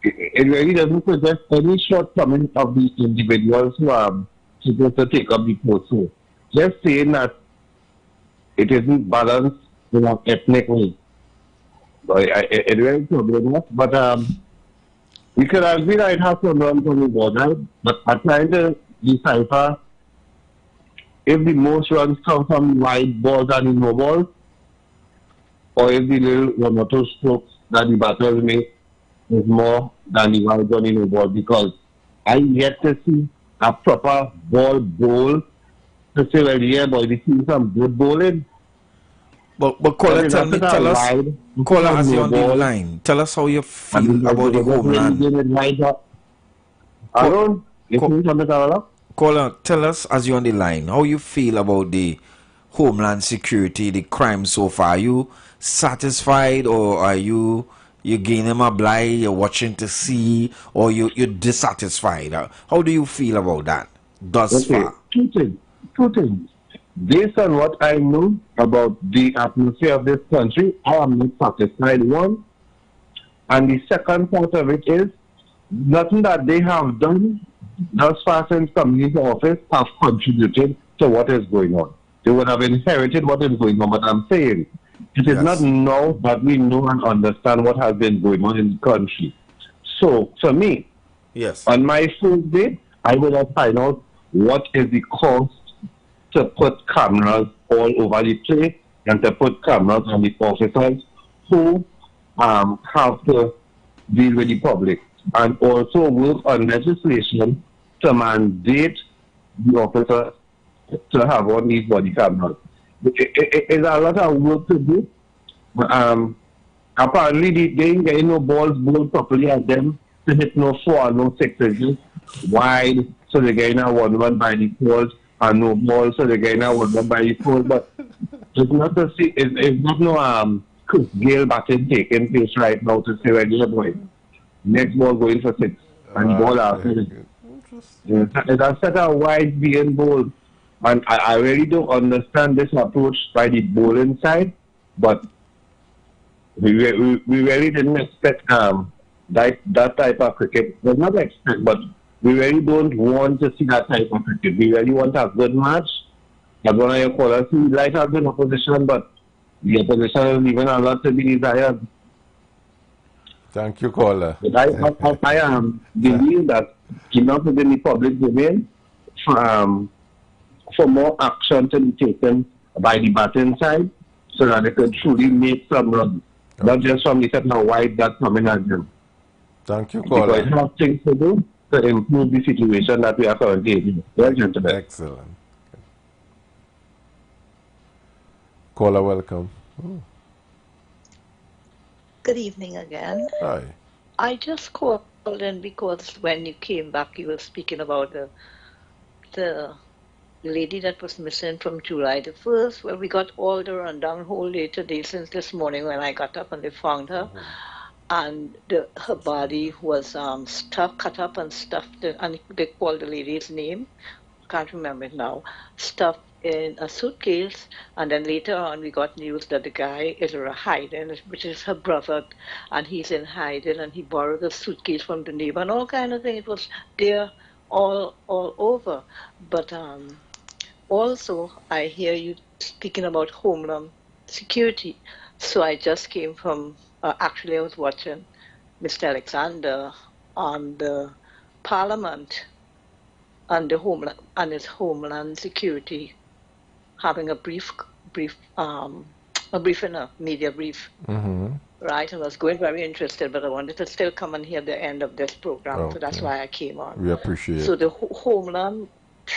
It really doesn't possess any shortcomings of the individuals who are supposed to take up the post. So just saying that it isn't balanced in an ethnic way. It really problematic. But we could agree that it has to run from the border, but I'm trying to decipher if the most runs come from wide balls and the no balls, or if the little one or two strokes that the batters make is more than the wide on the no ball, because I yet to see a proper ball bowl to say, well, yeah, boy, we see some good bowling. But caller, tell us, caller, as you're on the line, tell us how you feel about the Homeland. Caller, tell us as you're on the line, how you feel about the Homeland Security, the crime so far. Are you satisfied, or are you gaining them a blind, you're watching to see, or you're dissatisfied? How do you feel about that thus far? Two things. based on what I know about the atmosphere of this country, I am not satisfied, one. And the second part of it is, nothing that they have done thus far since coming into office have contributed to what is going on. They would have inherited what is going on, but I'm saying it is not now that we know and understand what has been going on in the country. So, for me, on my first day, I would have find out what is the cost to put cameras all over the place and to put cameras on the officers who have to deal with the public, and also work on legislation to mandate the officers to have on these body cameras. It's a lot of work to do. Apparently, they ain't getting no balls bowled properly at them to hit no 4 and no 6 inches wide, so they're getting a 1-1 by the poles, and no ball, so they're getting a 1-1 by the poles. But it's not to see, it's not no Gale batting taking place right now to say, well, you're going. Next ball going for 6, and the ball after it. It's a set of wide being bowled. And I really don't understand this approach by the bowling side, but we really didn't expect that type of cricket. Well, not expect, but we really don't want to see that type of cricket. We really want a good match. As one of your callers, we like a good opposition, but the opposition is leaving a lot to be desired. Thank you, caller. I believe that enough within the public domain for more action to be taken by the batting side so that they could truly make some runs. Not just from the set of wide that's coming at them. Thank you, caller. Because we have things to do to improve the situation that we are currently in. Well, gentlemen. Excellent. Caller, welcome. Ooh. Good evening again. Hi. I just called in because when you came back, you were speaking about the lady that was missing from July the 1st. Well, we got all the rundown whole day today since this morning when I got up and they found her. And her body was cut up and stuffed, and they called the lady's name, can't remember it now, stuffed in a suitcase. And then later on we got news that the guy is hiding, which is her brother, and he's in hiding, and he borrowed a suitcase from the neighbor and all kind of things. It was there all over. But also I hear you speaking about Homeland Security. So I just came from, actually I was watching Mr. Alexander on the Parliament and the Homeland and his Homeland Security having a media brief. Right, I was going very interested, but I wanted to still come and hear the end of this program, so that's why I came on. We appreciate it. So the Homeland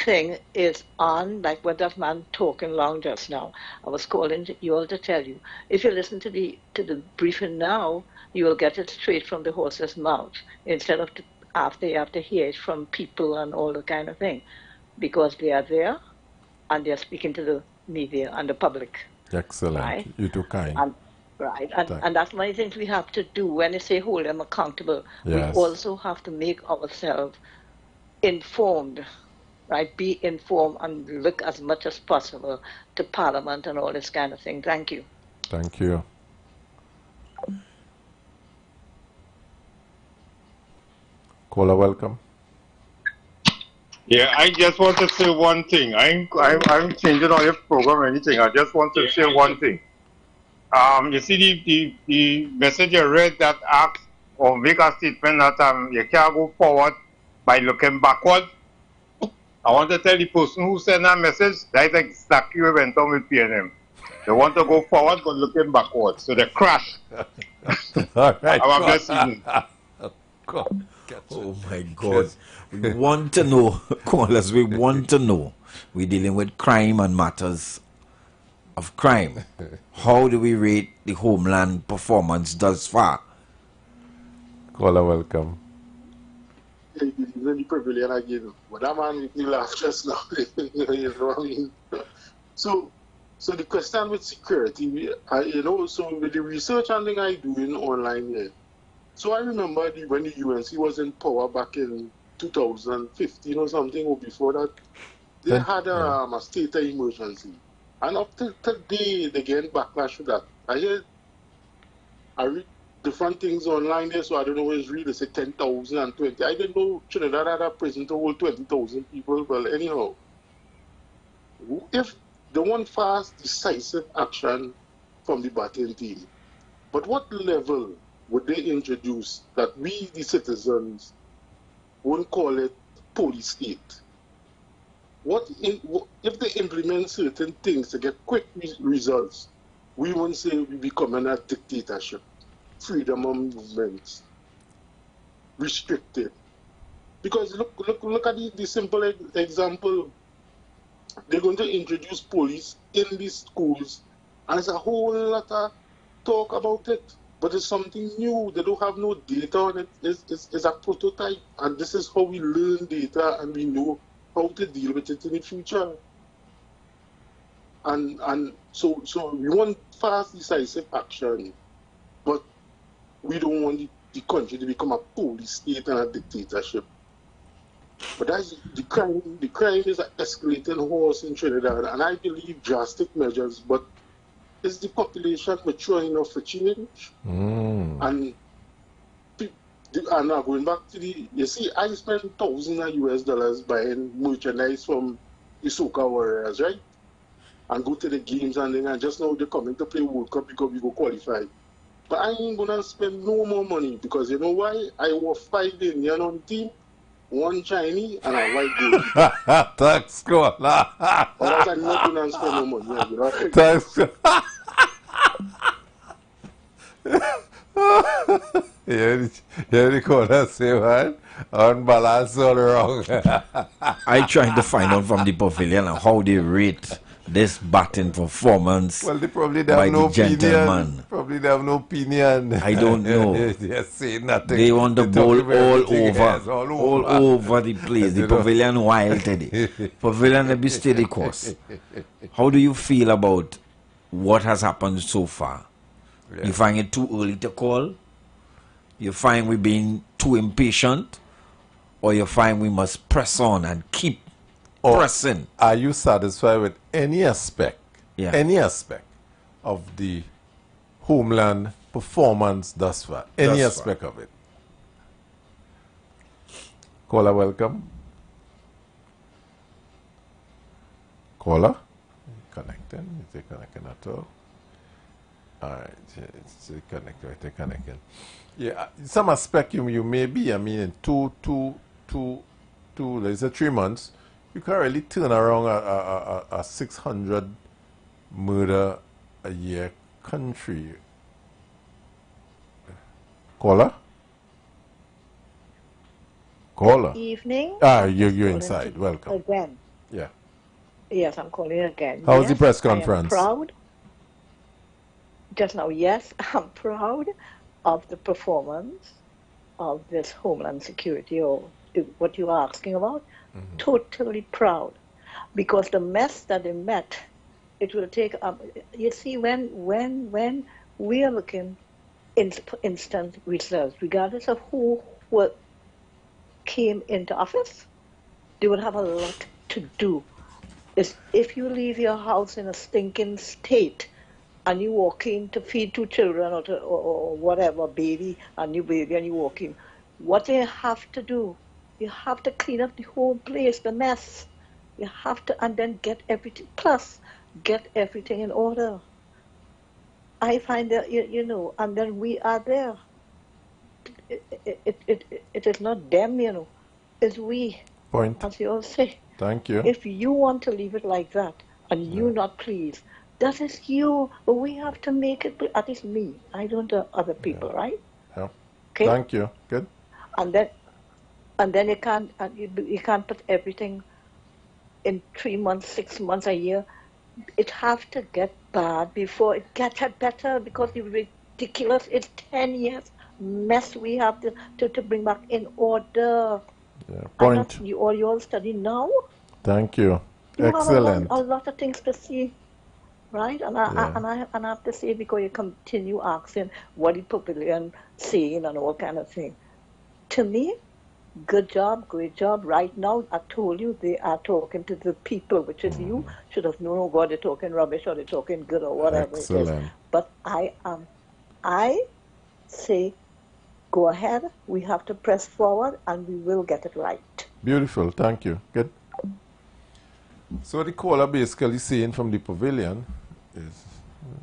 thing is on, like what that man talking long just now. I was calling you all to tell you. If you listen to the briefing now, you will get it straight from the horse's mouth instead of after you have to hear it from people and all the kind of thing, because they are there and they are speaking to the media and the public. Excellent. Right? You too kind. And that's one of the things we have to do when they say hold them accountable. Yes. We also have to make ourselves informed. Right, be informed and look as much as possible to Parliament and all this kind of thing. Thank you. Thank you. Caller, welcome. Yeah, I just want to say one thing. I'm changing all your program or anything. I just want to say one thing. You see the message you read that asks or make a statement that you can't go forward by looking backward. I want to tell the person who sent that message, that's exactly what went on with PNM. They want to go forward, but looking backwards. So they crash. All right. Have a blessed evening. Oh my God. We want to know, callers, we want to know. We're dealing with crime and matters of crime. How do we rate the Homeland performance thus far? Caller, welcome. It's really prevalent again. But that man made me laugh just now. You know what I mean? So the question with security, so with the research and thing I do in online here. So I remember when the UNC was in power back in 2015 or something, or before that, They had a state of emergency. And up to today, they getting backlash for that. I read different things online there, so I don't know what it's real. They say 10,000 and 20. I didn't know Trinidad had a prison to hold 20,000 people. Well, anyhow, if they want fast, decisive action from the batting team, but what level would they introduce that we, the citizens, won't call it police state? If they implement certain things to get quick results, we won't say we becoming a dictatorship. Freedom of movement restricted. Because look at the simple example. They're going to introduce police in these schools, and there's a whole lot of talk about it. But it's something new. They don't have no data on it. It's a prototype, and this is how we learn data and we know how to deal with it in the future. And so we want fast, decisive action, but we don't want the country to become a police state and a dictatorship. But that's the crime. The crime is an escalating horse in Trinidad, and I believe drastic measures. But is the population mature enough for change? And now going back to you see, I spent thousands of US$ buying merchandise from the Soca Warriors, right? And go to the games, and then just now they're coming to play World Cup because we go qualify. But I ain't gonna spend no more money because you know why? I was 5 Indian on the team, 1 Chinese, and a white goal. Thanks, Kola. Otherwise, I'm not gonna spend no money. You know? Thanks. Yeah, Kola say what? Unbalanced all wrong. I trying to find out from the pavilion how they rate this batting performance. Well, they probably by have no the gentleman. opinion. Probably they have no opinion. I don't know. They say nothing. They want the They ball talk about all everything over, else, all over the place. The pavilion wild today. Pavilion will be steady course. How do you feel about what has happened so far? Yeah. You find it too early to call? You find we're being too impatient? Or you find we must press on and keep pressing? Are you satisfied with any aspect, of the homeland performance thus far? Any aspect of it? Caller, welcome. Caller? Connecting? Is it connecting at all? Alright, it's connected. Yeah, some aspect you may be, I mean, in let's say 3 months, you can really turn around a 600 murder a year country. Caller? Evening. You're inside. Welcome. Again. Yeah. Yes, I'm calling again. How was the press conference? I am proud. Just now, yes, I'm proud of the performance of this Homeland Security, or what you are asking about. Totally proud, because the mess that they met, it will take you see, when we are looking instant results, regardless of who came into office, they would have a lot to do. If you leave your house in a stinking state and you walk in to feed 2 children or whatever, a new baby, and you walk in, what they have to do, you have to clean up the whole place, the mess. You have to, and then get everything, get everything in order. I find that, you know, and then we are there. It is not them, you know, it's we. Point. As you all say. Thank you. If you want to leave it like that, and you not pleased, that is you. But we have to make it, at least me. I don't know other people, right? Yeah. Okay. Thank you. Good. And then you can't put everything in 3 months, 6 months, a year. It have to get bad before it gets better, because the ridiculous, it's 10 years mess we have to bring back in order. Yeah. Point. You all study now. Thank you. You Excellent. have a lot of things to see, right? And I have to say, because you continue asking what the pavilion saying and all kind of thing. To me, Good job, great job. Right now, I told you they are talking to the people, which is you should have known, oh God, they're talking rubbish or they're talking good or whatever it is. But I say, go ahead. We have to press forward, and we will get it right. Beautiful, thank you. Good. So the caller basically saying from the pavilion is,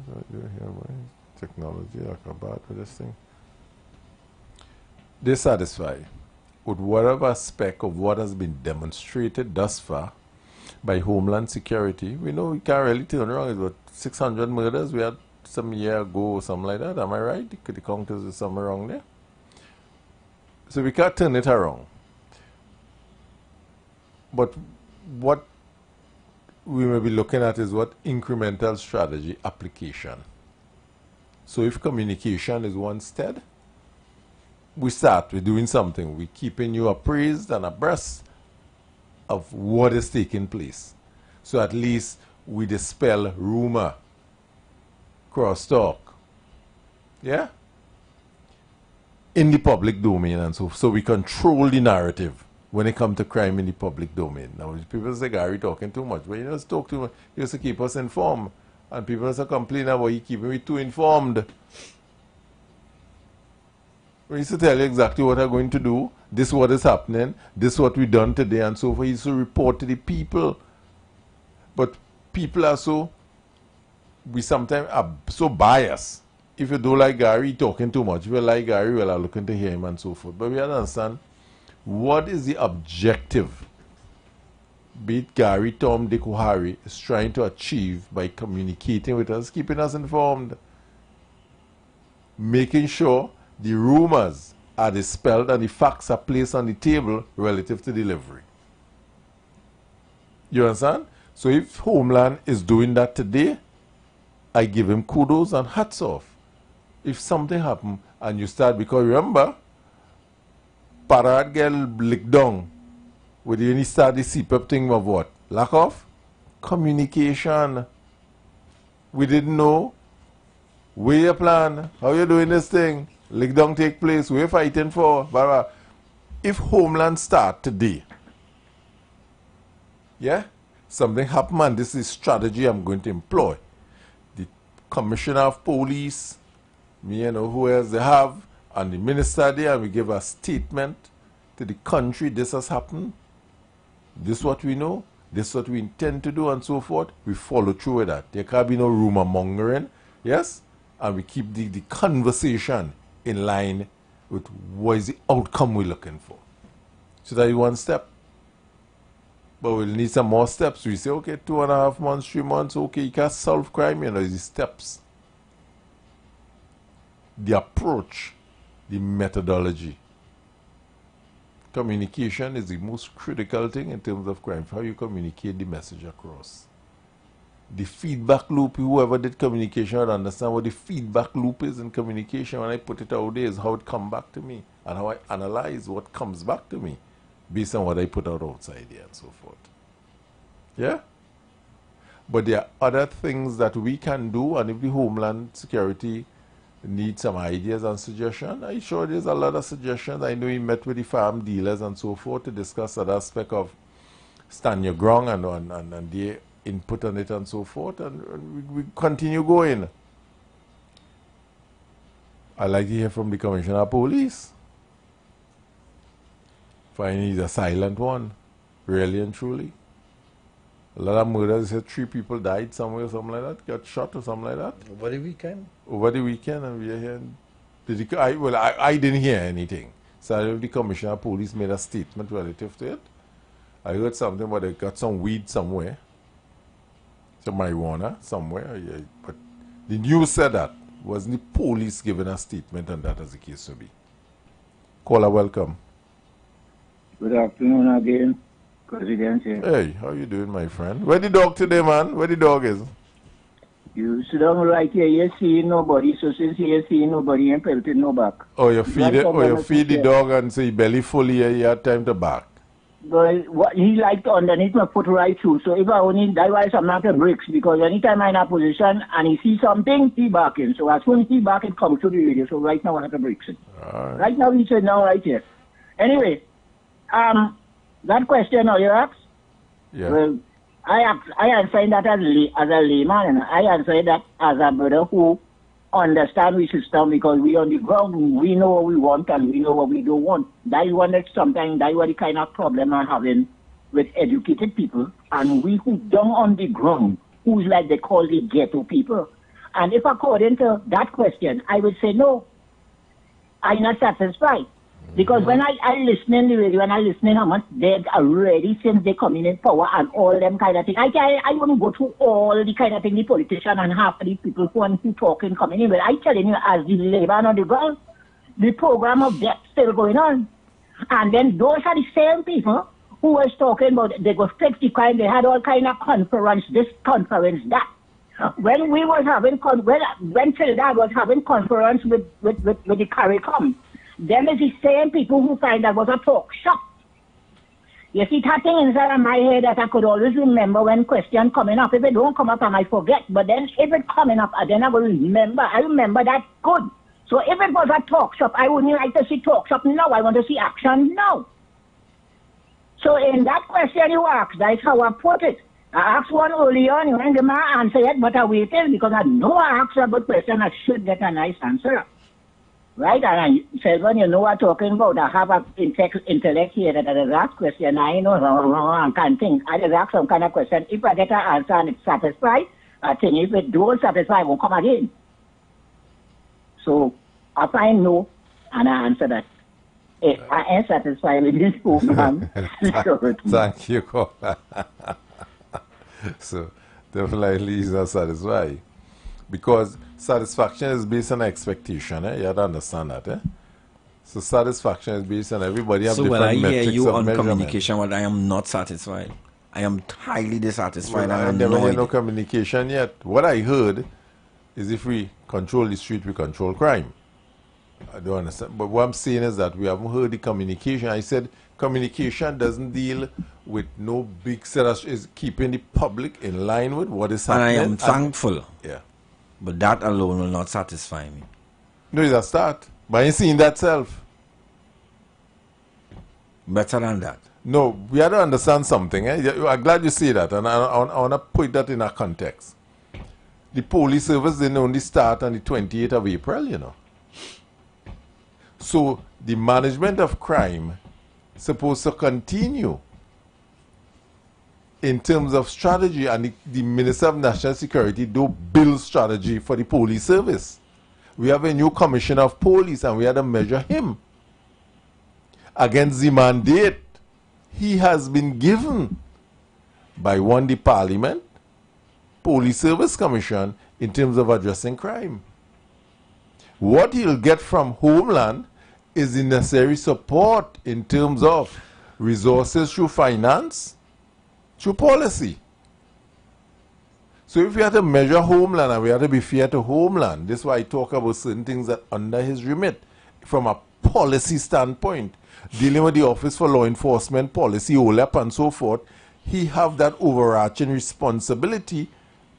what do I do here? Technology, acrobat with this thing. They're satisfied with whatever aspect of what has been demonstrated thus far by Homeland Security. We know we can't really turn around. It's about 600 murders we had some year ago or something like that. Am I right? The counters is somewhere wrong there. So we can't turn it around. But what we may be looking at is what incremental strategy application. So if communication is one step, we start with doing something. We're keeping you appraised and abreast of what is taking place. So at least we dispel rumor, crosstalk, yeah, in the public domain, and so we control the narrative when it comes to crime in the public domain. Now, people say Gary talking too much, but you just talk too much. You just keep us informed, and people just complain about you keeping me too informed. We used to tell you exactly what I'm going to do, this is what is happening, this is what we done today, and so forth. He used to report to the people. But people are so, we sometimes are so biased. If you don't like Gary talking too much, if you like Gary, well, I'm looking to hear him and so forth. But we have to understand, what is the objective, be it Gary, Tom, Dick, or Harry, is trying to achieve by communicating with us, keeping us informed, making sure the rumors are dispelled and the facts are placed on the table relative to delivery. You understand? So if Homeland is doing that today, I give him kudos and hats off. If something happen and you start, because remember, Parad get licked down when you start the CPEP thing of what? Lack of communication. We didn't know. Where you plan? How you doing this thing? Lick down take place. We're fighting for. Blah, blah. If Homeland start today, yeah, something happen and this is strategy I'm going to employ. The Commissioner of Police, me and who else they have, and the minister there, and we give a statement to the country, this has happened, this is what we know, this is what we intend to do, and so forth. We follow through with that. There can't be no rumor mongering, yes? And we keep the conversation in line with what is the outcome we're looking for. So that is one step. But we'll need some more steps. We say, okay, 2.5 months, 3 months, okay, you can't solve crime, you know, the steps. The approach, the methodology. Communication is the most critical thing in terms of crime. How you communicate the message across. The feedback loop, whoever did communication would understand what the feedback loop is in communication. When I put it out there is how it comes back to me and how I analyze what comes back to me based on what I put out outside there and so forth. Yeah? But there are other things that we can do, and if the Homeland Security needs some ideas and suggestions, I'm sure there's a lot of suggestions. I know he met with the farm dealers and so forth to discuss that aspect of stand your ground and their input on it and so forth, and we continue going. I'd like to hear from the Commissioner of Police. Finally, he's a silent one, really and truly. A lot of murders, said 3 people died somewhere or something like that, got shot or something like that. Over the weekend? Over the weekend, and we are hearing. I didn't hear anything. So the Commissioner of Police made a statement relative to it. I heard something about they got some weed somewhere, some marijuana somewhere. Yeah, but the news said that. Wasn't the police giving a statement on that as the case to be? Caller, welcome. Good afternoon again, President. Hey, how you doing, my friend? Where the dog today, man? Where the dog is? You sit down right here, you see nobody, so since you see nobody, you pelted no back. Oh, you feed it, you feed the dog and say belly full here, you have time to bark. But what he liked underneath my foot right through, so if I only, that's why I'm not a bricks, because anytime I'm in a position and he sees something, he barking. So as soon as he barking, it comes to the radio, so right now I have to bricks it. Right now he said now right here. Anyway, That question you asked, Yeah. well, I answer that as a layman, and I answer that as a brother who understand the system, because we on the ground, we know what we want and we know what we don't want. That is one that sometimes that is the kind of problem I'm having with educated people, and we who down on the ground, who's like they call the ghetto people. And if according to that question, I would say no, I'm not satisfied. Because when I listen in the radio, when I listen in how much they've already, since they come in power and all them kind of things, I wouldn't go through all the kind of thing the politician and half of the people who want to talk and coming in. But I telling you, as the labor on the ground, the program of death still going on. And then those are the same people who was talking about they go fix the crime, they had all kind of conference, this conference, that. When we was having, when Trinidad was having conference with the CARICOM, them is the same people who find that was a talk shop. You see, that thing inside of my head that I could always remember when question coming up. If it don't come up, I might forget. But then if it coming up, then I will remember. I remember that good. So if it was a talk shop, I wouldn't like to see talk shop now. I want to see action now. So in that question you asked, that's how I put it. I asked one early on, you didn't give me an answer yet, but I waited because I know I asked a good question. I should get a nice answer. Right? And I said, when you know what I'm talking about, I have an intellect here that I just ask question. I know I can't think. I just ask some kind of question. If I get an answer and it's satisfied, I think if it don't satisfy, I won't come again. So I find no, and I answer that. If I am satisfied with this program, thank you, caller. So definitely he's not satisfied. Because satisfaction is based on expectation, you have to understand that. So satisfaction is based on everybody have different metrics of measurement. So when I hear you on communication, what I am not satisfied. I am highly dissatisfied. Well, I never heard no communication yet. What I heard is if we control the street, we control crime. I don't understand. But what I'm saying is that we haven't heard the communication. I said communication doesn't deal with no big set of is keeping the public in line with what is happening. And I am thankful. Yeah. But that alone will not satisfy me. No, it's a start. But you seeing that self. Better than that. No, we have to understand something. I'm glad you say that. And I want to put that in a context. The police service didn't only start on the 28th of April, you know. So the management of crime is supposed to continue in terms of strategy, and the Minister of National Security do build strategy for the police service. We have a new commissioner of police and we had to measure him against the mandate he has been given by the Parliament, Police Service Commission in terms of addressing crime. What he'll get from Homeland is the necessary support in terms of resources through finance, through policy. So if we have to measure Homeland and we have to be fair to Homeland, this is why I talk about certain things that under his remit from a policy standpoint, dealing with the Office for Law Enforcement, policy, OLEP and so forth, he have that overarching responsibility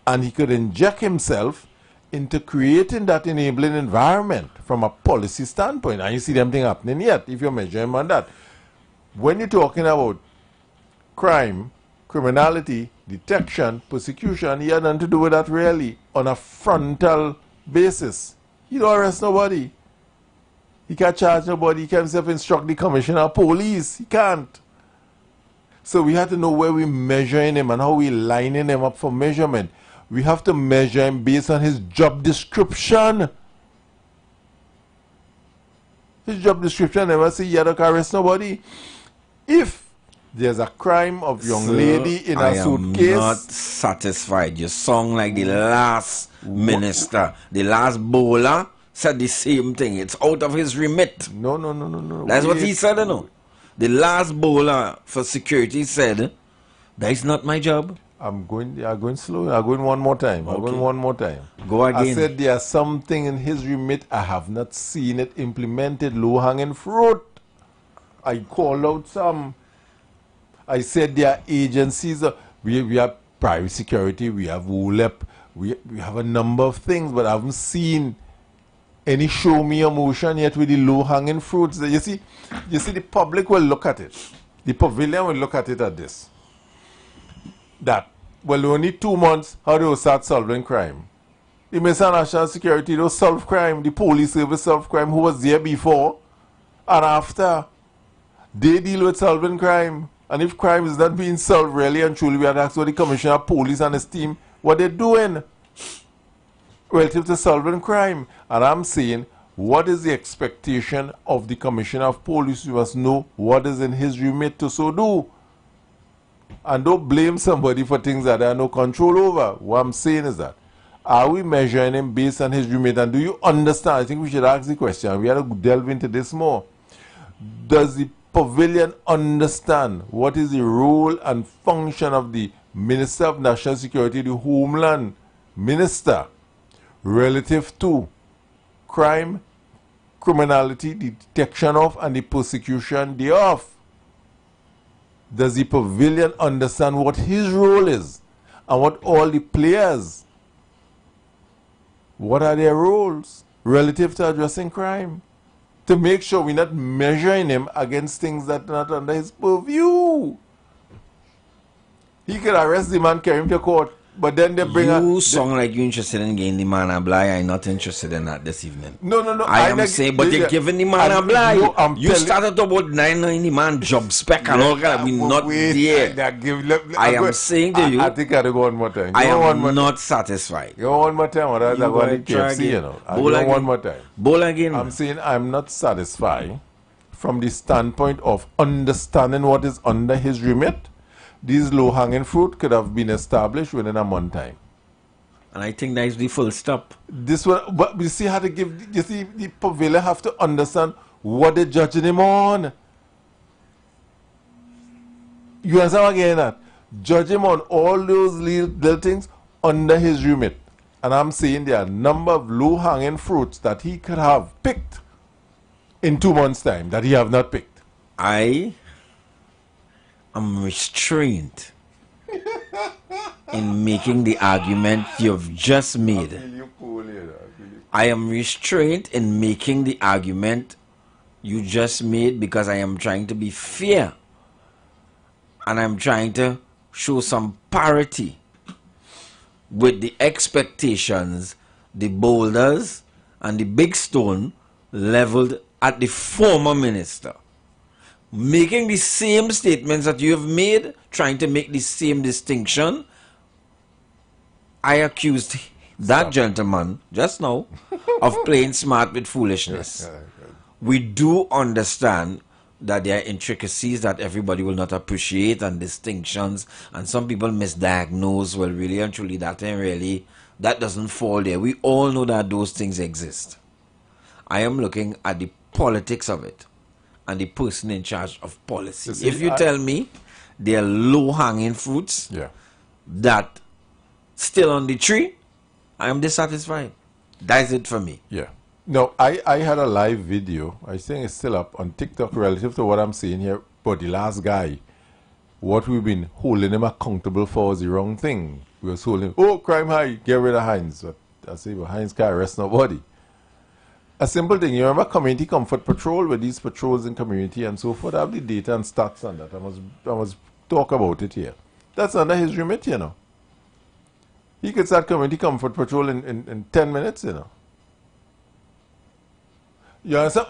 and he could inject himself into creating that enabling environment from a policy standpoint. And you see them thing happening yet if you measure him on that. When you're talking about crime, criminality, detection, persecution, he had nothing to do with that really on a frontal basis. He don't arrest nobody. He can't charge nobody. He can't self-instruct the commissioner of police. He can't. So we have to know where we're measuring him and how we're lining him up for measurement. We have to measure him based on his job description. His job description never say he had to arrest nobody. If there's a crime of young lady in a suitcase. I am not satisfied. You sound like the last minister. The last bowler said the same thing. It's out of his remit. No. That's what he said, you know. The last bowler for security said, that's not my job. I'm going slow. I'm going one more time. Okay. I'm going one more time. Go again. I said there's something in his remit. I have not seen it implemented. Low-hanging fruit. I called out some. I said there are agencies. We have private security. We have OLEP. We have a number of things, but I haven't seen any show me emotion yet with the low-hanging fruits. You see the public will look at it. The pavilion will look at it at this. That, well, only 2 months, how do you start solving crime? The Minister of National Security, they'll solve crime. The police service solve crime. Who was there before and after? They deal with solving crime. And if crime is not being solved really and truly, we had asked the Commissioner of Police and his team what they're doing relative to solving crime. And I'm saying, what is the expectation of the Commissioner of Police? We must know what is in his remit to so do. And don't blame somebody for things that they have no control over. What I'm saying is that, are we measuring him based on his remit? And do you understand? I think we should ask the question. We have to delve into this more. Does the pavilion understand what is the role and function of the Minister of National Security, the Homeland Minister, relative to crime, criminality, the detection of and the persecution thereof? Does the pavilion understand what his role is and what all the players, what are their roles relative to addressing crime? To make sure we're not measuring him against things that are not under his purview. He could arrest the man, carry him to court, but then they bring You sound like you're interested in getting the man a blind. I'm not interested in that this evening. No. I am saying, but they're giving the man a blind. You started about 9 the man job spec and all that. We're not there. I am saying to you, I think I gotta go one more time. I am not satisfied. Go one more time, or I go to KFC, you know. I go one more time. Bowl again. I'm saying I'm not satisfied from the standpoint of understanding what is under his remit. These low-hanging fruit could have been established within a month time. And I think that's the full stop. This one, but we see how to give, you see, the pavilion have to understand what they're judging him on. You understand what I'm getting at? Judge him on all those little things under his remit. And I'm saying there are a number of low-hanging fruits that he could have picked in 2 months' time that he have not picked. I'm restrained in making the argument you've just made. I am restrained in making the argument you just made because I am trying to be fair. And I'm trying to show some parity with the expectations, the boulders, and the big stone leveled at the former minister. Making the same statements that you have made, trying to make the same distinction, I accused that gentleman just now of playing smart with foolishness. We do understand that there are intricacies that everybody will not appreciate and distinctions, and some people misdiagnose. Well, really and truly, that ain't really, that doesn't fall there. We all know that those things exist. I am looking at the politics of it and the person in charge of policy. See, if you tell me there are low-hanging fruits that still on the tree, I am dissatisfied. That's it for me. Yeah. No, I had a live video, I think it's still up on TikTok relative to what I'm saying here, but the last guy, what we've been holding him accountable for is the wrong thing. We was holding, crime high, get rid of Hines. But I say, well, Hines can't arrest nobody. A simple thing, you remember Community Comfort Patrol, with these patrols in community and so forth? I have the data and stats on that. I must talk about it here. That's under his remit, you know. He could start Community Comfort Patrol in 10 minutes, you know. You understand?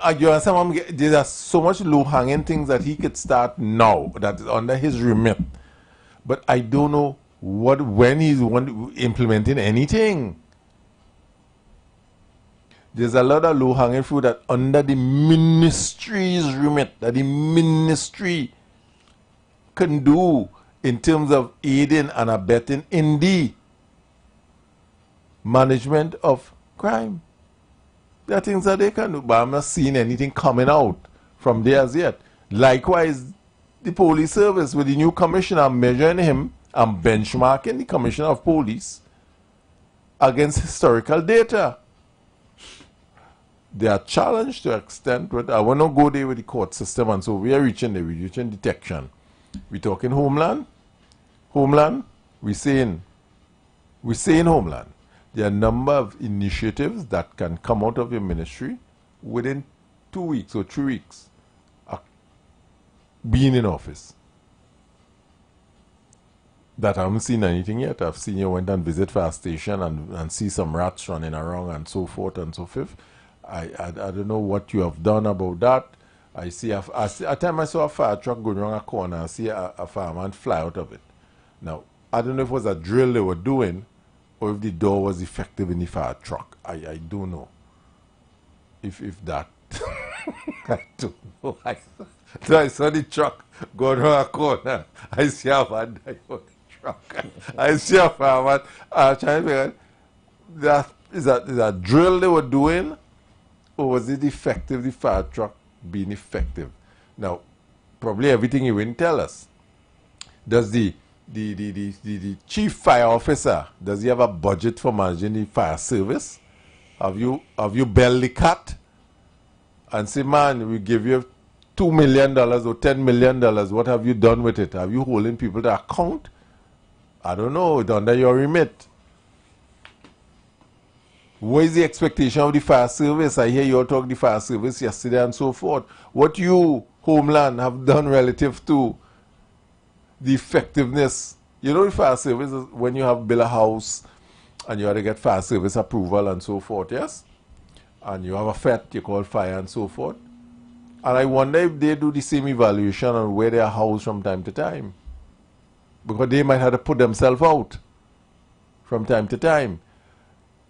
There are so much low-hanging things that he could start now that is under his remit. But I don't know when he's implementing anything. There's a lot of low-hanging fruit that under the ministry's remit, that the ministry can do in terms of aiding and abetting in the management of crime. There are things that they can do, but I'm not seeing anything coming out from there as yet. Likewise, the police service with the new commissioner, measuring him and benchmarking the commissioner of police against historical data. They are challenged to an extent, but I want to go there with the court system, and so we are reaching there, we're reaching detection. We're talking Homeland. Homeland, we're saying Homeland. there are a number of initiatives that can come out of your ministry within 2 weeks or 3 weeks of being in office. That I haven't seen anything yet. I've seen you went and visit fire station and see some rats running around and so forth and so forth. I don't know what you have done about that. I see a time I saw a fire truck going around a corner, I see a fireman fly out of it. Now, I don't know if it was a drill they were doing or if the door was effective in the fire truck. I don't know. If that. I don't know. I saw the truck going around a corner. I see a man die on the truck. I see a fireman trying to figure out, is that drill they were doing or was it effective, the fire truck being effective? Now, probably everything he wouldn't tell us. Does the chief fire officer, does he have a budget for managing the fire service? Have you bailed the cat and say, man, we give you $2 million or $10 million, what have you done with it? Have you holding people to account? I don't know, it's under your remit. What is the expectation of the fire service? I hear you all talk the fire service yesterday and so forth. What you, Homeland, have done relative to the effectiveness. You know the fire service is when you have built a house and you have to get fire service approval and so forth, yes? And you have a FET, you call fire and so forth. And I wonder if they do the same evaluation on where they are housed from time to time. Because they might have to put themselves out from time to time.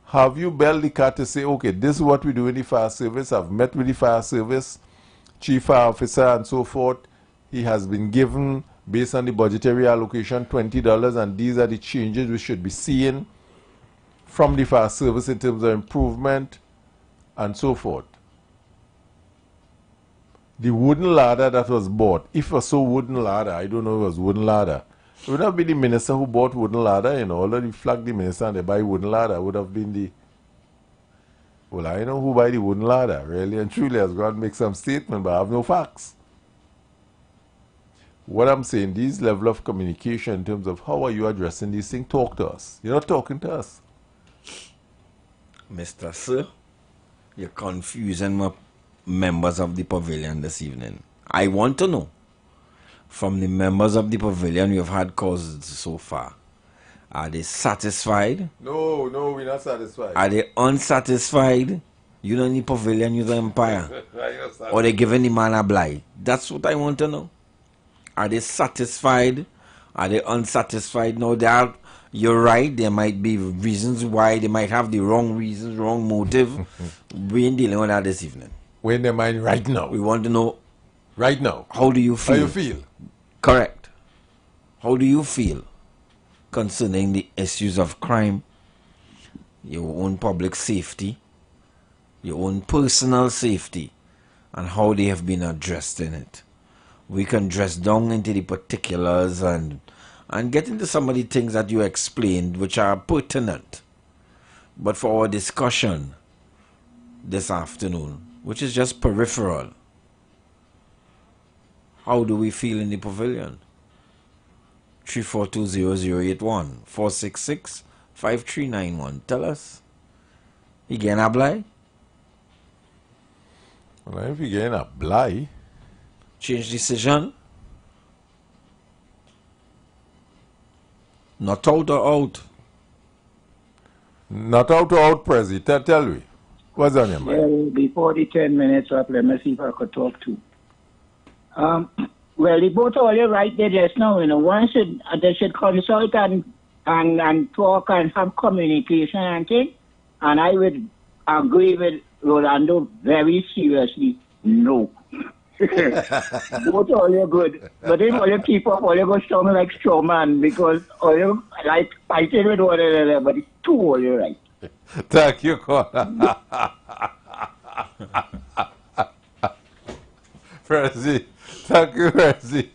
Have you bailed the cat to say, okay, this is what we do in the fire service. I've met with the fire service, chief fire officer and so forth. He has been given, based on the budgetary allocation, $20, and these are the changes we should be seeing from the fire service in terms of improvement and so forth. The wooden ladder that was bought, if it was so wooden ladder, I don't know if it was wooden ladder. It would not be the minister who bought wooden ladder, you know, already flagged the minister and they buy wooden ladder. It would have been the, well, I know who buy the wooden ladder, really and truly has got to make some statement, but I have no facts. What I'm saying, these level of communication in terms of how are you addressing these things, talk to us. You're not talking to us. Mr. Sir, you're confusing my members of the pavilion this evening. I want to know, from the members of the pavilion you have had calls so far, are they satisfied? No, we're not satisfied. Are they unsatisfied? You know, in the pavilion, you're the empire. Or they giving the man a blight? That's what I want to know. Are they satisfied? Are they unsatisfied? No, you're right. There might be reasons why they might have the wrong reasons, wrong motive. We ain't dealing with that this evening. We're in their mind right now. We want to know. Right now. How do you feel? How you feel? Correct. How do you feel concerning the issues of crime, your own public safety, your own personal safety, and how they have been addressed in it? We can dress down into the particulars and get into some of the things that you explained which are pertinent. But for our discussion this afternoon, which is just peripheral, how do we feel in the pavilion? 3420081 466-5391. Tell us. You getting a blight? Well, if you getting a blight, change decision? Not out or out? Not out or out, Prezi. Tell me. What's on your mind? Well, before the 10 minutes up, let me see if I could talk to. Well, they both all are right there just now. You know, they should consult and talk and have communication and things. And I would agree with Rolando very seriously. No. Both all are good, but then all you keep up, all you go strong like strong man because all you like fighting with one another. But it's two all you right. Thank you, Connor. Prezi. Thank you, Prezi.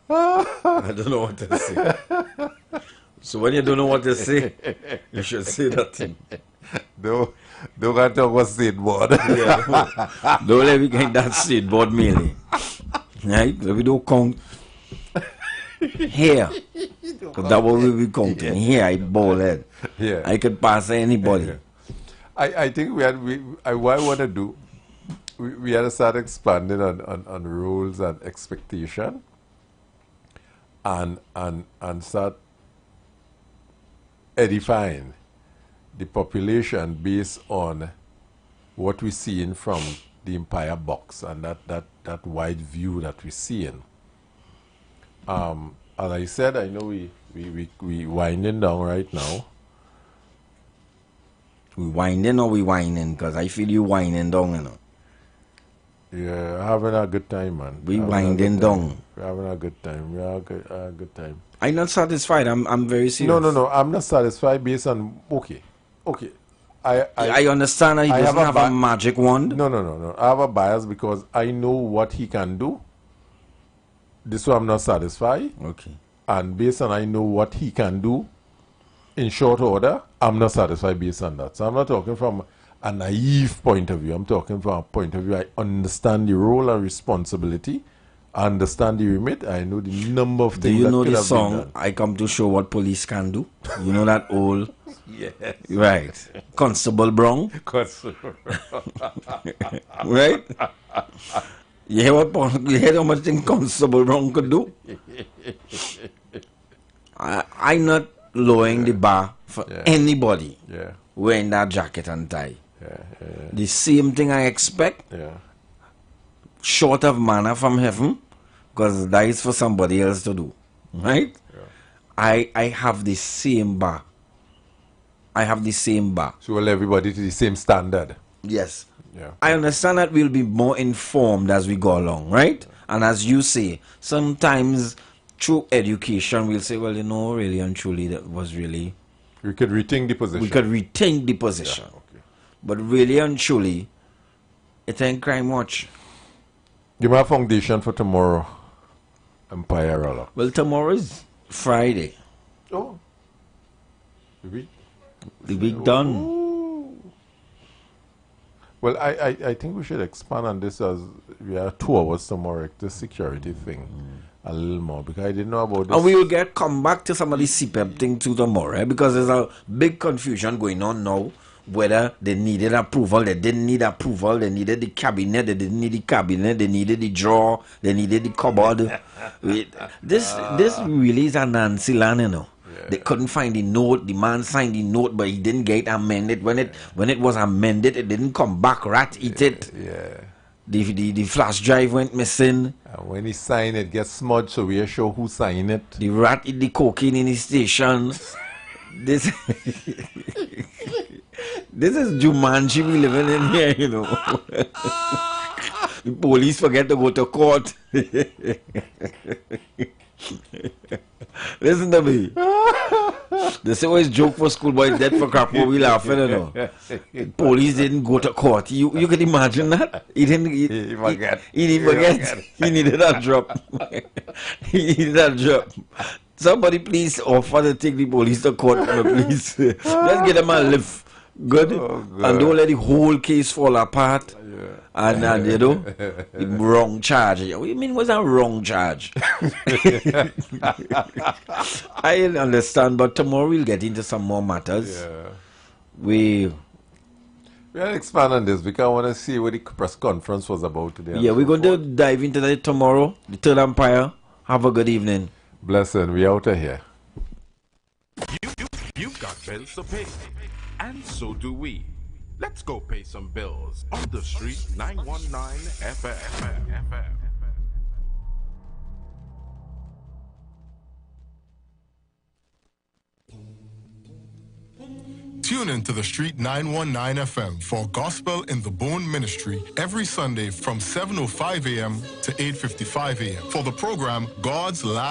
I don't know what to say. So when you don't know what to say, you should say that thing. Don't talk about skateboard. Yeah, don't let me get that skateboard mainly. Right? So we don't count here. Because that what we be counting. Here, I ball head. Yeah. I could pass anybody. Yeah. I think what I want to do, we had to start expanding on rules and expectation, and start edifying the population based on what we're seeing from the Empire box and that wide view that we're seeing. As I said, I know we winding down right now. We winding or we whining? Because I feel you winding down, you know. Yeah, having a good time, man. We winding down. We're having a good time. We have a good time. I'm not satisfied. I'm very serious. No. I'm not satisfied based on okay. I understand that he doesn't have a magic wand. No. I have a bias because I know what he can do. This one I'm not satisfied. Okay. And based on I know what he can do in short order, I'm not satisfied based on that. So I'm not talking from a naive point of view. I'm talking from a point of view I understand the role and responsibility. I understand the remit. I know the number of things. Do you that know could the have song, been done. I Come to Show What Police Can Do? You know that old? Yes. Right. Constable Brown? Constable Brown. Right? You hear how much thing Constable Brown could do? I'm not lowering the bar for anybody wearing that jacket and tie. The same thing I expect, short of manna from heaven, because that is for somebody else to do. Right? I have the same bar. I have the same bar. So will everybody to the same standard? Yes. Yeah. I understand that we'll be more informed as we go along, right? And as you say, sometimes through education we'll say, well, you know, really and truly that was really... We could rethink the position. We could rethink the position. Yeah, okay. But really and truly, it ain't crime much. Give me a foundation for tomorrow, Empire Roller. Well, tomorrow is Friday. Oh. The week done. Well, I think we should expand on this as we are 2 hours tomorrow, this security thing, a little more, because I didn't know about this. And we will come back to some of the CPEP thing too tomorrow, because there's a big confusion going on now, whether they needed approval, they didn't need approval, they needed the cabinet, they didn't need the cabinet, they needed the drawer, they needed the cupboard. This really is a Nancy land, you know. They couldn't find the note. The man signed the note, but he didn't get it amended. When it was amended, it didn't come back. Rat eat it. Yeah. The flash drive went missing. And when he signed it, gets smudged, so we are sure who signed it. The rat eat the cocaine in his station. This is Jumanji we living in here, you know. The police forget to go to court. Listen to me. They say always joke for schoolboys dead for crap, we laughing, you know. Police didn't go to court. You can imagine that? He didn't forget. He needed a drop. He needed a drop. Somebody please offer to take the police to court, please. Let's get them a lift. Good. And don't let the whole case fall apart. And you know, the wrong charge. What do you mean was a wrong charge? I understand, but tomorrow we'll get into some more matters. We'll expand on this because I want to see what the press conference was about today. Yeah, we're going to dive into that tomorrow. The Third Empire. Have a good evening. Blessing. We out of here. You've got bills to pay, and so do we. Let's go pay some bills on the street 919 FM. Tune in to the Street 919 FM for Gospel in the Bone Ministry every Sunday from 7:05 a.m. to 8:55 a.m. for the program God's Last